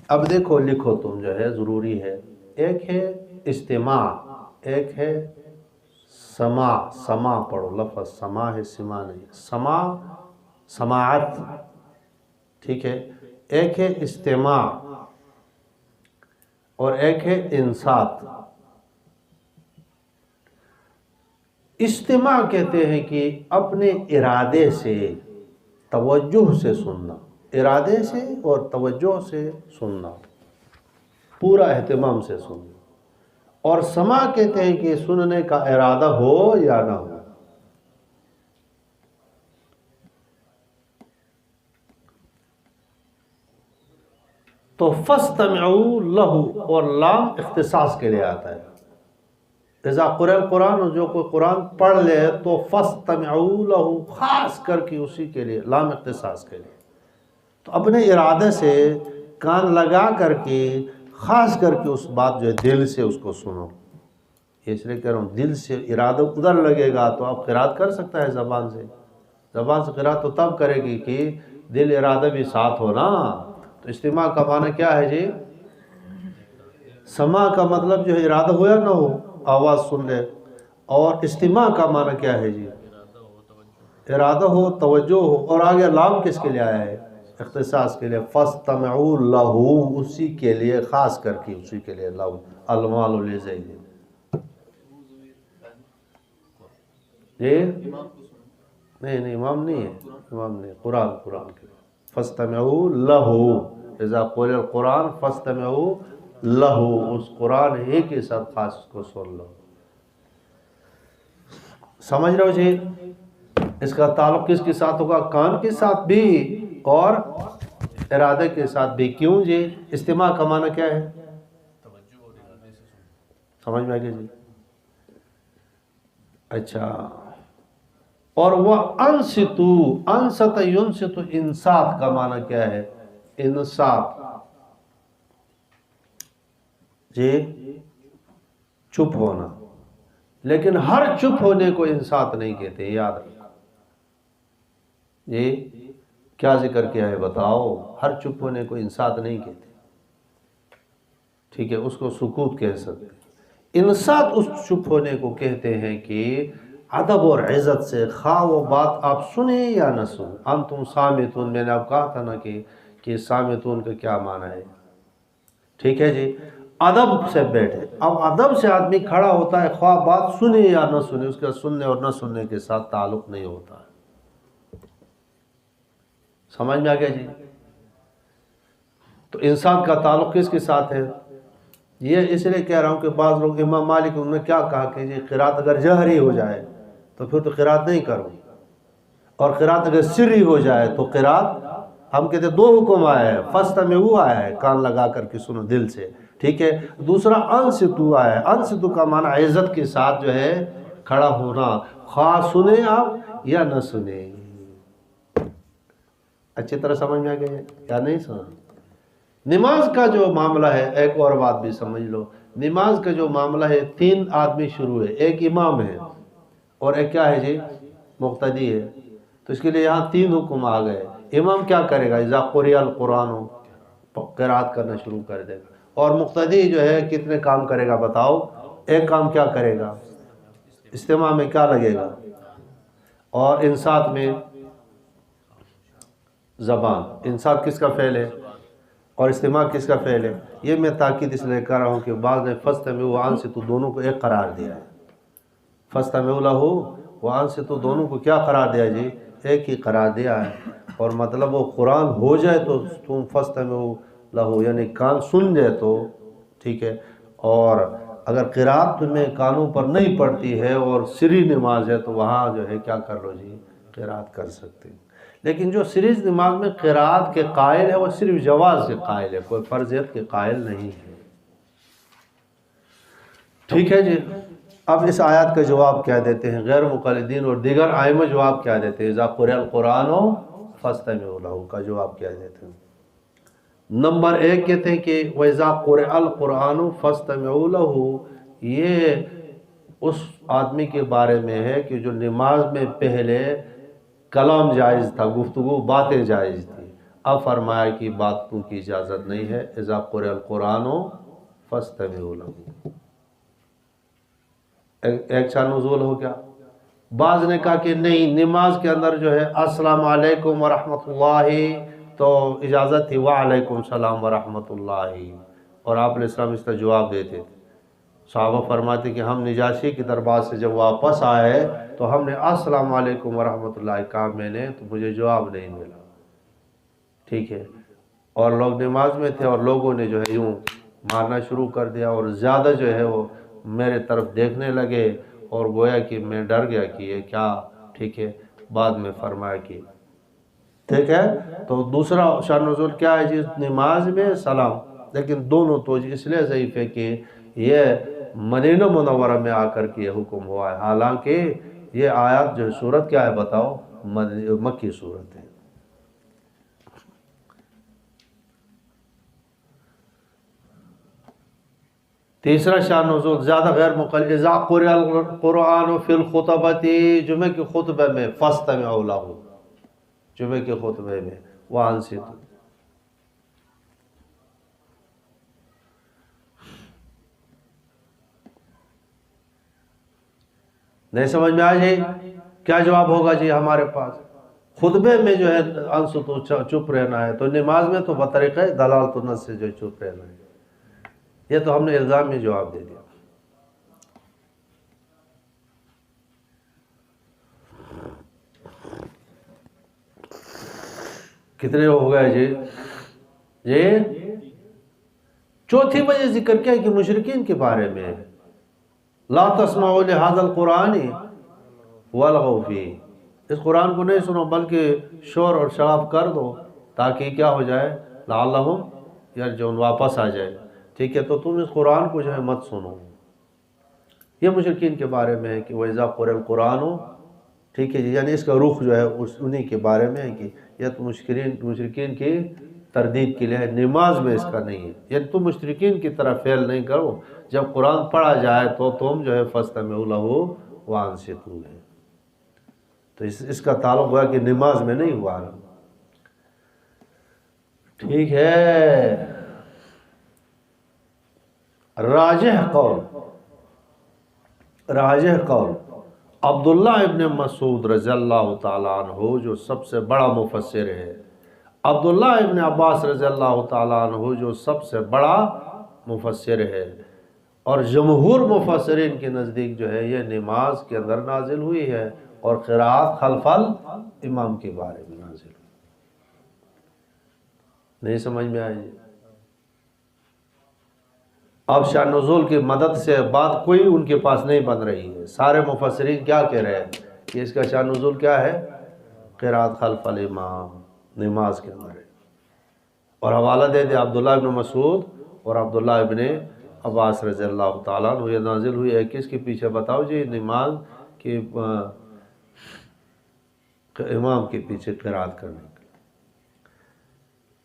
اب دیکھو، لکھو تم، جو ہے ضروری ہے، ایک ہے استماع، ایک ہے سماع، سماع پڑھو، لفظ سماع ہے، سماع نہیں، سماع سماعت، ٹھیک ہے۔ ایک ہے استماع اور ایک ہے انصات۔ استماع کہتے ہیں کہ اپنے ارادے سے، توجہ سے سننا، ارادے سے اور توجہ سے سننا، پورا اہتمام سے سننا۔ اور سماع کہتے ہیں کہ سننے کا ارادہ ہو یا نہ ہو۔ تو فَاسْتَمِعُوا لَهُ، اور لام اختصاص کے لیے آتا ہے۔ اذا قرئ القرآن، جو کوئی قرآن پڑھ لے تو فَاسْتَمِعُوا لَهُ، خاص کر کے اسی کے لیے، لام اختصاص کے لیے۔ تو اپنے ارادے سے کان لگا کر کے، خاص کر کے اس بات جو ہے دل سے اس کو سنو۔ اس لیے کہہ رہا ہوں، دل سے ارادہ ادھر لگے گا تو آپ قرات کر سکتا ہے زبان سے، زبان سے قرات تو تب کرے گی کہ دل ارادہ بھی ساتھ ہو نا۔ تو استماع کا معنی کیا ہے جی؟ سماع کا مطلب جو ہے ارادہ ہو یا نہ ہو، آواز سن لے۔ اور استماع کا معنی کیا ہے جی؟ ارادہ ہو، توجہ ہو، اور آگے لام کس کے لیے آیا ہے؟ اختصاص کے لیے۔ فَاسْتَمِعُوا لَهُ، اسی کے لیے، خاص کر کے اسی کے لیے، لَهُ المال لزید۔ جی نہیں نہیں، امام نہیں ہے، امام نہیں، قرآن، قرآن کے لیے۔ فَاسْتَمِعُوا لَهُ، اذا قُرِئَ القرآن فَاسْتَمِعُوا لَهُ، اس قرآن ہی کے ساتھ خاص کو سن لو۔ سمجھ رہے ہو جی؟ اس کا تعلق کس کے ساتھ ہوگا؟ کان کے ساتھ بھی اور ارادے کے ساتھ بھی۔ کیوں جی؟ استماع کا معنی کیا ہے؟ سمجھ میں آگے جی؟ اچھا، اور وہ انصتو، انصت ینصت، انصات کا معنی کیا ہے؟ انصات جی، چپ ہونا۔ لیکن ہر چپ ہونے کو انصات نہیں کہتے، یاد رکھو جی۔ کیا ذکر کیا ہے بتاؤ؟ ہر چپ ہونے کو انصات نہیں کہتے، ٹھیک ہے، اس کو سکوت کہہ سکتے۔ انصات اس چپ ہونے کو کہتے ہیں کہ ادب اور عزت سے، خواہ وہ بات آپ سنیں یا نہ سنیں۔ انتم صامتون، میں نے آپ کہا تھا نا کہ صامتون کا کیا معنی ہے، ٹھیک ہے جی، ادب سے بیٹھے۔ اب ادب سے آدمی کھڑا ہوتا ہے، خواہ بات سنے یا نہ سنے، اس کا سننے اور نہ سننے کے ساتھ تعلق نہیں ہوتا ہے۔ سمجھ میں آ گیا جی؟ تو انسان کا تعلق کس کے ساتھ ہے؟ یہ اس لیے کہہ رہا ہوں کہ بعض لوگ، امام مالک انہوں نے کیا کہا کہ جی قرات اگر جہری ہو جائے تو پھر تو قرات نہیں کرو، اور قرات اگر سری ہو جائے تو قرات، ہم کہتے ہیں دو حکم آیا ہے، فَاسْتَمِعُوا آیا ہے، کان لگا کر کے سنو دل سے، ٹھیک ہے۔ دوسرا انصتو آیا ہے، انصتو کا معنی عزت کے ساتھ جو ہے کھڑا ہونا، خواہ سنیں آپ یا نہ سنیں. اچھی طرح سمجھ میں آ گئی ہے یا نہیں سنا؟ نماز کا جو معاملہ ہے، ایک اور بات بھی سمجھ لو، نماز کا جو معاملہ ہے 3 آدمی شروع ہے، ایک امام ہے اور ایک کیا ہے جی مقتدی ہے. تو اس کے لیے یہاں 3 حکم آ گئے. امام کیا کرے گا؟ اذا قرئ القرآن، قرات کرنا شروع کر دے گا. اور مقتدی جو ہے کتنے کام کرے گا بتاؤ؟ ایک کام کیا کرے گا؟ استماع میں کیا لگے گا؟ اور انصات میں زبان. انصات کس کا فعل ہے اور استماع کس کا فعل ہے؟ یہ میں تاکید اس لیے کر رہا ہوں کہ بعض نے فاستمعوا وانصتوا دونوں کو ایک قرار دیا ہے. فاستمعوا لہ وانصتوا دونوں کو کیا قرار دیا جی؟ ایک ہی قرار دیا ہے. اور مطلب وہ قرآن ہو جائے تو تم فاستمعوا لہ یعنی کان سن جائے تو ٹھیک ہے. اور اگر قرات تمہیں کانوں پر نہیں پڑتی ہے اور سری نماز ہے تو وہاں جو ہے کیا کر لو جی؟ قرات کر سکتے. لیکن جو سریز نماز میں قرات کے قائل ہے وہ صرف جواز کے قائل ہے، کوئی فرضیت کے قائل نہیں ہے. ٹھیک ہے جی. اب اس آیات کا جواب کیا دیتے ہیں غیر مقلدین اور دیگر ائمہ؟ جواب کیا دیتے ہیں؟ اذا قرئ القرآن فاستمعوا لہ کا جواب کیا دیتے ہیں؟ نمبر 1 کہتے ہیں کہ وَإِذَا قُرِئَ الْقُرْآنُ فَاسْتَمِعُوا لَهُ، یہ اس آدمی کے بارے میں ہے کہ جو نماز میں پہلے کلام جائز تھا، گفتگو باتیں جائز تھی. اب فرمایا کہ باتوں کی اجازت نہیں ہے. اذا قرئ القرآن فاستمعوا لہ. ایک شان نزول ہو گیا. بعض نے کہا کہ نہیں، نماز کے اندر جو ہے السلام علیکم ورحمۃ اللہ تو اجازت تھی، وعلیکم السلام ورحمۃ اللہ، اور آپ علیہ السلام اس کا جواب دیتے تھے. صحابہ فرماتے کہ ہم نجاشی کے دربار سے جب واپس آئے تو ہم نے السلام علیکم ورحمۃ اللہ کہا میں نے، تو مجھے جواب نہیں ملا. ٹھیک ہے. اور لوگ نماز میں تھے اور لوگوں نے جو ہے یوں مارنا شروع کر دیا اور زیادہ جو ہے وہ میرے طرف دیکھنے لگے اور گویا کہ میں ڈر گیا کہ یہ کیا. ٹھیک ہے. بعد میں فرمایا کہ ٹھیک ہے. تو دوسرا شان نزول کیا ہے جی؟ نماز میں سلام. لیکن دونوں توجہ اس لیے ضعیف ہے کہ یہ مدینہ منورہ میں آ کر کے یہ حکم ہوا ہے، حالانکہ یہ آیات جو صورت کیا ہے بتاؤ؟ مکی صورت ہے. تیسرا شان نزول زیادہ غیر مقلد، اذا قرئ القرآن فی الخطبۃ، جمعہ کے خطبے میں فاستمعوا لہ، جمعہ کے خطبے میں وانصتوا. نہیں سمجھ میں آ جائے کیا جواب ہوگا جی ہمارے پاس؟ خطبے میں جو ہے انصتوا چپ رہنا ہے، تو نماز میں تو بطریقہ دلالت النص سے جو چپ رہنا ہے. یہ تو ہم نے الزام میں جواب دے دیا. کتنے ہو گئے جی؟ جی چوتھی وجہ ذکر کیا ہے کہ مشرکین کے بارے میں لا تسمعوا لهذا القرآن والغوا فیہ، اس قرآن کو نہیں سنو بلکہ شور اور شراب کر دو تاکہ کیا ہو جائے؟ لعلہم یرجعون، واپس آ جائے. ٹھیک ہے. تو تم اس قرآن کو جو ہے مت سنو. یہ مشرکین کے بارے میں ہے کہ وَإِذَا قُرِئَ الْقُرْآنُ. ٹھیک ہے جی. یعنی اس کا رخ جو ہے انہی کے بارے میں ہے کہ یہ تو مشرکین کی تردید کے لیے ہے، نماز میں اس کا نہیں ہے. یعنی تم مشرکین کی طرح فعل نہیں کرو، جب قرآن پڑھا جائے تو تم جو ہے فاستمعوا لہ وانصتوا ہے. تو اس کا تعلق ہوا کہ نماز میں نہیں ہوا. ٹھیک ہے. راجح قول عبداللہ ابن مسعود رضی اللہ تعالیٰ عنہ جو سب سے بڑا مفسر ہے، عبداللہ ابن عباس رضی اللہ تعالیٰ عنہ جو سب سے بڑا مفسر ہے، اور جمہور مفسرین کے نزدیک جو ہے یہ نماز کے اندر نازل ہوئی ہے اور قرات خلف الامام کے بارے میں نازل ہوئی. نہیں سمجھ میں آئی؟ اب شان نزول کی مدد سے بات کوئی ان کے پاس نہیں بن رہی ہے. سارے مفسرین کیا کہہ رہے ہیں کہ اس کا شان نزول کیا ہے؟ قرات خلف الامام، نماز کے اندر ہے. اور حوالہ دے دے عبداللہ ابن مسعود اور عبداللہ ابن عباس رضی اللہ تعالیٰ عنہ. یہ نازل ہوئی ہے کس کے پیچھے بتاؤ جی؟ نماز کہ امام کے پیچھے قرات کرنے کے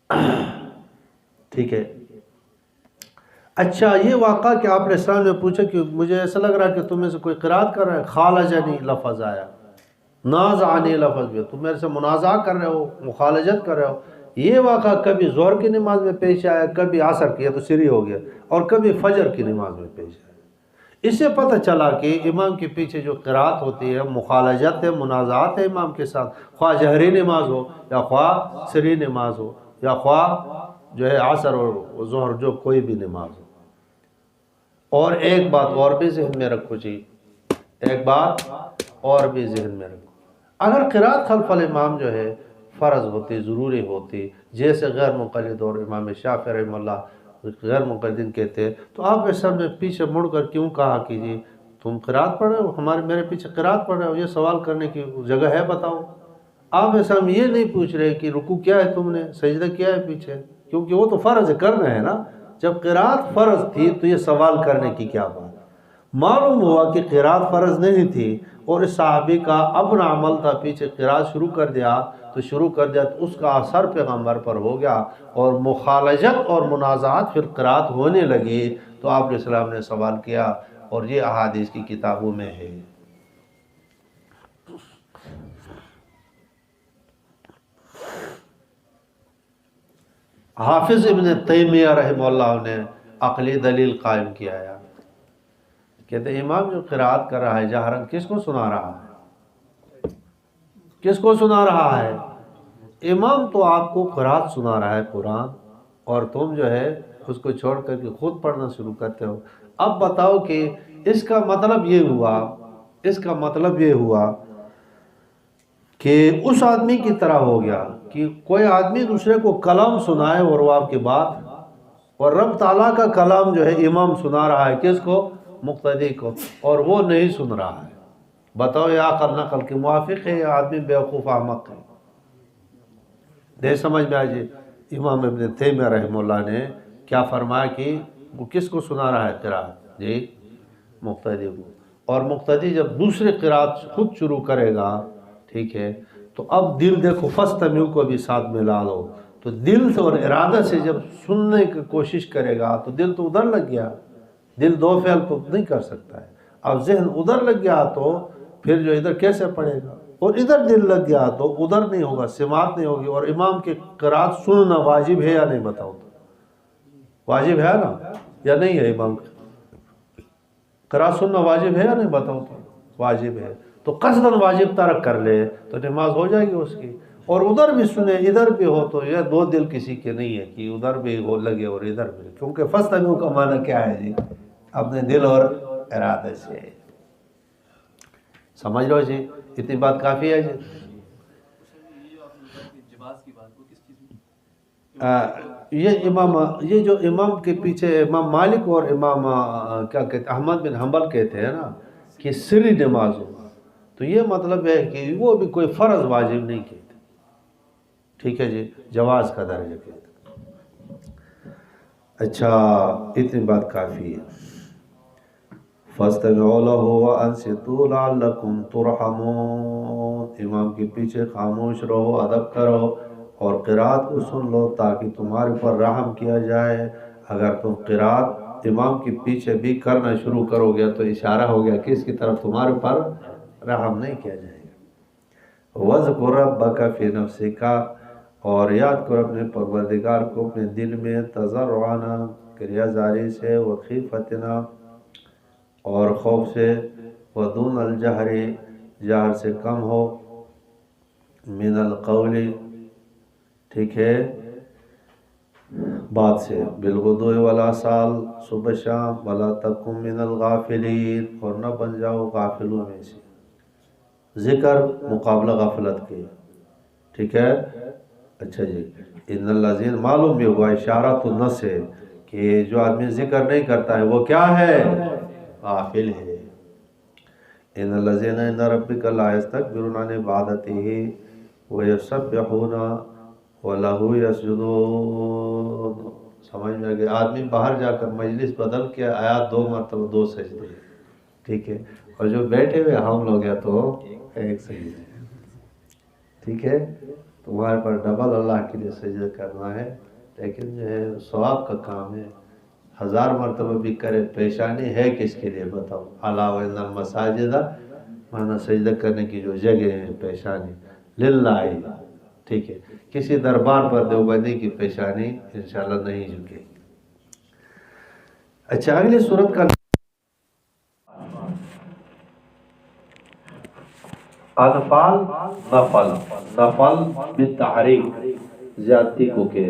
لیے، ٹھیک ہے۔ اچھا یہ واقعہ کہ آپ نے السلام نے پوچھا کہ مجھے ایسا لگ رہا ہے کہ تم میں سے کوئی قرات کر رہا ہے، خالجنی لفظ آیا، نازعنی لفظ بھی، تم میرے سے منازعہ کر رہے ہو، مخالجت کر رہے ہو۔ یہ واقعہ کبھی ظہر کی نماز میں پیش آیا، کبھی عصر کی، تو سری ہو گیا، اور کبھی فجر کی نماز میں پیش آیا۔ اس سے پتہ چلا کہ امام کے پیچھے جو قرات ہوتی ہے مخالجت ہے، منازعات ہے امام کے ساتھ، خواہ جہری نماز ہو یا خواہ سری نماز ہو یا خواہ جو ہے عصر اور ظہر جو کوئی بھی نماز ہو۔ اور ایک بات اور بھی ذہن میں رکھو جی، ایک بات اور بھی ذہن میں رکھو، اگر قرات خلف الامام جو ہے فرض ہوتی، ضروری ہوتی، جیسے غیر مقلد اور امام شافعی رحمہ اللہ غیر مقلدین کہتے ہیں، تو آپ اس سب نے پیچھے مڑ کر کیوں کہا کہ جی تم قرات پڑھ رہے ہو، میرے پیچھے قرات پڑھ رہے ہو، یہ سوال کرنے کی جگہ ہے بتاؤ؟ آپ ایسا ہم یہ نہیں پوچھ رہے کہ رکوع کیا ہے تم نے، سجدہ کیا ہے پیچھے، کیونکہ وہ تو فرض ہے، کرنا ہے نا۔ جب قرات فرض تھی تو یہ سوال کرنے کی کیا بات؟ معلوم ہوا کہ قرات فرض نہیں تھی اور اس صحابی کا اپنا عمل تھا، پیچھے قرات شروع کر دیا تو اس کا اثر پیغمبر پر ہو گیا اور مخالجت اور منازعات پھر قرات ہونے لگی، تو آپ علیہ السلام نے سوال کیا، اور یہ احادیث کی کتابوں میں ہے۔ حافظ ابن تیمیہ رحمہ اللہ نے عقلی دلیل قائم کیا ہے، کہتے ہیں امام جو قرات کر رہا ہے جہرن کس کو سنا رہا ہے؟ کس کو سنا رہا ہے؟ امام تو آپ کو قرات سنا رہا ہے قرآن، اور تم جو ہے اس کو چھوڑ کر کے خود پڑھنا شروع کرتے ہو۔ اب بتاؤ کہ اس کا مطلب یہ ہوا کہ اس آدمی کی طرح ہو گیا کہ کوئی آدمی دوسرے کو کلام سنائے اور وہ آپ کے بعد، اور رب تعالیٰ کا کلام جو ہے امام سنا رہا ہے کس کو؟ مقتدی کو، اور وہ نہیں سن رہا ہے۔ بتاؤ یہ عقل نقل کے موافق ہے یا آدمی بیوقوف احمق ہے؟ نہیں سمجھ میں آجی امام ابن تیمیہ رحمہ اللہ نے کیا فرمایا کہ وہ کس کو سنا رہا ہے قرات؟ جی مقتدی کو، اور مقتدی جب دوسرے قرات خود شروع کرے گا، ٹھیک ہے، تو اب دل دیکھو فاستمعوا کو بھی ساتھ ملا لو، تو دل اور ارادہ سے جب سننے کی کوشش کرے گا تو دل تو ادھر لگ گیا، دل دو فعل تو نہیں کر سکتا ہے، اب ذہن ادھر لگ گیا تو پھر جو ادھر کیسے پڑھے گا، اور ادھر دل لگ گیا تو ادھر نہیں ہوگا، سماعت نہیں ہوگی۔ اور امام کے قرات سننا واجب ہے یا نہیں بتاؤ تو؟ واجب ہے نا یا نہیں ہے؟ امام قرات سننا واجب ہے یا نہیں بتاؤ تو؟ واجب ہے، تو قصداً واجب ترک کر لے تو نماز ہو جائے گی اس کی، اور ادھر بھی سنے ادھر بھی ہو، تو یہ دو دل کسی کے نہیں ہے کہ ادھر بھی ہو لگے اور ادھر بھی، کیونکہ فاستمعوا کا معنی کیا ہے جی؟ اپنے دل اور ارادے سے، سمجھ لو جی، اتنی بات کافی ہے جی۔ یہ جو امام کے پیچھے امام مالک اور امام کیا کہتے ہیں احمد بن حنبل کہتے ہیں نا کہ سری نماز ہو، تو یہ مطلب ہے کہ وہ بھی کوئی فرض واجب نہیں کہتے، ٹھیک ہے جی، جواز کا درجہ کہتے ہیں۔ اچھا اتنی بات کافی ہے۔ فَاسْتَمِعُوا لَهُ وَأَنصِتُوا لَعَلَّكُمْ تُرْحَمُونَ، امام کے پیچھے خاموش رہو، ادب کرو اور قرات کو سن لو تاکہ تمہارے اوپر رحم کیا جائے۔ اگر تم قرات امام کے پیچھے بھی کرنا شروع کرو گے تو اشارہ ہو گیا کس کی طرف؟ تمہارے اوپر رحم نہیں کیا جائے گا۔ وَاذْكُرْ رَبَّكَ فِي نَفْسِكَ، اور یاد کرو اپنے پروردگار کو اپنے دل میں، تضرعاً کریا زاری سے، وخیفتنا اور خوف سے، ودون الجہر جہر سے کم ہو، من القول ٹھیک ہے بات سے، بالغدو والآصال صبح شام، ولا تکن من الغافلین اور نہ بن جاؤ غافلوں میں سے۔ ذکر مقابلہ غفلت کے، ٹھیک ہے۔ اچھا جی، ان الذین معلوم بھی ہوا اشارہ تو نہ سے کہ جو آدمی ذکر نہیں کرتا ہے وہ کیا ہے؟ غافل ہے۔ ان الذین عند ربک لا یستکبرون عن عبادتہ ویسبحون وَلَهُ يَسْجُدُونَ۔ سمجھ میں آگئے؟ آدمی باہر جا کر مجلس بدل کے آیات 2 مرتبہ 2 سجدے، ٹھیک ہے، اور جو بیٹھے ہوئے ہم لوگ ہیں تو ایک سجدہ ہے، ٹھیک ہے، تمہارے پر ڈبل اللہ کے لیے سجدہ کرنا ہے، لیکن جو ہے ثواب کا کام ہے، 1000 مرتبہ بھی کرے پیشانی ہے کس کے لیے بتاؤ؟ الا وان المساجد، مانا سجدہ کرنے کی جو جگہ ہے پیشانی للہ، ٹھیک ہے، کسی دربار پر دیوبندی کی پیشانی انشاءاللہ نہیں جھکے گی۔ اچھا، اگلی صورت کا انفال، نفل، نفل بالتحریک، زیادتی کو کہ